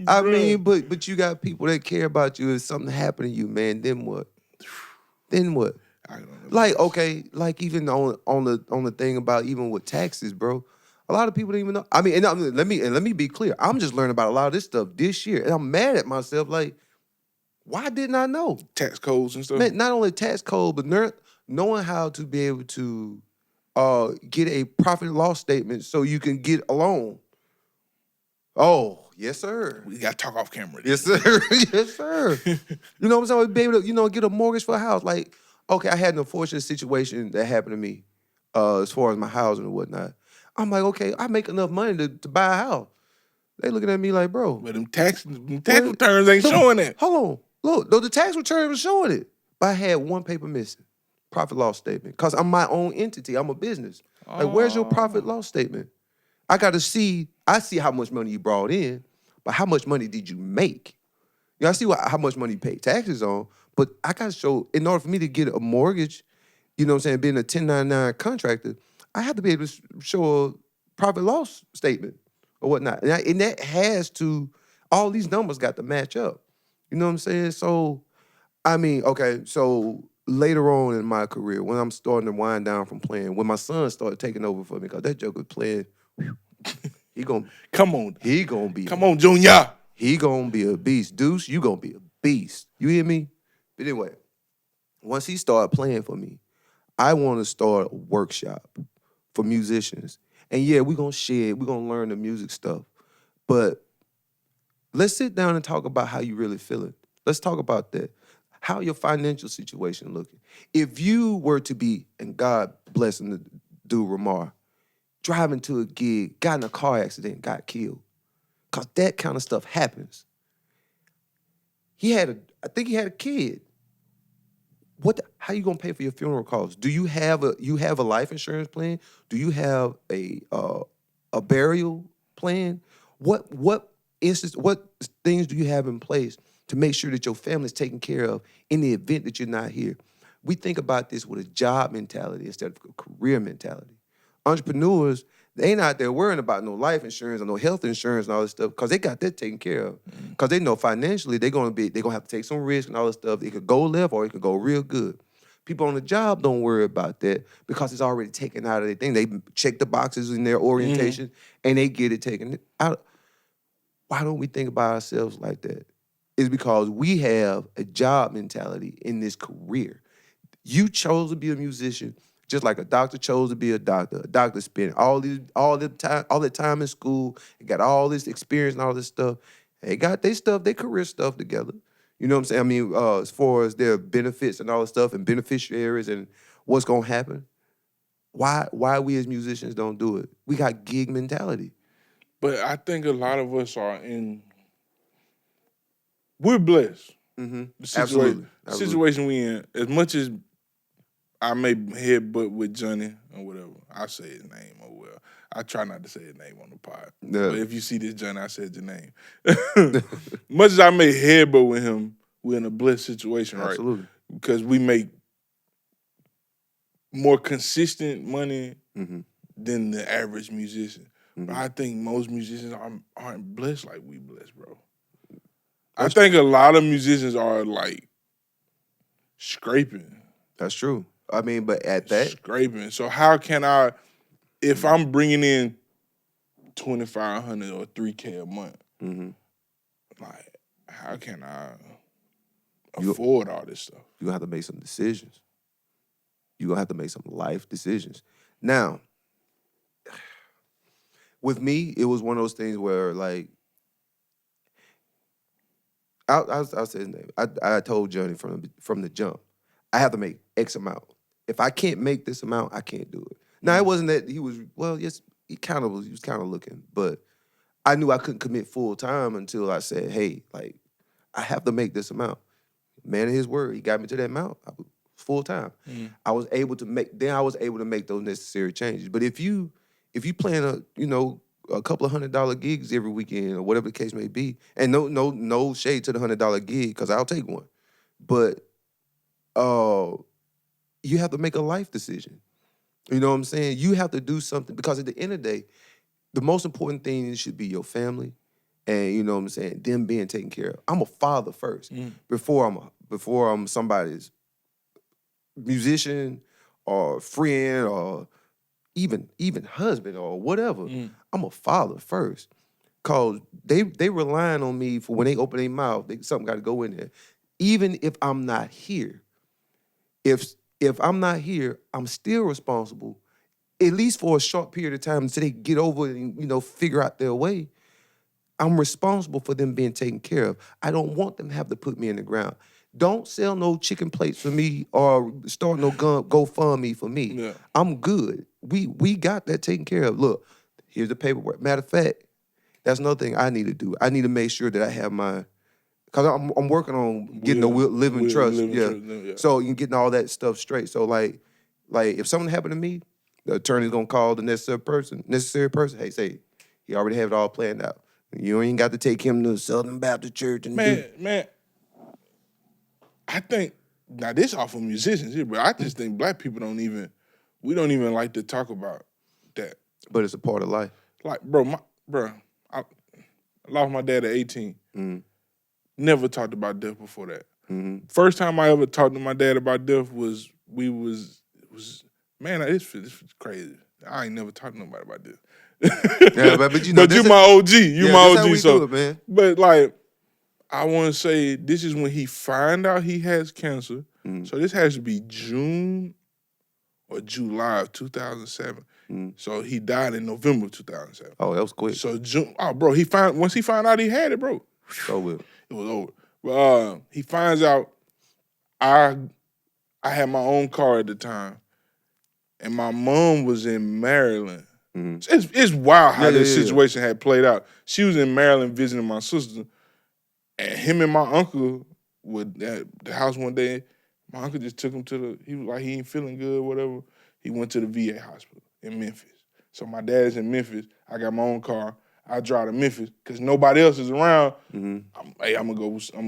B: I mean, but you got people that care about you. If something happened to you, man, then what? Then what? Like, okay, like even on the thing about even with taxes, bro. A lot of people don't even know. I mean, let me be clear. I'm just learning about a lot of this stuff this year, and I'm mad at myself. Like, why didn't I know?
A: Tax codes and stuff.
B: Man, not only tax code, but knowing how to be able to get a profit and loss statement so you can get a loan. Oh, yes, sir.
A: We got to talk off camera.
B: Yes, sir. Yes, sir. You know what I'm saying? Be able to, get a mortgage for a house. Like, okay, I had an unfortunate situation that happened to me as far as my housing and whatnot. I'm like, okay, I make enough money to buy a house. They looking at me like, bro.
A: But them tax returns ain't showing that.
B: Hold on. Look, though the tax return was showing it. But I had one paper missing. Profit loss statement. Because I'm my own entity. I'm a business. Like, where's your profit loss statement? I see how much money you brought in, but how much money did you make? I see how much money you paid taxes on, but I got to show, in order for me to get a mortgage, you know what I'm saying, being a 1099 contractor, I have to be able to show a profit loss statement or whatnot. And that has to, all these numbers got to match up. You know what I'm saying? So, I mean, okay, so later on in my career, when I'm starting to wind down from playing, when my son started taking over for me, because that joker was playing, he gonna
A: come on.
B: He gonna be.
A: Come on, Junior.
B: He gonna be a beast. Deuce, you gonna be a beast. You hear me? But anyway, once he started playing for me, I want to start a workshop for musicians. And yeah, we're gonna share, we're gonna learn the music stuff. But let's sit down and talk about how you really feeling. Let's talk about that. How your financial situation looking. If you were to be, and God bless him, the dude Ramar, driving to a gig, got in a car accident, got killed. Because that kind of stuff happens. I think he had a kid. How you gonna pay for your funeral costs? Do you have a life insurance plan? Do you have a burial plan? What things do you have in place to make sure that your family's taken care of in the event that you're not here? We think about this with a job mentality instead of a career mentality. Entrepreneurs, they ain't out there worrying about no life insurance or no health insurance and all this stuff because they got that taken care of. Because they know financially they're gonna have to take some risk and all this stuff. It could go left or it could go real good. People on the job don't worry about that because it's already taken out of their thing. They check the boxes in their orientation and they get it taken out. Why don't we think about ourselves like that? It's because we have a job mentality in this career. You chose to be a musician. Just like a doctor chose to be a doctor. A doctor spent all the time in school, and got all this experience and all this stuff. They got their career stuff together. You know what I'm saying? I mean, as far as their benefits and all this stuff and beneficiaries and what's gonna happen. Why we as musicians don't do it? We got gig mentality.
A: But I think a lot of us we're blessed.
B: Mm-hmm.
A: The situation we in, as much as I may headbutt with Johnny or whatever. I say his name, oh well. I try not to say his name on the pod. No. But if you see this Johnny, I said your name. Much as I may headbutt with him, we're in a blessed situation, right?
B: Absolutely.
A: Because we make more consistent money than the average musician. But I think most musicians aren't blessed like we blessed, bro. I think a lot of musicians are like scraping.
B: That's true. I mean, but at that
A: scraping. So how can I, if I'm bringing in $2,500 or $3,000 a month, like how can I afford all this stuff.
B: You're going to have to make some decisions. You're going to have to make some life decisions. Now, with me, it was one of those things where, like, I'll say his name. I told Johnny from the jump, I have to make X amount. If I can't make this amount, I can't do it. Now, it wasn't that he was, well, yes, he was kind of looking, but I knew I couldn't commit full time until I said, hey, like, I have to make this amount. Man of his word, he got me to that amount. I was full time. I was able to make those necessary changes. But if you plan a couple of $100 gigs every weekend or whatever the case may be, and no shade to the $100 gig, because I'll take one. But you have to make a life decision. You know what I'm saying? You have to do something, because at the end of the day, the most important thing should be your family, and you know what I'm saying, them being taken care of. I'm a father first before I'm somebody's musician or friend or even husband or whatever. I'm a father first, cause they relying on me for when they open their mouth, something got to go in there. Even if I'm not here, if I'm not here, I'm still responsible, at least for a short period of time until they get over and figure out their way. I'm responsible for them being taken care of. I don't want them to have to put me in the ground. Don't sell no chicken plates for me or start no GoFundMe for me. Yeah. I'm good. We got that taken care of. Look, here's the paperwork. Matter of fact, that's another thing I need to do. I need to make sure that I have my, because I'm working on getting a living trust. Yeah. So you getting all that stuff straight. So like if something happened to me, the attorney's gonna call the necessary person. Hey, say he already have it all planned out. You ain't got to take him to Southern Baptist Church and
A: man. I think now this all for musicians here, but I just think black people don't even like to talk about that.
B: But it's a part of life.
A: Like, I lost my dad at 18. Never talked about death before that. First time I ever talked to my dad about death was man, this is crazy. I ain't never talked to nobody about this.
B: Yeah, but you know,
A: but you my OG. You my OG. So,
B: man.
A: But like, I want to say this is when he find out he has cancer. So this has to be June or July of 2007. So he died in November of 2007.
B: Oh, that was quick.
A: So June. Oh, bro, once he found out he had it, bro.
B: So
A: it was over. But he finds out I had my own car at the time, and my mom was in Maryland. It's wild how this situation had played out. She was in Maryland visiting my sister, and him and my uncle were at the house one day. My uncle just took him he was like, he ain't feeling good, whatever. He went to the VA hospital in Memphis. So my dad's in Memphis. I got my own car. I drive to Memphis because nobody else is around. I'm gonna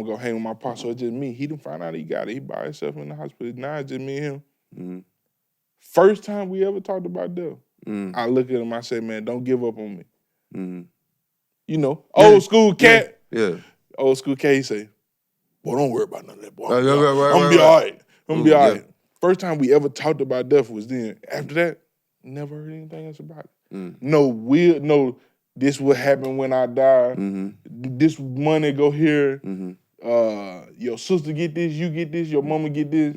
A: go hang with my pa. So it's just me. He didn't find out he got it. He by himself in the hospital. Now it's just me and him. First time we ever talked about death. I look at him, I say, man, don't give up on me. Old school cat.
B: Yeah.
A: Old school cat, he say, boy, don't worry about none of that, boy. I'm gonna be all right. I'm gonna be all right. First time we ever talked about death was then. After that, never heard anything else about it. No, this would happen when I die. This money go here. Your sister get this, you get this, your mama get this.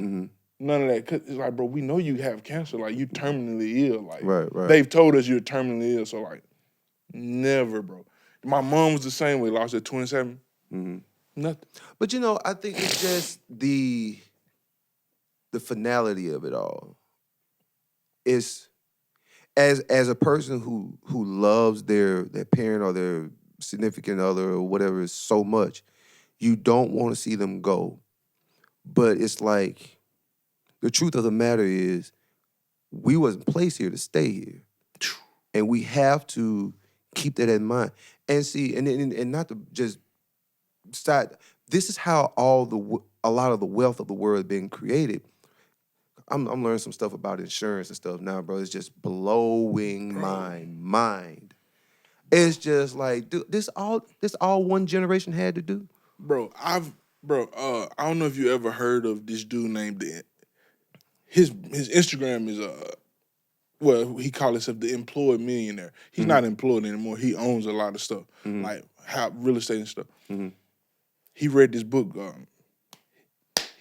A: None of that. 'Cause it's like, bro, we know you have cancer. Like, you terminally ill. Like,
B: right.
A: They've told us you're terminally ill. So, like, never, bro. My mom was the same way. Lost at 27. Nothing.
B: But, I think it's just the finality of it all. It's, as a person who loves their parent or their significant other or whatever so much, you don't want to see them go. But it's like, the truth of the matter is, we wasn't placed here to stay here. And we have to keep that in mind. And see, and not to just start, this is how a lot of the wealth of the world has been created. I'm learning some stuff about insurance and stuff now, bro. It's just blowing my mind. It's just like, dude, this all one generation had to do.
A: Bro, I don't know if you ever heard of this dude named his Instagram is he calls himself the employed millionaire. He's not employed anymore. He owns a lot of stuff, like real estate and stuff. He read this book.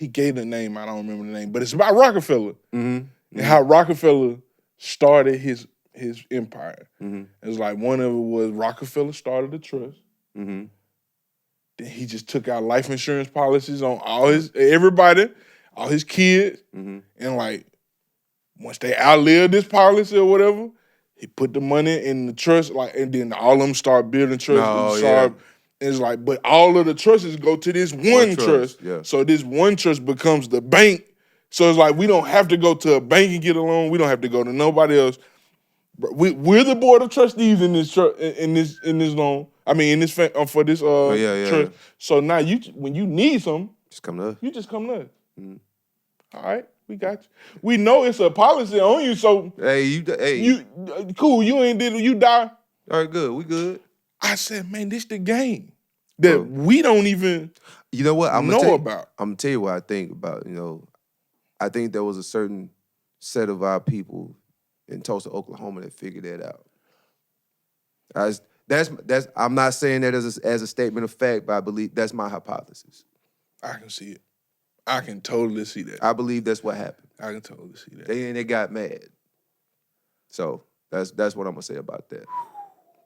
A: he gave the name, I don't remember the name, but it's about Rockefeller
B: Mm-hmm.
A: and how Rockefeller started his empire.
B: Mm-hmm.
A: It's like one of it was Rockefeller started the trust.
B: Mm-hmm.
A: Then he just took out life insurance policies on all everybody, all his kids,
B: Mm-hmm.
A: and like once they outlived this policy or whatever, he put the money in the trust, like, and then all of them start building trusts.
B: Oh, yeah.
A: It's like, but all of the trusts go to this one trust.
B: Yeah.
A: So this one trust becomes the bank. So it's like we don't have to go to a bank and get a loan. We don't have to go to nobody else. We're the board of trustees in this in this loan. I mean, in this for this trust.
B: Yeah.
A: So now when you need something,
B: Just come to us.
A: you just come to us.
B: Mm-hmm.
A: All right, we got you. We know it's a policy on you, so
B: Hey,
A: you cool. You ain't did you die.
B: All right, good. We good.
A: I said, man, this the game that we don't even
B: You know what?
A: know about.
B: I'm gonna tell you what I think about. I think there was a certain set of our people in Tulsa, Oklahoma, that figured that out. That's. I'm not saying that as a statement of fact, but I believe that's my hypothesis.
A: I can see it. I can totally see that.
B: I believe that's what happened.
A: I can totally see that.
B: They got mad. So that's what I'm gonna say about that.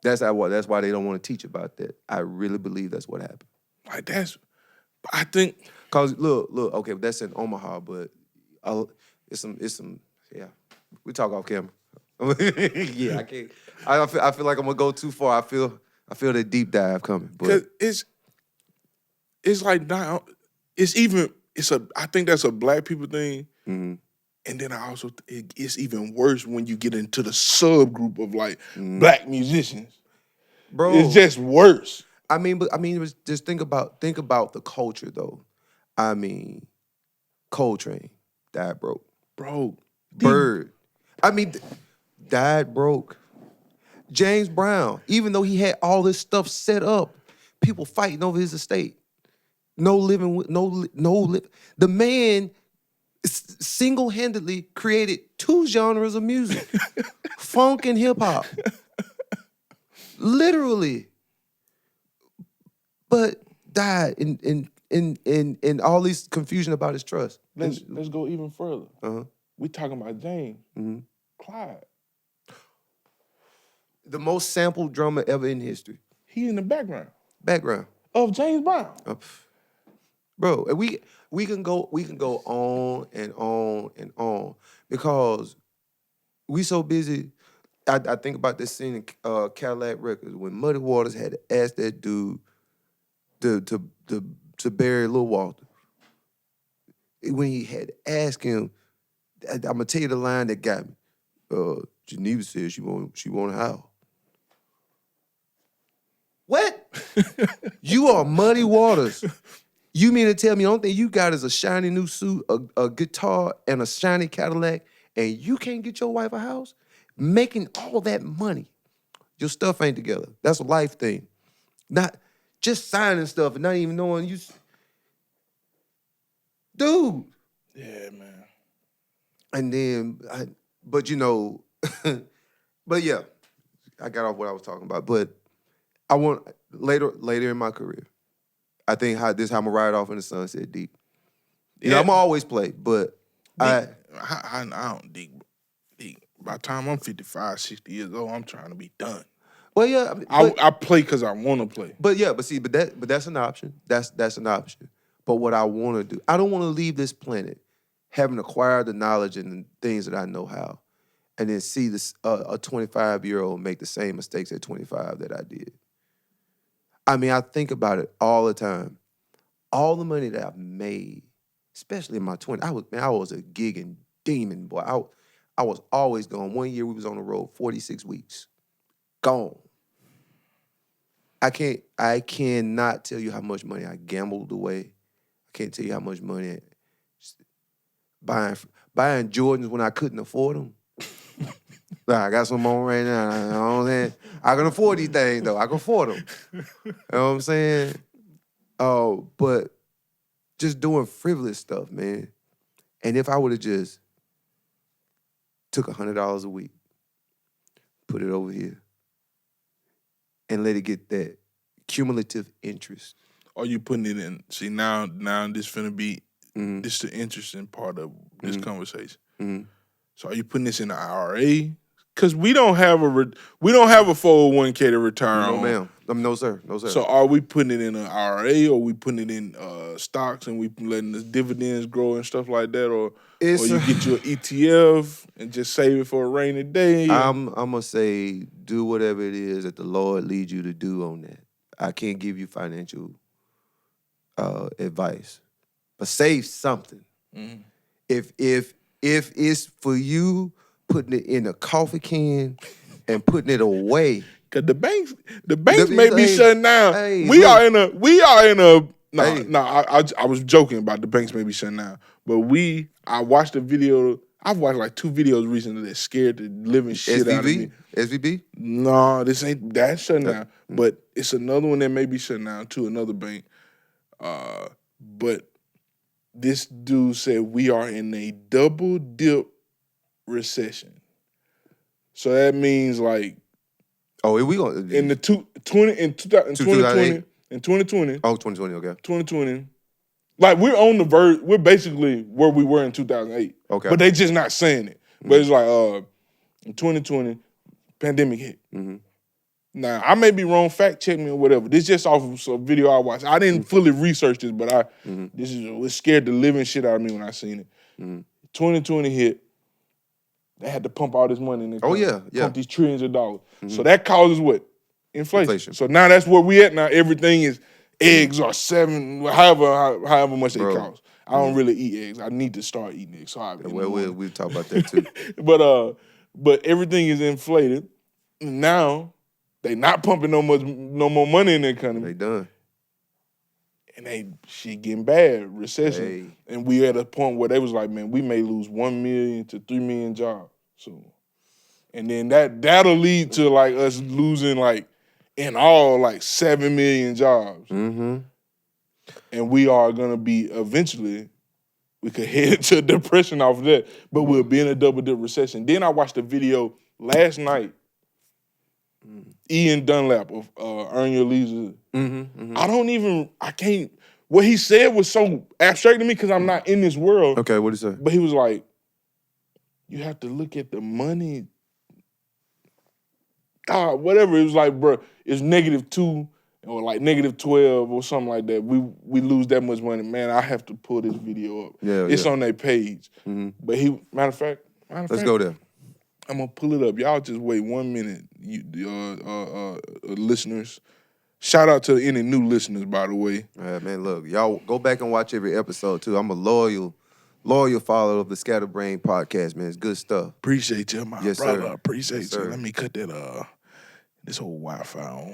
B: That's why they don't want to teach about that. I really believe that's what happened.
A: Like I think.
B: Cause look, okay, that's in Omaha, but it's some. Yeah, we talk off camera. Yeah, I can't. I feel like I'm gonna go too far. I feel the deep dive coming. But
A: it's like now. I think that's a black people thing.
B: Mm-hmm.
A: And then I also it's even worse when you get into the subgroup of like black musicians.
B: Bro,
A: it's just worse.
B: It was just think about the culture though. I mean, Coltrane died broke.
A: Bro,
B: Bird, died broke. James Brown, even though he had all this stuff set up, people fighting over his estate. No living. The man single-handedly created 2 genres of music, funk and hip hop, literally. But died in all this confusion about his trust.
A: Let's go even further.
B: Uh-huh.
A: We talking about James Clyde,
B: the most sampled drummer ever in history.
A: He in the background of James Brown.
B: Bro, we can go on and on and on because we so busy. I think about this scene in Cadillac Records when Muddy Waters had to ask that dude to bury Lil Walter. When he had to ask him, I'm gonna tell you the line that got me. Geneva said she want a house. What? You are Muddy Waters. You mean to tell me the only thing you got is a shiny new suit, a guitar, and a shiny Cadillac, and you can't get your wife a house? Making all that money. Your stuff ain't together. That's a life thing. Not just signing stuff and not even knowing you. Dude.
A: Yeah, man.
B: And then, but yeah, I got off what I was talking about. But I want, later in my career, I think how I'm gonna ride off in the sunset deep. I'm gonna always play, but
A: I don't dig. By the time I'm 55, 60 years old, I'm trying to be done.
B: Well, yeah,
A: I play because I want to play.
B: But that's an option. That's an option. But what I want to do, I don't want to leave this planet having acquired the knowledge and the things that I know how, and then see this a 25-year-old make the same mistakes at 25 that I did. I think about it all the time. All the money that I've made, especially in my 20s, I was a gigging demon, boy. I was always gone. One year we was on the road 46 weeks. Gone. I cannot tell you how much money I gambled away. I can't tell you how much money buying Jordans when I couldn't afford them. I got some on right now. You know what I'm saying? I can afford these things, though. I can afford them. You know what I'm saying? But just doing frivolous stuff, man. And if I would have just took $100 a week, put it over here, and let it get that cumulative interest.
A: Are you putting it in? See, now this finna be this is the interesting part of this conversation.
B: Mm-hmm.
A: So are you putting this in an IRA? Because we don't have a 401k to retire
B: No,
A: on.
B: ma'am. No, sir. No, sir.
A: So are we putting it in an IRA, or we putting it in stocks and we letting the dividends grow and stuff like that, or you get you an ETF and just save it for a rainy day?
B: I'm gonna say do whatever it is that the Lord leads you to do on that. I can't give you financial advice, but save something.
A: Mm-hmm.
B: If it's for you putting it in a coffee can and putting it away.
A: Cause the banks may be shutting down.
B: Hey,
A: we are in a.
B: Hey.
A: I was joking about the banks may be shutting down, but I watched a video. I've watched like 2 videos recently that scared the living shit out of me.
B: SVB?
A: No, this ain't that shutting down, but it's another one that may be shutting down too. Another bank, but this dude said we are in a double dip recession. So that means like.
B: Oh, we going
A: in 2020 in 2020 in 2020.
B: Oh, 2020, okay.
A: 2020. Like we're on the verge. We're basically where we were in 2008.
B: Okay.
A: But they just not saying it. Mm-hmm. But it's like in 2020, pandemic hit. Mm-hmm. Now I may be wrong. Fact check me or whatever. This just off of a video I watched. I didn't fully research this, but it scared the living shit out of me when I seen it. 2020 hit. They had to pump all this money in the pump these trillions of dollars. Mm-hmm. So that causes what? Inflation. So now that's where we at now. Everything is eggs are $7, however much they cost. I don't really eat eggs. I need to start eating eggs. So
B: we'll talk about that too.
A: but everything is inflated. Now they not pumping no more money in the economy.
B: They done.
A: And shit getting bad, recession. Hey. And we at a point where they was like, man, we may lose 1 million to 3 million jobs. So, and then that'll lead to like us losing like in all like 7 million jobs. Mm-hmm. And we are gonna be eventually, we could head to depression off of that, but we'll be in a double dip recession. Then I watched a video last night. Ian Dunlap of Earn Your Leisure. I can't, what he said was so abstract to me because I'm not in this world.
B: Okay, what did he say?
A: But he was like, you have to look at the money. Whatever. It was like, bro, it's -2 or like -12 or something like that. We lose that much money. Man, I have to pull this video up. It's on their page. Mm-hmm. But matter of fact,
B: let's go there.
A: I'm gonna pull it up. Y'all just wait 1 minute, you listeners. Shout out to any new listeners, by the way.
B: Man, look, y'all go back and watch every episode too. I'm a loyal follower of the Scatterbrain podcast, man. It's good stuff.
A: Appreciate you, my brother.
B: Sir.
A: Appreciate
B: yes,
A: you.
B: Sir.
A: Let me cut that this whole Wi-Fi on.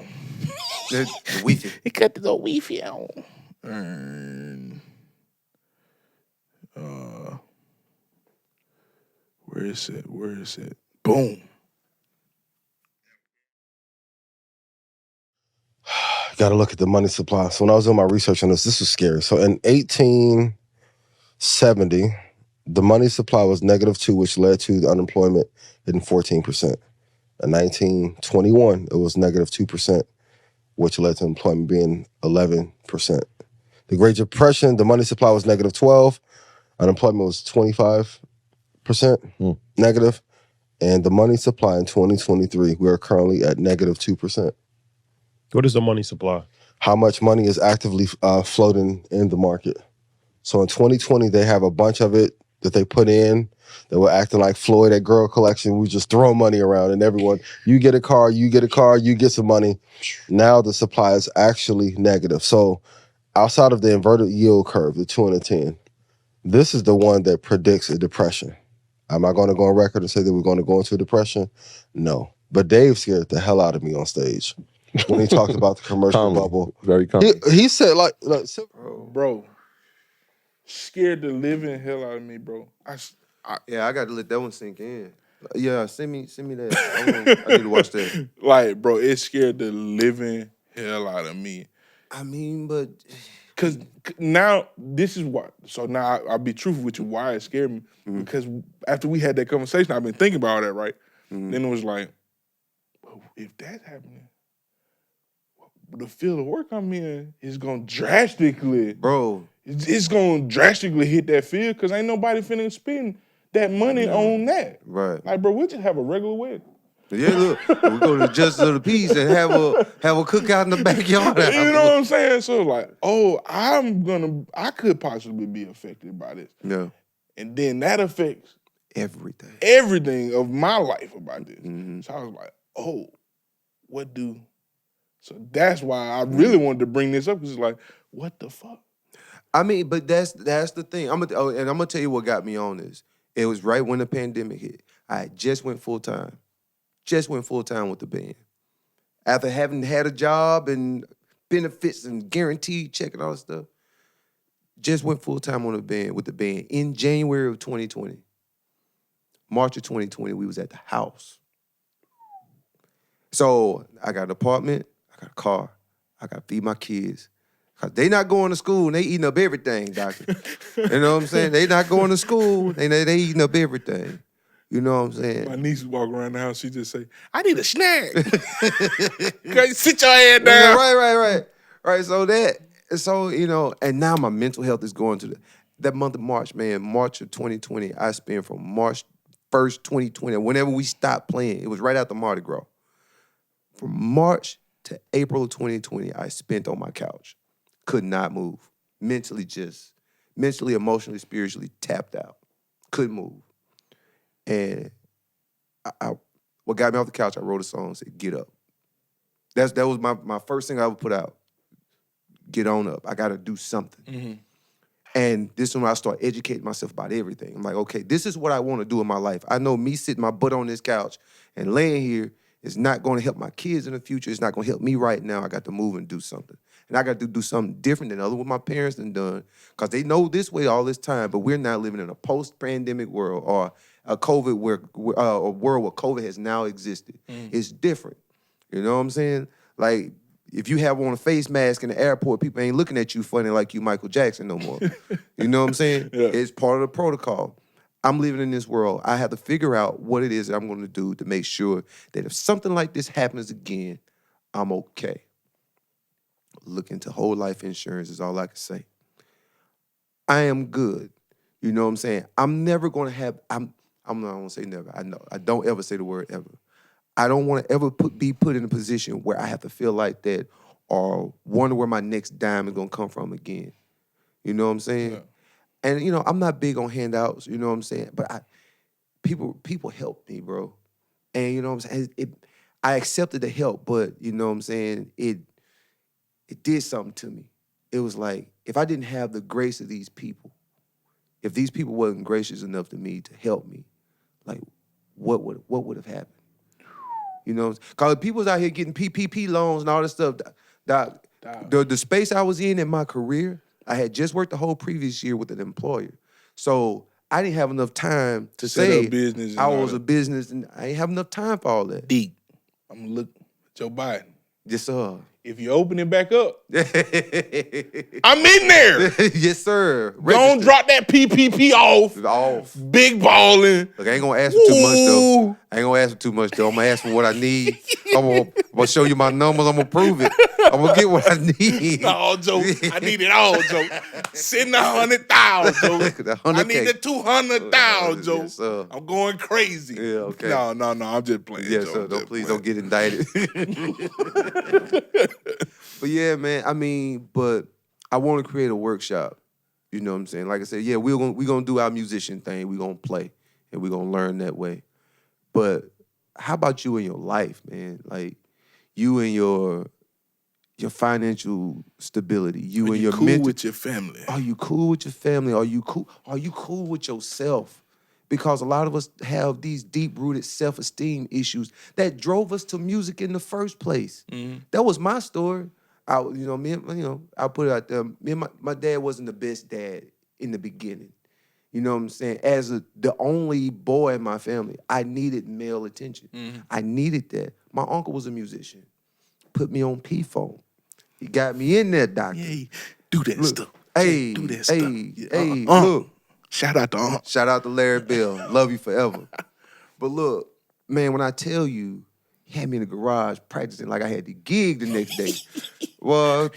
B: The Wi-Fi.
A: He cut this old Wi-Fi on. And where is it? Boom.
C: Got to look at the money supply. So when I was doing my research on this was scary. So in 1870, the money supply was -2, which led to the unemployment hitting 14%. In 1921, it was -2%, which led to employment being 11%. The Great Depression, the money supply was -12, unemployment was 25% negative, and the money supply in 2023, we are currently at -2%.
D: What is the money supply?
C: How much money is actively floating in the market. So in 2020, they have a bunch of it that they put in. They were acting like Floyd at Girl Collection. We just throw money around and everyone, you get a car, you get some money. Now the supply is actually negative. So outside of the inverted yield curve, the 2 and the 10, this is the one that predicts a depression. Am I going to go on record and say that we're going to go into a depression? No. But Dave scared the hell out of me on stage when he talked about the commercial bubble.
D: Very common.
C: He said like
A: bro, scared the living hell out of me, bro.
B: I got to let that one sink in. Yeah, send me that. I need to watch that.
A: Like, bro, it scared the living hell out of me.
B: I mean, but
A: because now this is why. So now I'll be truthful with you. Why it scared me? Because after we had that conversation, I've been thinking about all that, right? Then it was like, well, if that's happening, the field of work I'm in is going to drastically,
B: bro.
A: it's gonna drastically hit that field because ain't nobody finna spend that money on that.
B: Right.
A: Like, bro, we'll just have a regular wedding.
B: Yeah, look, we go to the Justice of the Peace and have a cookout in the backyard.
A: You know what I'm saying? So like, oh, I could possibly be affected by this.
B: Yeah.
A: And then that affects
B: everything
A: of my life about this.
B: Mm-hmm.
A: So I was like, oh, so that's why I really wanted to bring this up, because it's like, what the fuck?
B: I mean, but that's the thing. I'm gonna tell you what got me on this. It was right when the pandemic hit. I just went full time. Just went full time with the band. After having had a job and benefits and guaranteed check and all that stuff, just went full time with the band in January of 2020. March of 2020, we was at the house. So I got an apartment, I got a car, I got to feed my kids. Cause they not going to school and they eating up everything, doctor. You know what I'm saying? They not going to school, they eating up everything. You know what I'm saying?
A: My niece walk around the house, she just say, I need a snack. Sit your head down.
B: Right. So, you know, and now my mental health is going to that month of March, man. March of 2020, I spent from March 1st, 2020, whenever we stopped playing, it was right after Mardi Gras. From March to April of 2020, I spent on my couch. Could not move. Mentally, emotionally, spiritually tapped out. Couldn't move. And what got me off the couch, I wrote a song, said, get up. That was my first thing I would put out. Get on up. I got to do something.
A: Mm-hmm.
B: And this is when I start educating myself about everything. I'm like, okay, this is what I want to do in my life. I know me sitting my butt on this couch and laying here is not going to help my kids in the future. It's not going to help me right now. I got to move and do something. And I got to do something different than other what my parents done done, because they know this way all this time, but we're not living in a post-pandemic world or a COVID a world where COVID has now existed. It's different. You know what I'm saying? Like, if you have on a face mask in the airport, people ain't looking at you funny like you Michael Jackson no more. You know what I'm saying?
A: Yeah.
B: It's part of the protocol. I'm living in this world. I have to figure out what it is that I'm going to do to make sure that if something like this happens again, I'm okay. Look into whole life insurance is all I can say. I am good. You know what I'm saying? I'm never going to have, I'm not going to say never. I know. I don't ever say the word ever. I don't want to ever be put in a position where I have to feel like that or wonder where my next dime is going to come from again. You know what I'm saying?
A: Yeah.
B: And, you know, I'm not big on handouts, you know what I'm saying? But people help me, bro. And, you know what I'm saying? I accepted the help, but, you know what I'm saying? It did something to me. It was like, if I didn't have the grace of these people, if these people wasn't gracious enough to me to help me, like, what would have happened? You know, because people was out here getting PPP loans and all this stuff. The space I was in my career, I had just worked the whole previous year with an employer. So I didn't have enough time to say I was a business, and I didn't have enough time for all that.
A: Deep. I'm going to look at Joe Biden.
B: Yes, sir.
A: If you open it back up, I'm in there.
B: Yes, sir.
A: Don't drop that PPP off. Big balling.
B: Look, I ain't gonna ask for too much though. I'm gonna ask for what I need. I'm gonna show you my numbers. I'm gonna prove it. I'm gonna get what I need.
A: No, Joe. I need it all, Joe. Send 100,000, Joe. I need the 200,000, Joe.
B: Yes, sir.
A: I'm going crazy.
B: Yeah, okay.
A: No. I'm just playing.
B: Yes,
A: Joe.
B: sir. Don't get indicted. But yeah, man, I mean, but I want to create a workshop. You know what I'm saying? Like I said, yeah, we're gonna do our musician thing. We're gonna play and we're gonna learn that way. But how about you in your life, man? Like you and your financial stability. You and your
A: cool with your family.
B: Are you cool with your family? Are you cool with yourself? Because a lot of us have these deep-rooted self-esteem issues that drove us to music in the first place. Mm-hmm. That was my story. I put it out there. Me and my dad wasn't the best dad in the beginning. You know what I'm saying? As the only boy in my family, I needed male attention. Mm-hmm. I needed that. My uncle was a musician. Put me on P-phone. He got me in there, doctor.
A: Yeah, do that stuff.
B: Hey,
A: do that stuff.
B: Look.
A: Shout out to Unc.
B: Shout out to Larry Bell. Love you forever. But look, man, when I tell you, he had me in the garage practicing like I had the gig the next day. Well,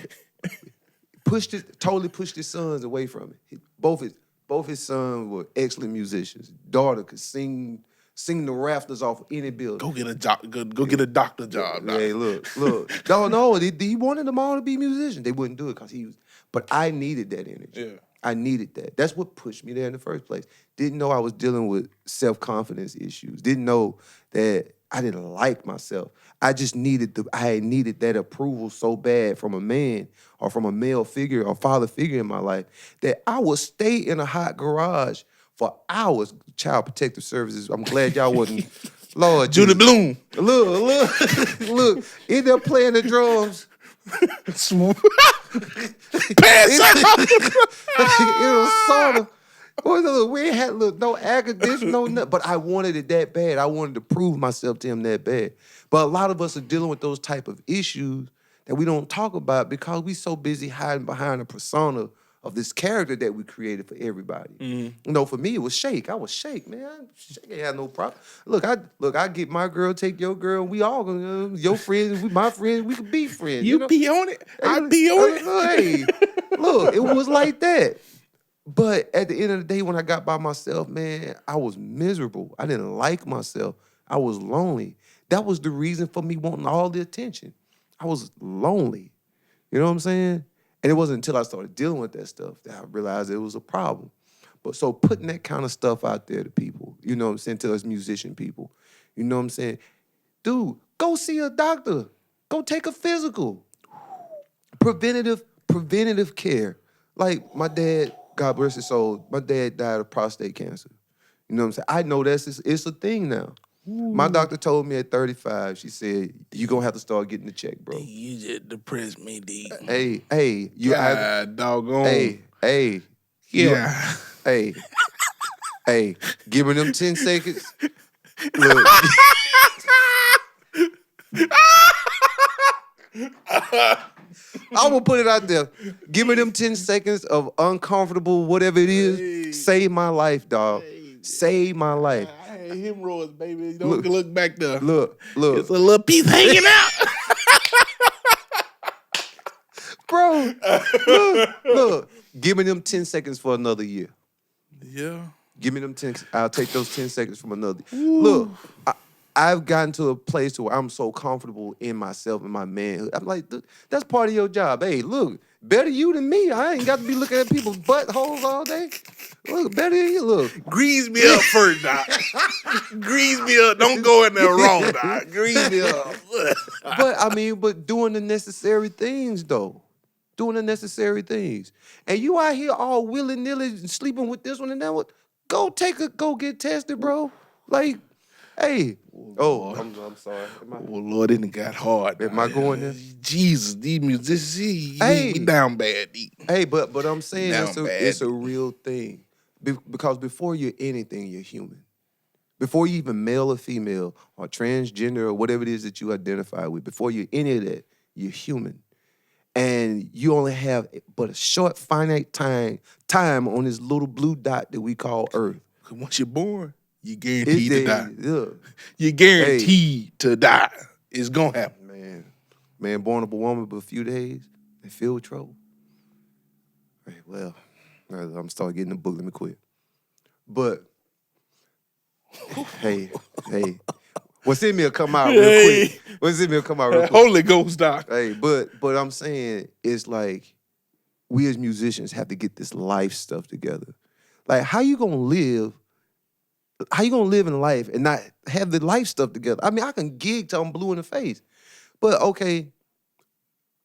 B: totally pushed his sons away from it. Both his sons were excellent musicians. Daughter could sing the rafters off any building.
A: Go get a job. Go get a doctor job.
B: Hey, look. No, he wanted them all to be musicians. They wouldn't do it because he was. But I needed that energy.
A: Yeah.
B: I needed that. That's what pushed me there in the first place. Didn't know I was dealing with self-confidence issues. Didn't know that I didn't like myself. I just needed I needed that approval so bad from a man or from a male figure or father figure in my life that I would stay in a hot garage for hours. Child Protective Services. I'm glad y'all wasn't. Lord,
A: Judy Bloom.
B: Look, in there playing the drums.
A: Smooth.
B: It was sort of. We ain't had no academics, no nothing. But I wanted it that bad. I wanted to prove myself to him that bad. But a lot of us are dealing with those type of issues that we don't talk about because we so busy hiding behind a persona of this character that we created for everybody. You know, for me, it was Shake. I was Shake, man. Shake ain't had no problem. I get my girl, take your girl, and we all gonna, your friends, my friends, we could be friends.
A: You
B: know?
A: be on it. I be on it.
B: Hey, look, it was like that. But at the end of the day, when I got by myself, man, I was miserable. I didn't like myself. I was lonely. That was the reason for me wanting all the attention. I was lonely. You know what I'm saying? And it wasn't until I started dealing with that stuff that I realized it was a problem. But so putting that kind of stuff out there to people, you know what I'm saying, to us musician people, you know what I'm saying? Dude, go see a doctor. Go take a physical. Preventative care. Like my dad, God bless his soul, my dad died of prostate cancer. You know what I'm saying? I know it's a thing now. My doctor told me at 35, she said, you're going to have to start getting the check, bro.
A: You just depressed me, D.
B: Hey.
A: Doggone.
B: Hey.
A: Yeah.
B: Hey, give me them 10 seconds. Look. I'm going to put it out there. Give me them 10 seconds of uncomfortable, whatever it is. Save my life, dog. Save my life.
A: I had hemorrhoids, baby. You don't look back there.
B: Look.
A: It's a little piece hanging out.
B: Bro, look. Give me them 10 seconds for another year.
A: Yeah.
B: Give me them 10. I'll take those 10 seconds from another. Look, I've gotten to a place where I'm so comfortable in myself and my manhood. I'm like, that's part of your job. Hey, look, better you than me. I ain't got to be looking at people's buttholes all day. Look, better than you. Look.
A: Grease me up first, Doc. Grease me up. Don't go in there wrong, Doc. Grease me up.
B: But doing the necessary things, though. Doing the necessary things. And you out here all willy-nilly sleeping with this one and that one. Go get tested, bro. Like, hey. I'm sorry.
A: Lord, it done got hard.
B: Am I going there?
A: Jesus, these musicians, he down bad, D.
B: Hey, but I'm saying it's a
A: bad.
B: real thing. Because before you're anything, you're human. Before you even male or female or transgender or whatever it is that you identify with, before you're any of that, you're human. And you only have but a short, finite time on this little blue dot that we call Earth.
A: Because once you're born, you're guaranteed to die.
B: Yeah.
A: You're guaranteed to die. It's going to happen.
B: Man, born of a woman for a few days and filled with trouble. Hey, well, I'm starting getting the book. Let me quit. But, hey. What's in me will come out real quick.
A: Holy Ghost, Doc.
B: Hey, but I'm saying it's like we as musicians have to get this life stuff together. Like, how you gonna live in life and not have the life stuff together? I mean, I can gig till I'm blue in the face. But okay,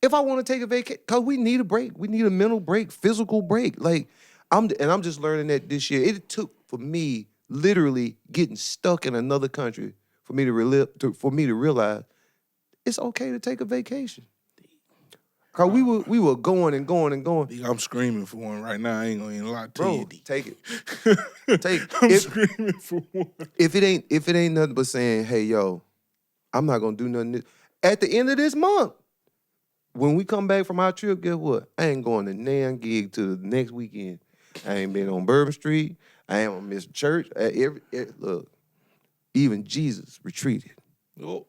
B: if I want to take a vacation, because we need a break. We need a mental break, physical break. Like, I'm just learning that this year. It took for me literally getting stuck in another country for me to realize it's okay to take a vacation. Cause we were going and going and going.
A: I'm screaming for one right now. I ain't gonna even lie to you.
B: Take it. Take it.
A: I'm screaming for one.
B: If it ain't nothing but saying, hey, yo, I'm not gonna do nothing. At the end of this month, when we come back from our trip, guess what? I ain't going to nan gig to the next weekend. I ain't been on Bourbon Street. I ain't gonna miss church. Look, even Jesus retreated.
A: Oh,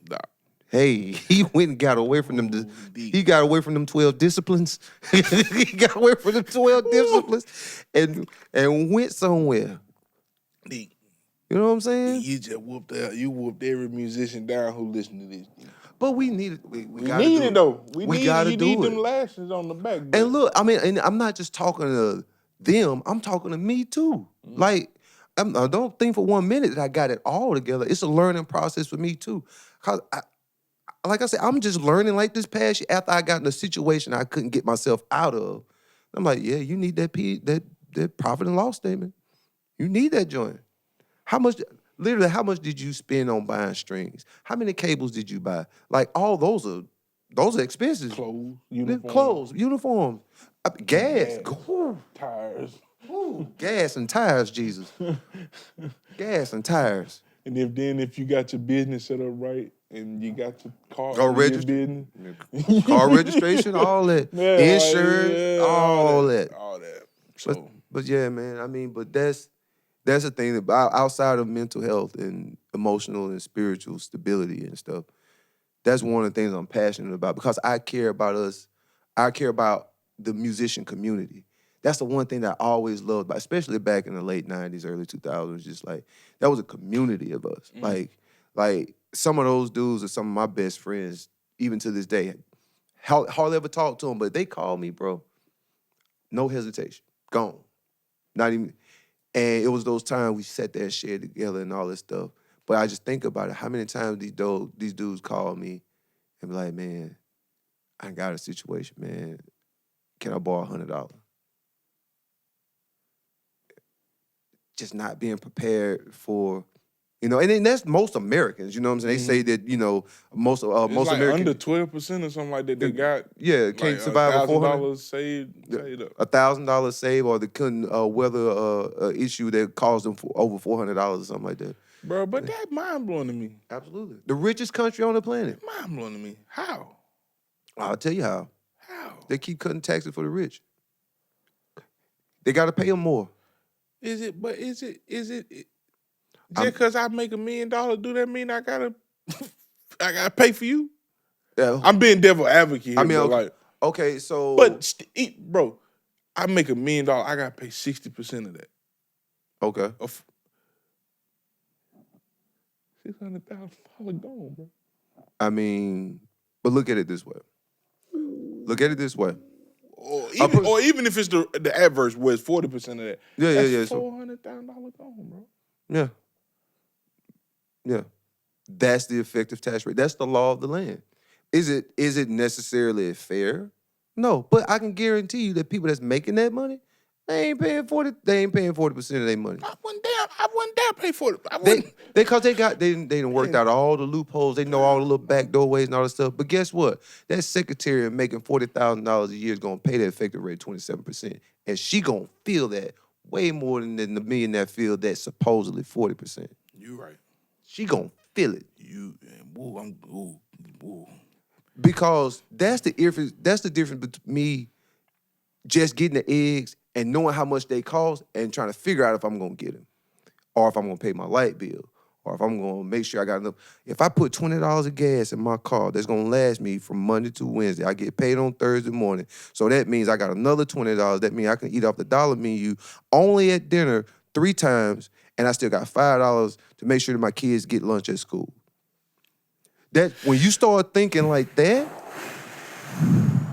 A: Doc.
B: Hey, he went and got away from them. He got away from them 12 disciplines. He got away from them 12 disciplines and went somewhere.
A: Deep.
B: You know what I'm saying?
A: You just whooped every musician down who listened to this.
B: But we need it. We
A: We
B: gotta
A: need
B: do
A: it though.
B: We gotta
A: you
B: do
A: need
B: it.
A: them lashes on the back. Bro.
B: And look, I mean, and I'm not just talking to them. I'm talking to me too. Like, I don't think for 1 minute that I got it all together. It's a learning process for me too. Cause like I said, I'm just learning like this past year after I got in a situation I couldn't get myself out of. I'm like, yeah, you need that profit and loss statement. You need that joint. How much did you spend on buying strings? How many cables did you buy? Like all those are expenses.
A: Clothes,
B: Uniforms, gas,
A: tires.
B: Gas and tires, Jesus. Gas and tires.
A: And if you got your business set up right and you got your car
B: registered, car registration, all that, insurance, all that.
A: So,
B: but yeah, man. I mean, but that's the thing about outside of mental health and emotional and spiritual stability and stuff. That's one of the things I'm passionate about because I care about us. I care about the musician community. That's the one thing that I always loved, especially back in the late 90s, early 2000s, just like, that was a community of us. Like some of those dudes are some of my best friends, even to this day. Hardly ever talk to them, but they call me, bro. No hesitation. Gone. Not even, and it was those times we sat there and shared together and all this stuff. But I just think about it, how many times these dudes call me and be like, man, I got a situation, man. Can I borrow $100? Just not being prepared for, and then that's most Americans, you know what I'm saying? They say that, most
A: like
B: Americans
A: under 12% or something like that. They got
B: can't survive a
A: $1,000 saved up.
B: $1,000 saved, or they couldn't weather an issue that caused them for over $400 or something like that.
A: Bro, but that's mind blowing to me.
B: Absolutely, the richest country on the planet.
A: Mind blowing to me. How?
B: I'll tell you how.
A: How?
B: They keep cutting taxes for the rich. They got to pay them more.
A: Is it just because I make $1 million, do that mean I gotta pay for you?
B: Yeah.
A: I'm being devil advocate here,
B: I mean,
A: okay,
B: so
A: bro, I make $1 million, I gotta pay 60% of that.
B: Okay.
A: $600,000 gone, bro.
B: I mean, but look at it this way.
A: Or even if it's the adverse where it's 40% of that.
B: Yeah.
A: $400,000 gone, bro.
B: Yeah. That's the effective tax rate. That's the law of the land. Is it necessarily fair? No, but I can guarantee you that people that's making that money, they ain't paying 40% of their money.
A: I wouldn't dare pay for it.
B: Because they done worked out all the loopholes. They know all the little backdoor ways and all that stuff. But guess what? That secretary making $40,000 a year is gonna pay that effective rate 27%, and she gonna feel that way more than the millionaire feel that supposedly 40%.
A: You right.
B: She gonna feel it.
A: Ooh.
B: Because that's the difference between me just getting the eggs and knowing how much they cost and trying to figure out if I'm gonna get them, or if I'm gonna pay my light bill, or if I'm gonna make sure I got enough. If I put $20 of gas in my car, that's gonna last me from Monday to Wednesday. I get paid on Thursday morning, so that means I got another $20. That means I can eat off the dollar menu only at dinner 3 times, and I still got $5 to make sure that my kids get lunch at school. That when you start thinking like that,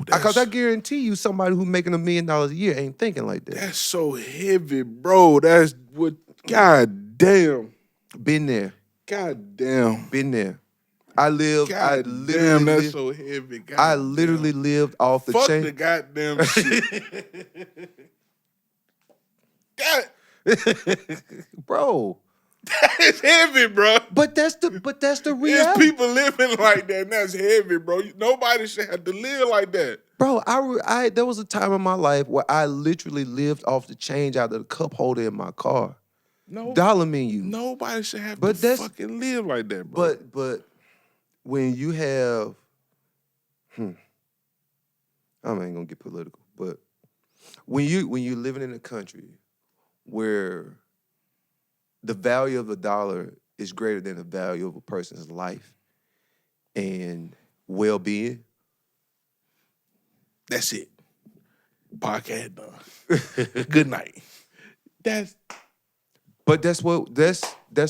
B: because I guarantee you somebody who's making $1 million a year ain't thinking like that.
A: That's so heavy, bro. That's what, God damn.
B: Been there.
A: God damn.
B: Been there. I lived.
A: Damn, that's so heavy. God
B: I literally lived off the chain.
A: Fuck the goddamn shit. God.
B: Bro.
A: It's heavy, bro.
B: But that's the reality.
A: There's people living like that, and that's heavy, bro. Nobody should have to live like that.
B: Bro, there was a time in my life where I literally lived off the change out of the cup holder in my car.
A: No.
B: Dollar menu.
A: Nobody should have to fucking live like that, bro.
B: But when you have, I ain't gonna get political, but when you're living in a country where the value of $1 is greater than the value of a person's life, and well-being.
A: That's it. Podcast done. Good night.
B: But that's what
A: That's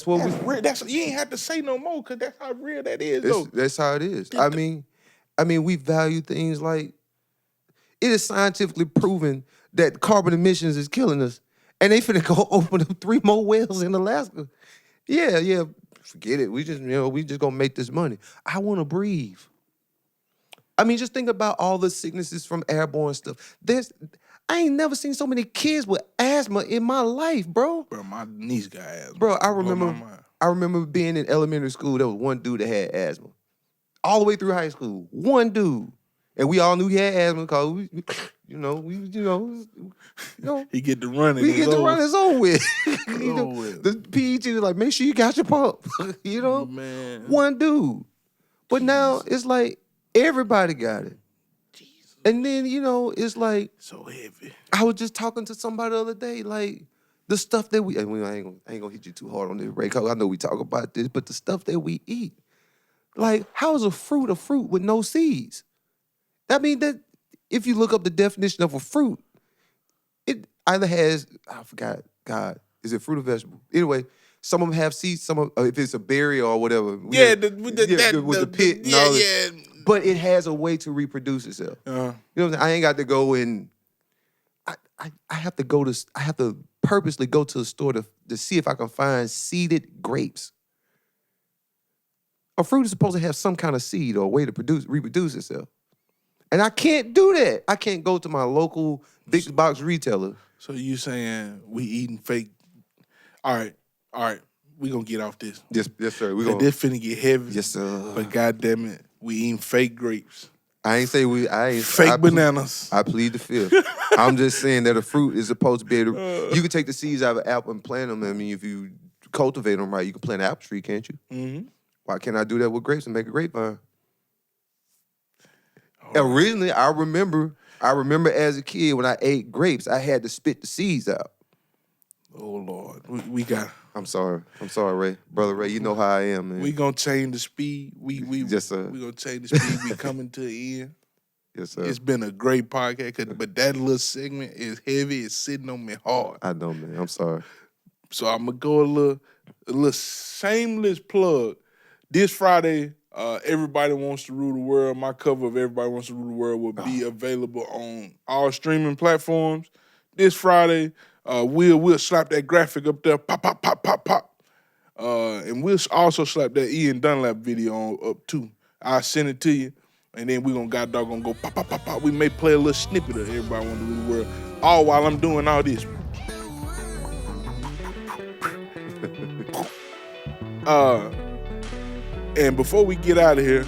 A: real. You ain't have to say no more because that's how real that is, though.
B: That's how it is. I mean, we value things like it is scientifically proven that carbon emissions is killing us, and they finna go open up 3 more wells in Alaska. Yeah, forget it. We just gonna make this money. I want to breathe. I mean, just think about all the sicknesses from airborne stuff. I ain't never seen so many kids with asthma in my life, bro.
A: Bro, my niece got asthma.
B: Bro, I
A: Blow my
B: remember.
A: mind.
B: I remember being in elementary school. There was one dude that had asthma, all the way through high school. One dude, and we all knew he had asthma because we
A: He get to running.
B: we get to run his own with.
A: Over with.
B: The PE teacher like, make sure you got your pump.
A: Man.
B: One dude. But now it's like everybody got it.
A: Jesus.
B: And then, it's like
A: So heavy.
B: I was just talking to somebody the other day, like the stuff that I ain't gonna hit you too hard on this, Ray, because I know we talk about this, but the stuff that we eat. Like, how is a fruit with no seeds? I mean, that if you look up the definition of a fruit, it either has, I forgot, God, is it fruit or vegetable? Anyway, some of them have seeds, some of if it's a berry or whatever.
A: With
B: the pit and all that.
A: Yeah.
B: But it has a way to reproduce itself. You know what I'm saying? I ain't got to go and I have to purposely go to the store to see if I can find seeded grapes. A fruit is supposed to have some kind of seed or a way to reproduce itself. And I can't do that. I can't go to my local big box retailer.
A: So you saying we eating fake? All right. We gonna get off this.
B: Yes, sir.
A: This finna get heavy.
B: Yes, sir.
A: But goddamn it, we eating fake grapes.
B: I ain't say
A: fake bananas.
B: I plead the fifth. I'm just saying that a fruit is supposed to be able to. You can take the seeds out of an apple and plant them. I mean, if you cultivate them right, you can plant an apple tree, can't you?
A: Mm-hmm.
B: Why can't I do that with grapes and make a grapevine? Originally, I remember as a kid when I ate grapes, I had to spit the seeds out.
A: Oh Lord, we got.
B: I'm sorry, Ray, brother Ray. You know how I am, man.
A: We gonna change the speed. We
B: yes, sir.
A: We gonna change the speed. We coming to the end.
B: Yes, sir.
A: It's been a great podcast, but that little segment is heavy. It's sitting on me hard.
B: I know, man. I'm sorry.
A: So I'm gonna go a little shameless plug. This Friday, Everybody Wants to Rule the World. My cover of Everybody Wants to Rule the World will be available on all streaming platforms. This Friday, we'll slap that graphic up there, pop, pop, pop, pop, pop. And we'll also slap that Ian Dunlap video up too. I'll send it to you, and then we're gonna go pop, pop, pop, pop. We may play a little snippet of Everybody Want to Rule the World, all while I'm doing all this. And before we get out of here,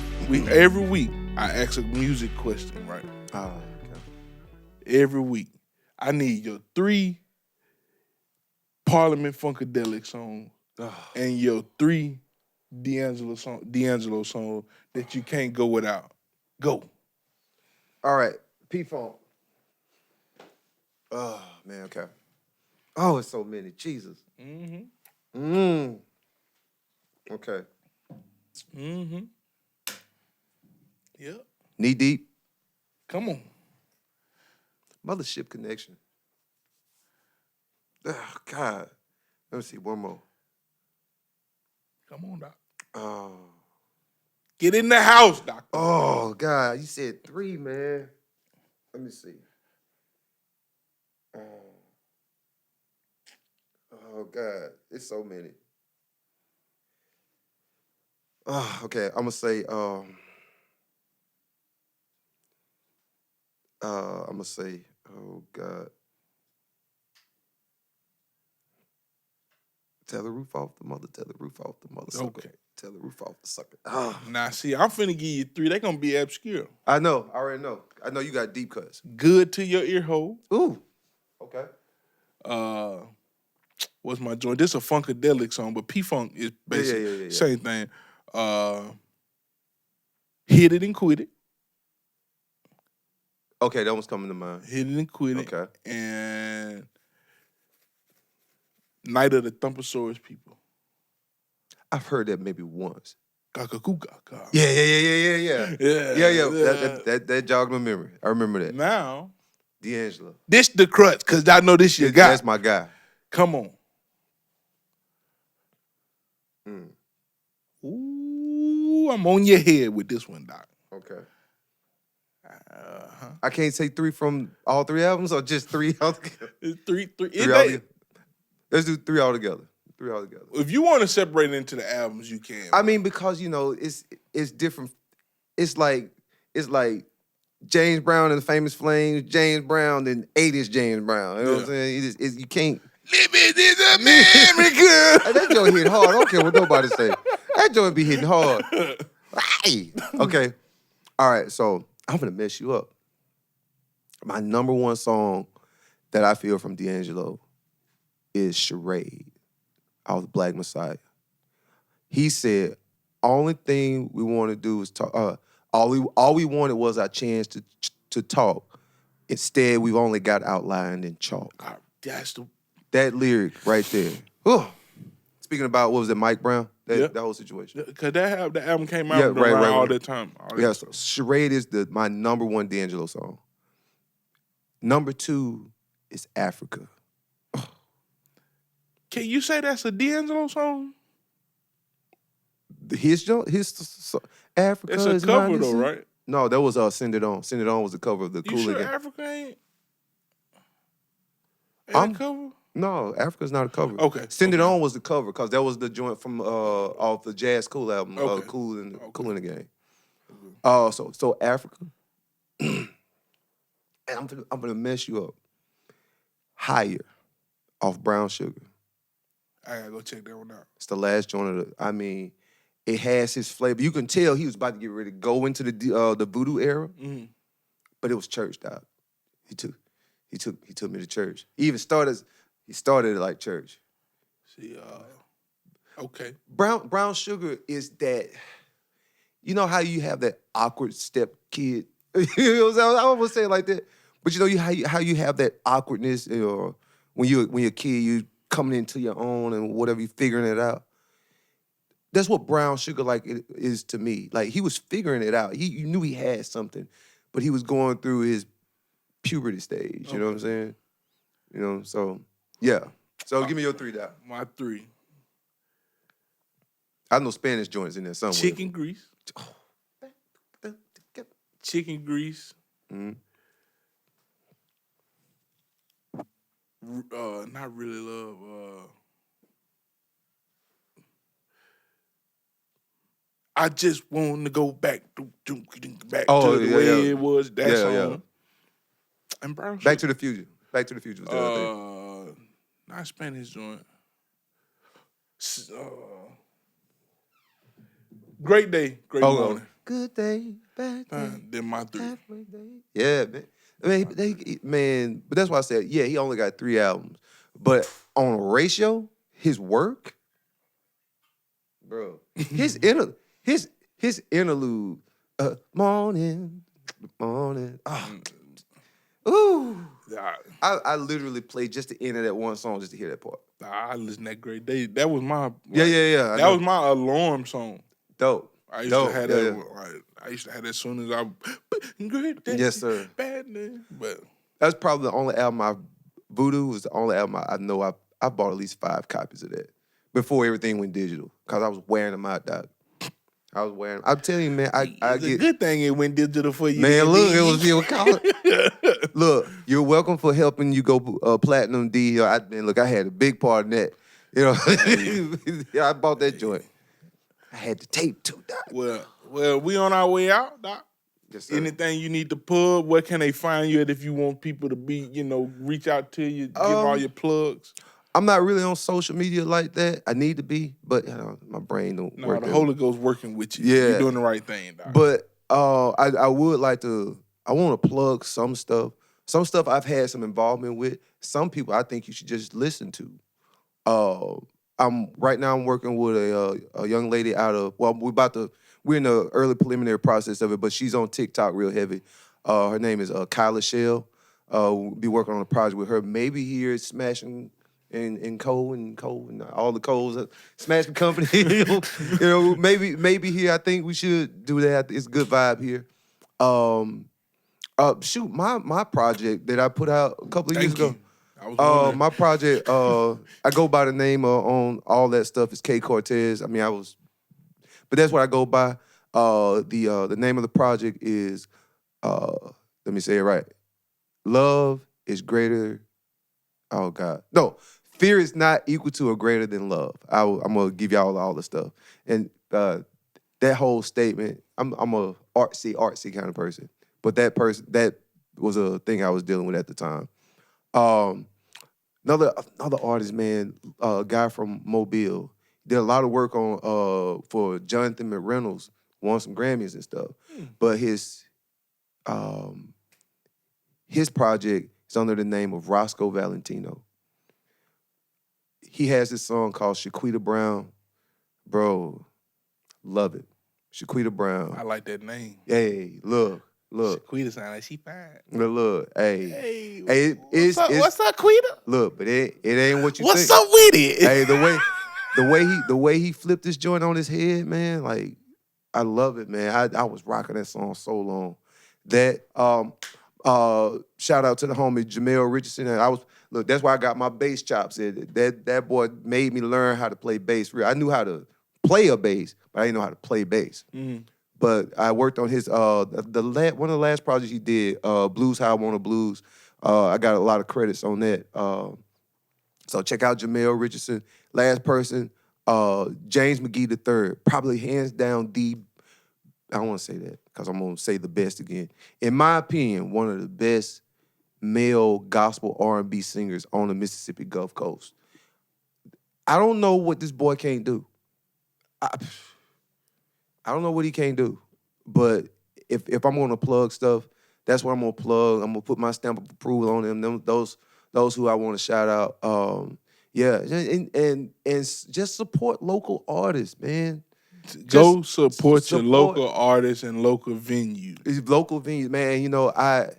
A: every week I ask a music question, right?
B: Okay.
A: Every week. I need your 3 Parliament Funkadelic songs and your 3 D'Angelo songs that you can't go without. Go.
B: All right. P-Funk. Oh, man, okay. Oh, it's so many. Jesus. Mm-hmm. Okay.
A: Mm-hmm. Yep.
B: Knee Deep.
A: Come on.
B: Mothership Connection. Oh, God. Let me see. One more.
A: Come on, Doc.
B: Oh.
A: Get in the house, Doctor.
B: Oh, God. You said 3, man. Let me see. Oh, God. It's so many. Oh, okay. I'm going to say, oh, God. Tell the roof off the mother, tell the roof off the mother, sucker.
A: Okay.
B: Tell the roof off the sucker. Oh.
A: Now, see, I'm finna give you 3. They're gonna be obscure.
B: I know. I already know. I know you got deep cuts.
A: Good to your ear hole.
B: Ooh. Okay.
A: What's my joint? This is a Funkadelic song, but P-Funk is basically
B: Yeah.
A: same thing. Hit It and Quit It.
B: Okay, that one's coming to mind.
A: Hit It and Quit It.
B: Okay.
A: And Night of the Thumpasaurus People.
B: I've heard that maybe once.
A: Kaka.
B: Yeah.
A: Yeah.
B: That jogged my memory. I remember that.
A: Now,
B: D'Angelo.
A: this the crutch, because I know this your guy.
B: That's my guy.
A: Come on.
B: Mm.
A: Ooh, I'm on your head with this one, Doc.
B: Okay.
A: Uh-huh.
B: I can't say 3 from all 3 albums or just 3 altogether.
A: It's three.
B: Three altogether. Let's do 3 altogether. 3 altogether.
A: If you want to separate it into the albums, you can.
B: I mean, because it's different. It's like James Brown and the Famous Flames, James Brown and 80s James Brown. You know what I'm saying? You can't.
A: Living in America.
B: That joint hit hard. I don't care what nobody say. That joint be hitting hard. Hey. Okay. All right. So I'm gonna mess you up. My number one song that I feel from D'Angelo is Charade off the Black Messiah. He said, only thing we want to do is talk. All we wanted was our chance to talk. Instead, we've only got outlined in chalk. That lyric right there. Whew. Speaking about, what was it, Mike Brown? That whole situation.
A: Because the album came out around all that time.
B: Yes, Charade is my number one D'Angelo song. Number 2 is Africa.
A: Can you say that's a D'Angelo song?
B: His Africa
A: It's a
B: is
A: cover
B: mine,
A: though, right?
B: No, that was Send It On. Send It On was the cover of the
A: You
B: Cool
A: sure
B: Again.
A: Africa ain't
B: I'm-
A: a cover?
B: No, Africa's not a cover.
A: Okay.
B: Send It On was the cover because that was the joint from off the Jazz Cool album,
A: Okay.
B: Cool in the Game.
A: Okay.
B: So Africa. And I'm gonna mess you up. Higher off Brown Sugar.
A: I gotta go check that one out.
B: It's the last joint of it has his flavor. You can tell he was about to get ready to go into the voodoo era, but it was churched out. He took me to church. He started it like church.
A: See, okay.
B: Brown Sugar is that, you know how you have that awkward step kid? You know what I'm saying? I almost say it like that. But you know how you have that awkwardness, or when you're a kid, you coming into your own and whatever, you figuring it out. That's what Brown Sugar like it is to me. Like, he was figuring it out. You knew he had something, but he was going through his puberty stage. You know what I'm saying? You know, so yeah. So give me your 3, Doc.
A: My 3.
B: I know Spanish joints in there somewhere.
A: Chicken grease. Chicken grease.
B: Mm-hmm.
A: Not really love. I just want to go back to the way it was. That song.
B: Yeah.
A: And Brown
B: Back to the Future. Back to the Future was the other thing.
A: Not Spanish joint. Great Day, Great Morning.
B: Good day, bad day.
A: Then my 3.
B: Halfway day. Yeah, man. I mean, but that's why I said, yeah, he only got 3 albums. But on a ratio, his work, bro, his interlude, morning. Ooh. I literally played just the end of that one song just to hear that part.
A: I listened to that Great Day. That was my
B: Yeah.
A: That was my alarm song.
B: Dope.
A: I used to have that. Like, I used to have that as soon as I Great Day.
B: Yes, sir.
A: Bad day. But
B: that's probably the only album Voodoo was the only album I know I bought at least 5 copies of that before everything went digital, because I was wearing them out, Doc. I'm telling you, man,
A: it's a good thing it went digital for you.
B: Man, look, it was your college. Look, you're welcome for helping you go platinum D. I had a big part in that. You know, yeah, I bought that joint. I had the tape too, Doc.
A: Well, we on our way out, Doc.
B: Yes, sir.
A: Anything you need to plug? Where can they find you at if you want people to be, reach out to you, give all your plugs?
B: I'm not really on social media like that. I need to be, but my brain don't work.
A: No, the Holy Ghost working with you.
B: Yeah.
A: You're doing the right thing, Doc.
B: But I would like to, I want to plug some stuff. Some stuff I've had some involvement with. Some people I think you should just listen to. Right now I'm working with a young lady out of, we're in the early preliminary process of it, but she's on TikTok real heavy. Her name is Kyla Shell. We'll be working on a project with her, maybe here at Smashing and Cole and all the Coles, Smashing Company. Maybe here. I think we should do that. It's a good vibe here. Shoot, my project that I put out a couple of years
A: Thank
B: ago.
A: you. I was wondering.
B: My project, I go by the name on all that stuff is K Cortez. I mean, but that's what I go by. The name of the project is, let me say it right. Love is greater. Oh God, no. Fear is not equal to or greater than love. I'm gonna give y'all all the stuff, and that whole statement. I'm a artsy kind of person, but that was a thing I was dealing with at the time. Another artist, man, a guy from Mobile, did a lot of work on for Jonathan McReynolds, won some Grammys and stuff. But his project is under the name of Roscoe Valentino. He has this song called Shaquita Brown. Bro, love it. Shaquita Brown.
A: I like that name.
B: Hey, look.
A: Shaquita sound like she fine.
B: Look, hey,
A: What's up, Quita?
B: Look, but it ain't what you
A: What's
B: think.
A: up with it?
B: Hey, the way he flipped this joint on his head, man, like I love it, man. I was rocking that song so long. That shout out to the homie Jamel Richardson. That's why I got my bass chops. That boy made me learn how to play bass. I knew how to play a bass, but I didn't know how to play bass. But I worked on his one of the last projects he did, Blues How I Want to Blues. I got a lot of credits on that. So check out Jamel Richardson. Last person, James McGee III, probably hands down I don't want to say that because I'm going to say the best again. In my opinion, one of the best male gospel R&B singers on the Mississippi Gulf Coast. I don't know what this boy can't do. I don't know what he can't do, but if I'm gonna plug stuff, that's what I'm gonna plug. I'm gonna put my stamp of approval on them. Those who I want to shout out. And just support local artists, man.
A: Go support your local artists and local venues.
B: It's local venues, man. You know, I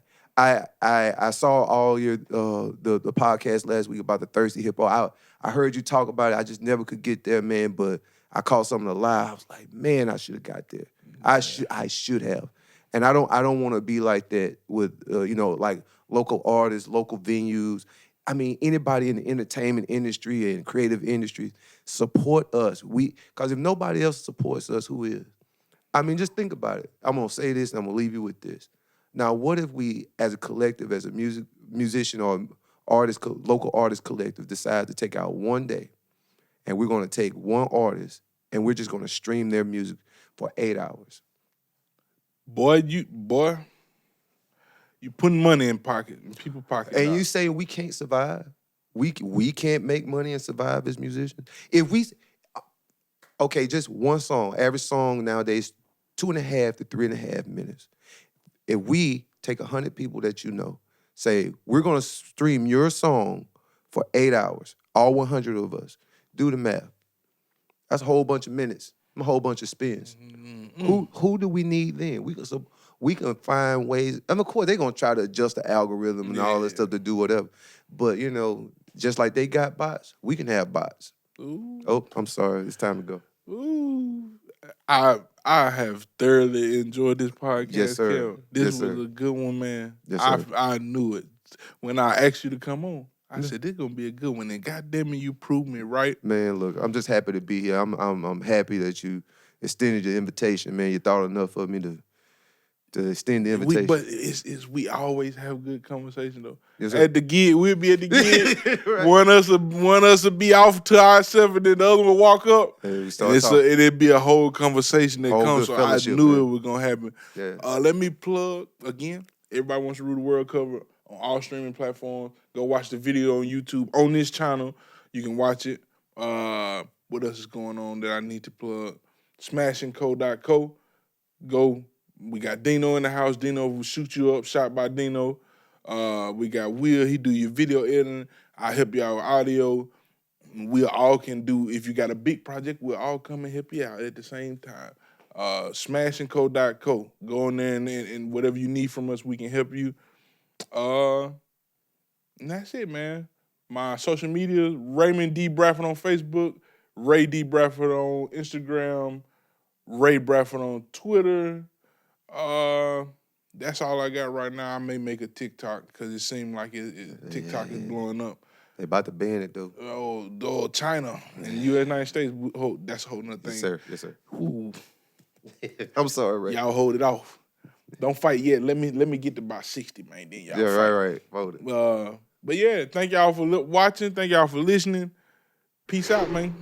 B: saw all your the podcast last week about the Thirsty Hippo. I heard you talk about it. I just never could get there, man. But I caught something alive. I was like, man, I should have got there. I should have. And I don't want to be like that with like local artists, local venues. I mean, anybody in the entertainment industry and creative industries, support us. Because if nobody else supports us, who is? I mean, just think about it. I'm gonna say this and I'm gonna leave you with this. Now, what if we, as a collective, as a musician or local artist collective, decide to take out one day and we're going to take one artist and we're just going to stream their music for 8 hours?
A: Boy, you putting money in people's pockets.
B: And you say we can't survive? We can't make money and survive as musicians? Okay, just one song. Average song nowadays, 2.5 to 3.5 minutes. If we take 100 people that you know, say, we're going to stream your song for 8 hours, all 100 of us, do the math. That's a whole bunch of minutes, a whole bunch of spins. Who do we need then? We can find ways. And of course, they're going to try to adjust the algorithm and all this stuff to do whatever. But, just like they got bots, we can have bots.
A: Ooh.
B: Oh, I'm sorry. It's time to go.
A: Ooh. I have thoroughly enjoyed this podcast.
B: Yes, sir.
A: Kel. This was a good one, man. Yes, sir. I knew it. When I asked you to come on, I said, this is going to be a good one. And goddamn it, you proved me right.
B: Man, look, I'm just happy to be here. I'm happy that you extended your invitation, man. You thought enough of me to extend the invitation.
A: But we always have good conversation though.
B: Yes, sir.
A: At the gig, we'll be at the gig.
B: Right.
A: One of us will be off to ourselves, and then the other will walk up.
B: And
A: it'd be a whole conversation that comes. So I knew it was gonna happen.
B: Yeah.
A: Let me plug again. Everybody wants to rule the world cover on all streaming platforms. Go watch the video on YouTube on this channel. You can watch it. What else is going on that I need to plug? smashingco.co. Go. We got Dino in the house. Dino will shoot you up. Shot by Dino. We got Will. He do your video editing. I help you out with audio. We all can do. If you got a big project, we'll all come and help you out at the same time. smashingco.co. Go in there and whatever you need from us, we can help you. And that's it, man. My social media, Raymond D. Bradford on Facebook, Ray D. Bradford on Instagram, Ray Bradford on Twitter. That's all I got right now. I may make a TikTok because it seemed like TikTok is blowing up.
B: They about to ban it though.
A: Oh, China and United States, that's a whole nother thing.
B: Yes, sir. Yes, sir.
A: Ooh,
B: I'm sorry, Ray.
A: y'all hold it off. Don't fight yet. Let me get to about 60, man. Then y'all fight.
B: Right. Hold it.
A: But yeah, thank y'all for watching. Thank y'all for listening. Peace out, man.